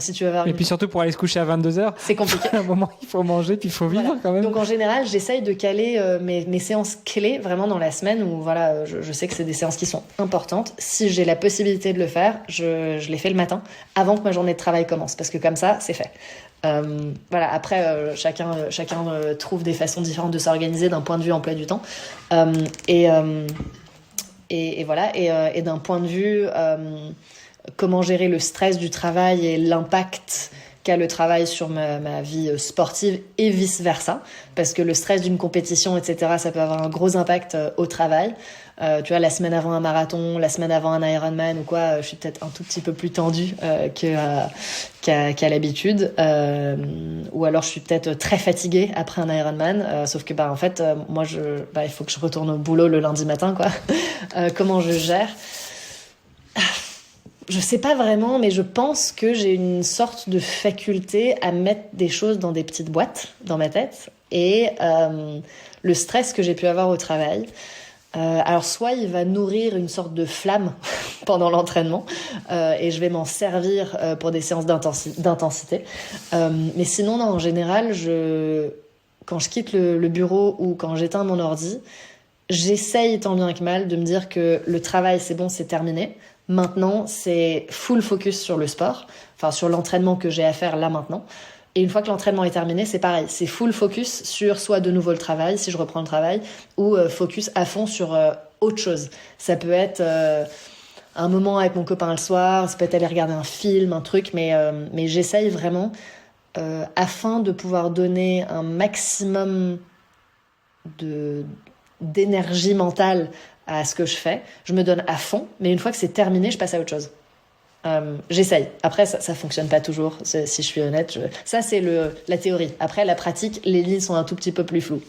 Si tu veux avoir Et puis surtout pour aller se coucher à 22h, c'est compliqué. à un moment il faut manger puis il faut vivre quand même. Donc en général, j'essaye de caler mes séances clés vraiment dans la semaine où voilà, je sais que c'est des séances qui sont importantes. Si j'ai la possibilité de le faire, je les fais le matin avant que ma journée de travail commence parce que comme ça, c'est fait. Voilà. Après, chacun trouve des façons différentes de s'organiser d'un point de vue emploi du temps. Et voilà. Et d'un point de vue comment gérer le stress du travail et l'impact qu'a le travail sur ma vie sportive et vice-versa. Parce que le stress d'une compétition, etc., ça peut avoir un gros impact au travail. Tu vois, la semaine avant un marathon, la semaine avant un Ironman ou quoi, je suis peut-être un tout petit peu plus tendue qu'à l'habitude. Ou alors je suis peut-être très fatiguée après un Ironman. Sauf que, en fait, moi, il faut que je retourne au boulot le lundi matin, quoi. Comment je gère ? Je sais pas vraiment, mais je pense que j'ai une sorte de faculté à mettre des choses dans des petites boîtes dans ma tête. Et le stress que j'ai pu avoir au travail, alors soit il va nourrir une sorte de flamme pendant l'entraînement et je vais m'en servir pour des séances d'intensité. Mais sinon, non, en général, quand je quitte le bureau ou quand j'éteins mon ordi, j'essaye tant bien que mal de me dire que le travail, c'est bon, c'est terminé. Maintenant, c'est full focus sur le sport, enfin sur l'entraînement que j'ai à faire là maintenant. Et une fois que l'entraînement est terminé, c'est pareil, c'est full focus sur soit de nouveau le travail, si je reprends le travail, ou focus à fond sur autre chose. Ça peut être un moment avec mon copain le soir, ça peut être aller regarder un film, un truc, mais j'essaye vraiment, afin de pouvoir donner un maximum d'énergie mentale à ce que je fais, je me donne à fond, mais une fois que c'est terminé, je passe à autre chose. J'essaye. Après, ça fonctionne pas toujours, si je suis honnête. Ça, c'est la théorie. Après, la pratique, les lignes sont un tout petit peu plus floues.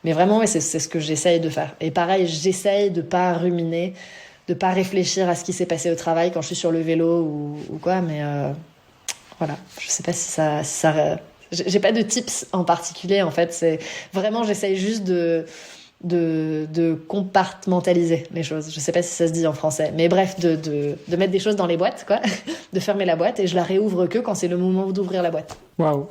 Mais vraiment, ouais, c'est ce que j'essaye de faire. Et pareil, j'essaye de pas ruminer, de pas réfléchir à ce qui s'est passé au travail quand je suis sur le vélo ou quoi, mais voilà. Je sais pas si ça j'ai pas de tips en particulier, en fait. C'est vraiment, j'essaye juste de compartimentaliser les choses. Je sais pas si ça se dit en français, mais bref, de mettre des choses dans les boîtes, quoi, de fermer la boîte et je la réouvre que quand c'est le moment d'ouvrir la boîte. Waouh.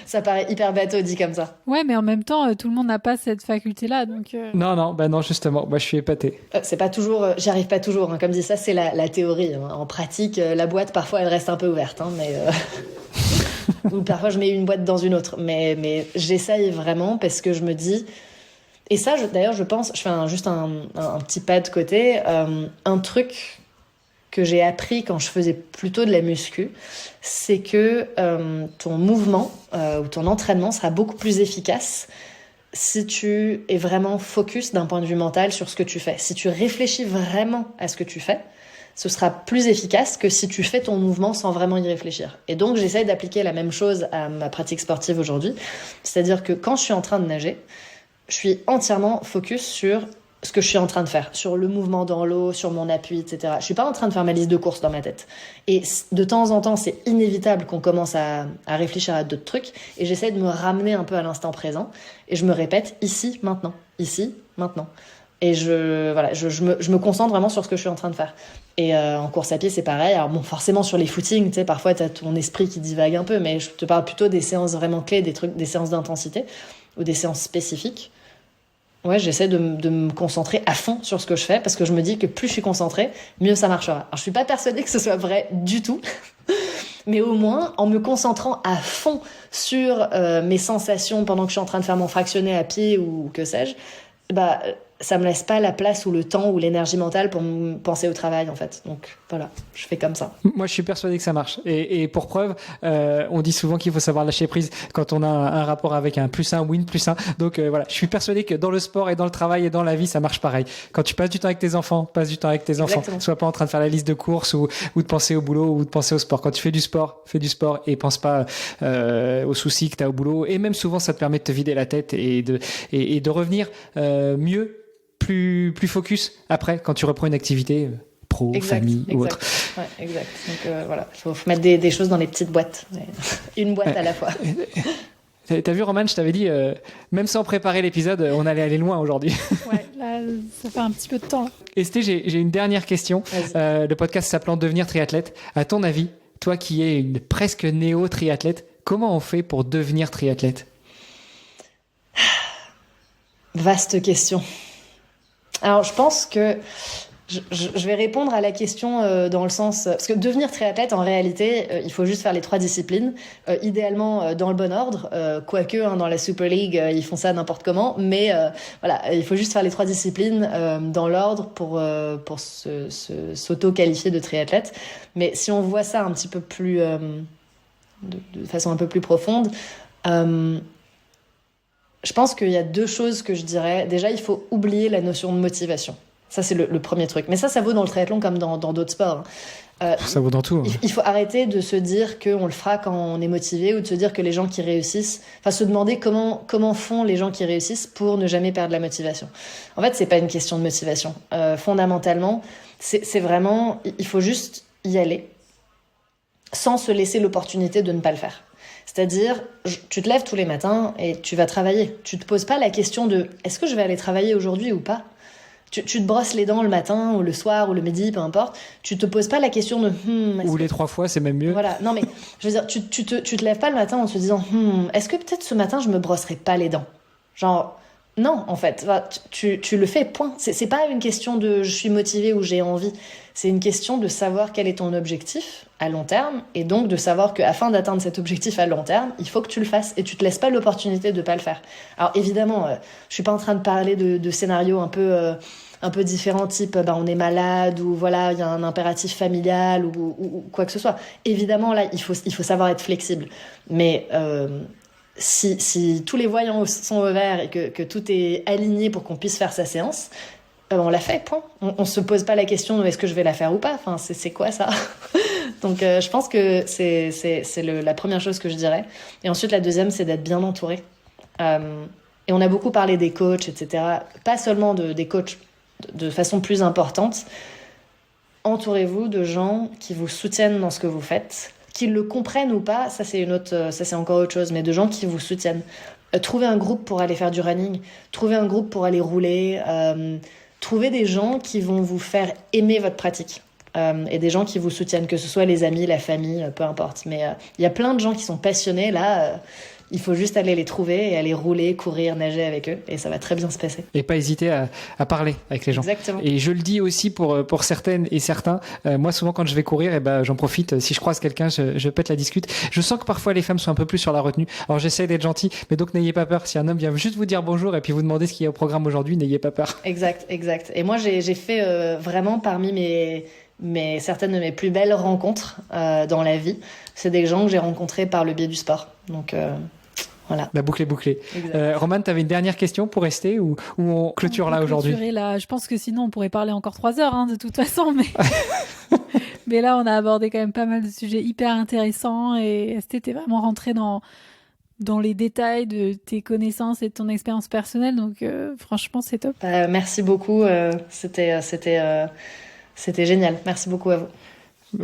Ça paraît hyper bateau dit comme ça. Ouais, mais en même temps, tout le monde n'a pas cette faculté-là, donc. Non, justement, moi je suis épaté. C'est pas toujours, j'y arrive pas toujours. Hein. Comme dit, ça c'est la théorie. Hein. En pratique, la boîte parfois elle reste un peu ouverte, hein, mais. Ou parfois je mets une boîte dans une autre, mais j'essaye vraiment parce que je me dis. Et ça, d'ailleurs, je pense, je fais juste un petit pas de côté, un truc que j'ai appris quand je faisais plutôt de la muscu, c'est que ton mouvement ou ton entraînement sera beaucoup plus efficace si tu es vraiment focus d'un point de vue mental sur ce que tu fais. Si tu réfléchis vraiment à ce que tu fais, ce sera plus efficace que si tu fais ton mouvement sans vraiment y réfléchir. Et donc, j'essaye d'appliquer la même chose à ma pratique sportive aujourd'hui. C'est-à-dire que quand je suis en train de nager, je suis entièrement focus sur ce que je suis en train de faire, sur le mouvement dans l'eau, sur mon appui, etc. Je suis pas en train de faire ma liste de courses dans ma tête. Et de temps en temps, c'est inévitable qu'on commence à réfléchir à d'autres trucs. Et j'essaie de me ramener un peu à l'instant présent. Et je me répète ici, maintenant. Ici, maintenant. Et je me concentre vraiment sur ce que je suis en train de faire. Et en course à pied, c'est pareil. Alors bon, forcément sur les footings, tu sais, parfois t'as ton esprit qui divague un peu, mais je te parle plutôt des séances vraiment clés, des séances d'intensité ou des séances spécifiques. Ouais, j'essaie de me concentrer à fond sur ce que je fais parce que je me dis que plus je suis concentrée, mieux ça marchera. Alors je suis pas persuadée que ce soit vrai du tout, mais au moins en me concentrant à fond sur mes sensations pendant que je suis en train de faire mon fractionné à pied ou que sais-je, ça me laisse pas la place ou le temps ou l'énergie mentale pour me penser au travail, en fait. Donc voilà, je fais comme ça. Moi, je suis persuadé que ça marche. Et pour preuve, on dit souvent qu'il faut savoir lâcher prise quand on a un rapport avec un +1 ou une +1. Donc voilà, je suis persuadé que dans le sport et dans le travail et dans la vie, ça marche pareil. Quand tu passes du temps avec tes enfants, passe du temps avec tes enfants. Exactement. Sois pas en train de faire la liste de courses ou de penser au boulot ou de penser au sport. Quand tu fais du sport, fais du sport et pense pas aux soucis que tu as au boulot. Et même souvent, ça te permet de te vider la tête et de revenir mieux, plus focus après quand tu reprends une activité pro, famille ou autre. Ouais, exact. Donc voilà, faut mettre des choses dans les petites boîtes. Une boîte à la fois. T'as vu, Roman, je t'avais dit, même sans préparer l'épisode, on allait aller loin aujourd'hui. Ouais, là, ça fait un petit peu de temps. Là. Esté, j'ai une dernière question. Le podcast s'appelant Devenir triathlète. À ton avis, toi qui es une presque néo-triathlète, comment on fait pour devenir triathlète ? Vaste question. Alors, je pense que je vais répondre à la question dans le sens... Parce que devenir triathlète, en réalité, il faut juste faire les 3 disciplines, idéalement dans le bon ordre, quoique dans la Super League, ils font ça n'importe comment, mais voilà, il faut juste faire les 3 disciplines dans l'ordre pour s'auto-qualifier de triathlète. Mais si on voit ça un petit peu plus... de façon un peu plus profonde... je pense qu'il y a 2 choses que je dirais. Déjà, il faut oublier la notion de motivation. Ça, c'est le premier truc. Mais ça vaut dans le triathlon comme dans d'autres sports. Ça vaut dans tout. Il faut arrêter de se dire qu'on le fera quand on est motivé ou de se dire que les gens qui réussissent... Enfin, se demander comment font les gens qui réussissent pour ne jamais perdre la motivation. En fait, c'est pas une question de motivation. Fondamentalement, c'est vraiment... Il faut juste y aller sans se laisser l'opportunité de ne pas le faire. C'est-à-dire, tu te lèves tous les matins et tu vas travailler. Tu te poses pas la question de « est-ce que je vais aller travailler aujourd'hui ou pas ?» Tu te brosses les dents le matin ou le soir ou le midi, peu importe. Tu te poses pas la question de ou les 3 fois, c'est même mieux. Voilà. Non mais je veux dire, tu te lèves pas le matin en te disant est-ce que peut-être ce matin je me brosserai pas les dents. Genre non, en fait, tu le fais, point. C'est pas une question de je suis motivée ou j'ai envie. C'est une question de savoir quel est ton objectif à long terme et donc de savoir qu'afin d'atteindre cet objectif à long terme, il faut que tu le fasses et tu te laisses pas l'opportunité de pas le faire. Alors évidemment, je suis pas en train de parler de scénarios un peu différents, type on est malade ou voilà, il y a un impératif familial ou quoi que ce soit. Évidemment, là, il faut savoir être flexible. Mais si tous les voyants sont au vert et que tout est aligné pour qu'on puisse faire sa séance, on l'a fait, point. On se pose pas la question de est-ce que je vais la faire ou pas. Enfin, c'est quoi ça? Donc, je pense que c'est la première chose que je dirais. Et ensuite, la deuxième, c'est d'être bien entouré. Et on a beaucoup parlé des coachs, etc. Pas seulement des coachs de façon plus importante. Entourez-vous de gens qui vous soutiennent dans ce que vous faites, qu'ils le comprennent ou pas, ça c'est encore autre chose, mais de gens qui vous soutiennent. Trouvez un groupe pour aller faire du running, trouvez un groupe pour aller rouler, trouvez des gens qui vont vous faire aimer votre pratique. Et des gens qui vous soutiennent, que ce soit les amis, la famille, peu importe. Mais il y a plein de gens qui sont passionnés, là... il faut juste aller les trouver et aller rouler, courir, nager avec eux et ça va très bien se passer. Et pas hésiter à parler avec les gens. Exactement. Et je le dis aussi pour certaines et certains. Moi, souvent, quand je vais courir, j'en profite. Si je croise quelqu'un, je pète la discute. Je sens que parfois les femmes sont un peu plus sur la retenue. Alors j'essaie d'être gentil, mais donc n'ayez pas peur. Si un homme vient juste vous dire bonjour et puis vous demander ce qu'il y a au programme aujourd'hui, n'ayez pas peur. Exact. Et moi, j'ai fait vraiment parmi certaines de mes plus belles rencontres dans la vie, c'est des gens que j'ai rencontrés par le biais du sport. Donc voilà. La boucle est bouclée. Roman, tu avais une dernière question pour rester ou on clôture là aujourd'hui? Là, je pense que sinon on pourrait parler encore 3 heures de toute façon, mais là on a abordé quand même pas mal de sujets hyper intéressants et t'es vraiment rentré dans les détails de tes connaissances et de ton expérience personnelle, donc franchement c'est top. Merci beaucoup, c'était génial. Merci beaucoup à vous.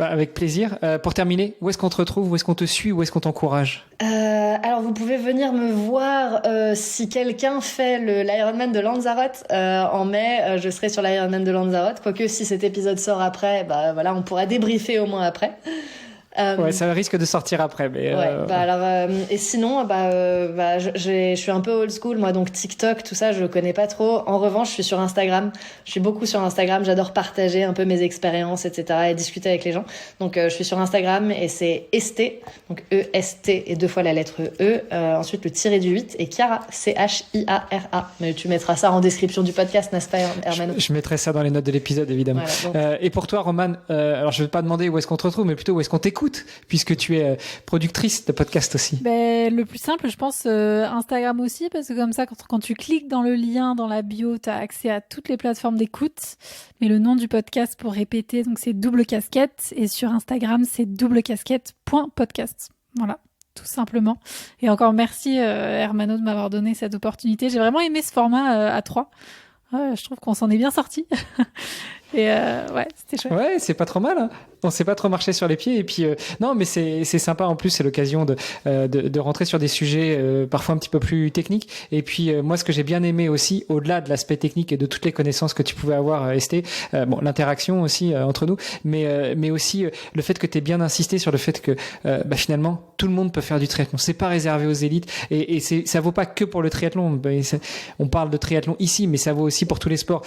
Avec plaisir. Pour terminer, où est-ce qu'on te retrouve? Où est-ce qu'on te suit? Où est-ce qu'on t'encourage? Alors, vous pouvez venir me voir si quelqu'un fait l'Ironman de Lanzarote en mai. Je serai sur l'Ironman de Lanzarote. Quoique, si cet épisode sort après, voilà, on pourra débriefer au moins après. Ouais, ça risque de sortir après, mais. Ouais. Alors, et sinon, je suis un peu old school, moi, donc TikTok, tout ça, je connais pas trop. En revanche, je suis sur Instagram. Je suis beaucoup sur Instagram. J'adore partager un peu mes expériences, etc., et discuter avec les gens. Donc, je suis sur Instagram et c'est Esté, donc E-S-T et 2 fois la lettre E. Ensuite, le tiré du 8 et Chiara, C-H-I-A-R-A. Mais tu mettras ça en description du podcast, n'est-ce pas, Hermano? Je mettrai ça dans les notes de l'épisode, évidemment. Voilà, et pour toi, Roman, alors je vais pas demander où est-ce qu'on te retrouve, mais plutôt où est-ce qu'on t'écoute, puisque tu es productrice de podcast aussi. Le plus simple, je pense, Instagram aussi, parce que comme ça, quand tu cliques dans le lien dans la bio, tu as accès à toutes les plateformes d'écoute. Mais le nom du podcast, pour répéter, donc c'est Double Casquette. Et sur Instagram, c'est doublecasquette.podcast. Voilà, tout simplement. Et encore merci, Hermano, de m'avoir donné cette opportunité. J'ai vraiment aimé ce format à 3. Je trouve qu'on s'en est bien sortis. Et ouais, c'était chouette. Ouais, c'est pas trop mal. Hein. On s'est pas trop marché sur les pieds. Et puis, non, mais c'est sympa. En plus, c'est l'occasion de rentrer sur des sujets parfois un petit peu plus techniques. Et puis, moi, ce que j'ai bien aimé aussi, au-delà de l'aspect technique et de toutes les connaissances que tu pouvais avoir, Esté, bon, l'interaction aussi entre nous, mais aussi le fait que tu aies bien insisté sur le fait que finalement, tout le monde peut faire du triathlon. C'est pas réservé aux élites. Et ça vaut pas que pour le triathlon. On parle de triathlon ici, mais ça vaut aussi pour tous les sports.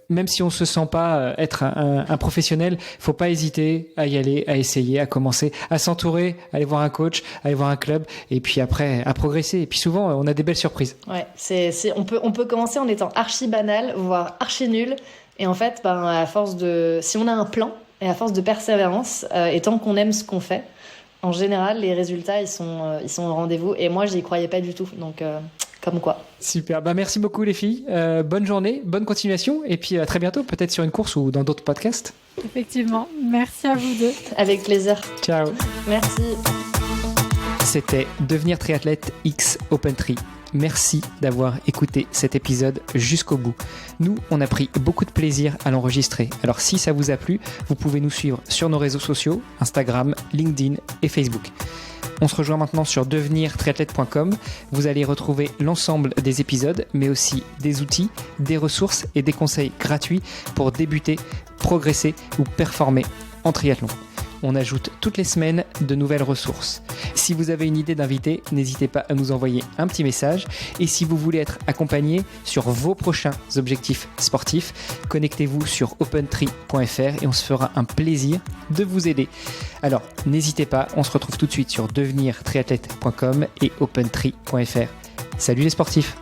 Même si on se sent pas être un professionnel, faut pas hésiter à y aller, à essayer, à commencer, à s'entourer, à aller voir un coach, à aller voir un club, et puis après à progresser. Et puis souvent, on a des belles surprises. Ouais, on peut commencer en étant archi banal, voire archi nul, et en fait, à force si on a un plan et à force de persévérance, et tant qu'on aime ce qu'on fait, en général, les résultats ils sont au rendez-vous. Et moi, j'y croyais pas du tout, donc. Comme quoi. Super. Merci beaucoup les filles. Bonne journée, bonne continuation et puis à très bientôt, peut-être sur une course ou dans d'autres podcasts. Effectivement. Merci à vous deux. Avec plaisir. Ciao. Merci. C'était Devenir triathlète X OpenTri. Merci d'avoir écouté cet épisode jusqu'au bout. Nous, on a pris beaucoup de plaisir à l'enregistrer. Alors si ça vous a plu, vous pouvez nous suivre sur nos réseaux sociaux, Instagram, LinkedIn et Facebook. On se rejoint maintenant sur devenirtriathlète.com. Vous allez retrouver l'ensemble des épisodes, mais aussi des outils, des ressources et des conseils gratuits pour débuter, progresser ou performer en triathlon. On ajoute toutes les semaines de nouvelles ressources. Si vous avez une idée d'invité, n'hésitez pas à nous envoyer un petit message. Et si vous voulez être accompagné sur vos prochains objectifs sportifs, connectez-vous sur opentree.fr et on se fera un plaisir de vous aider. Alors, n'hésitez pas, on se retrouve tout de suite sur devenirtriathlète.com et opentree.fr. Salut les sportifs!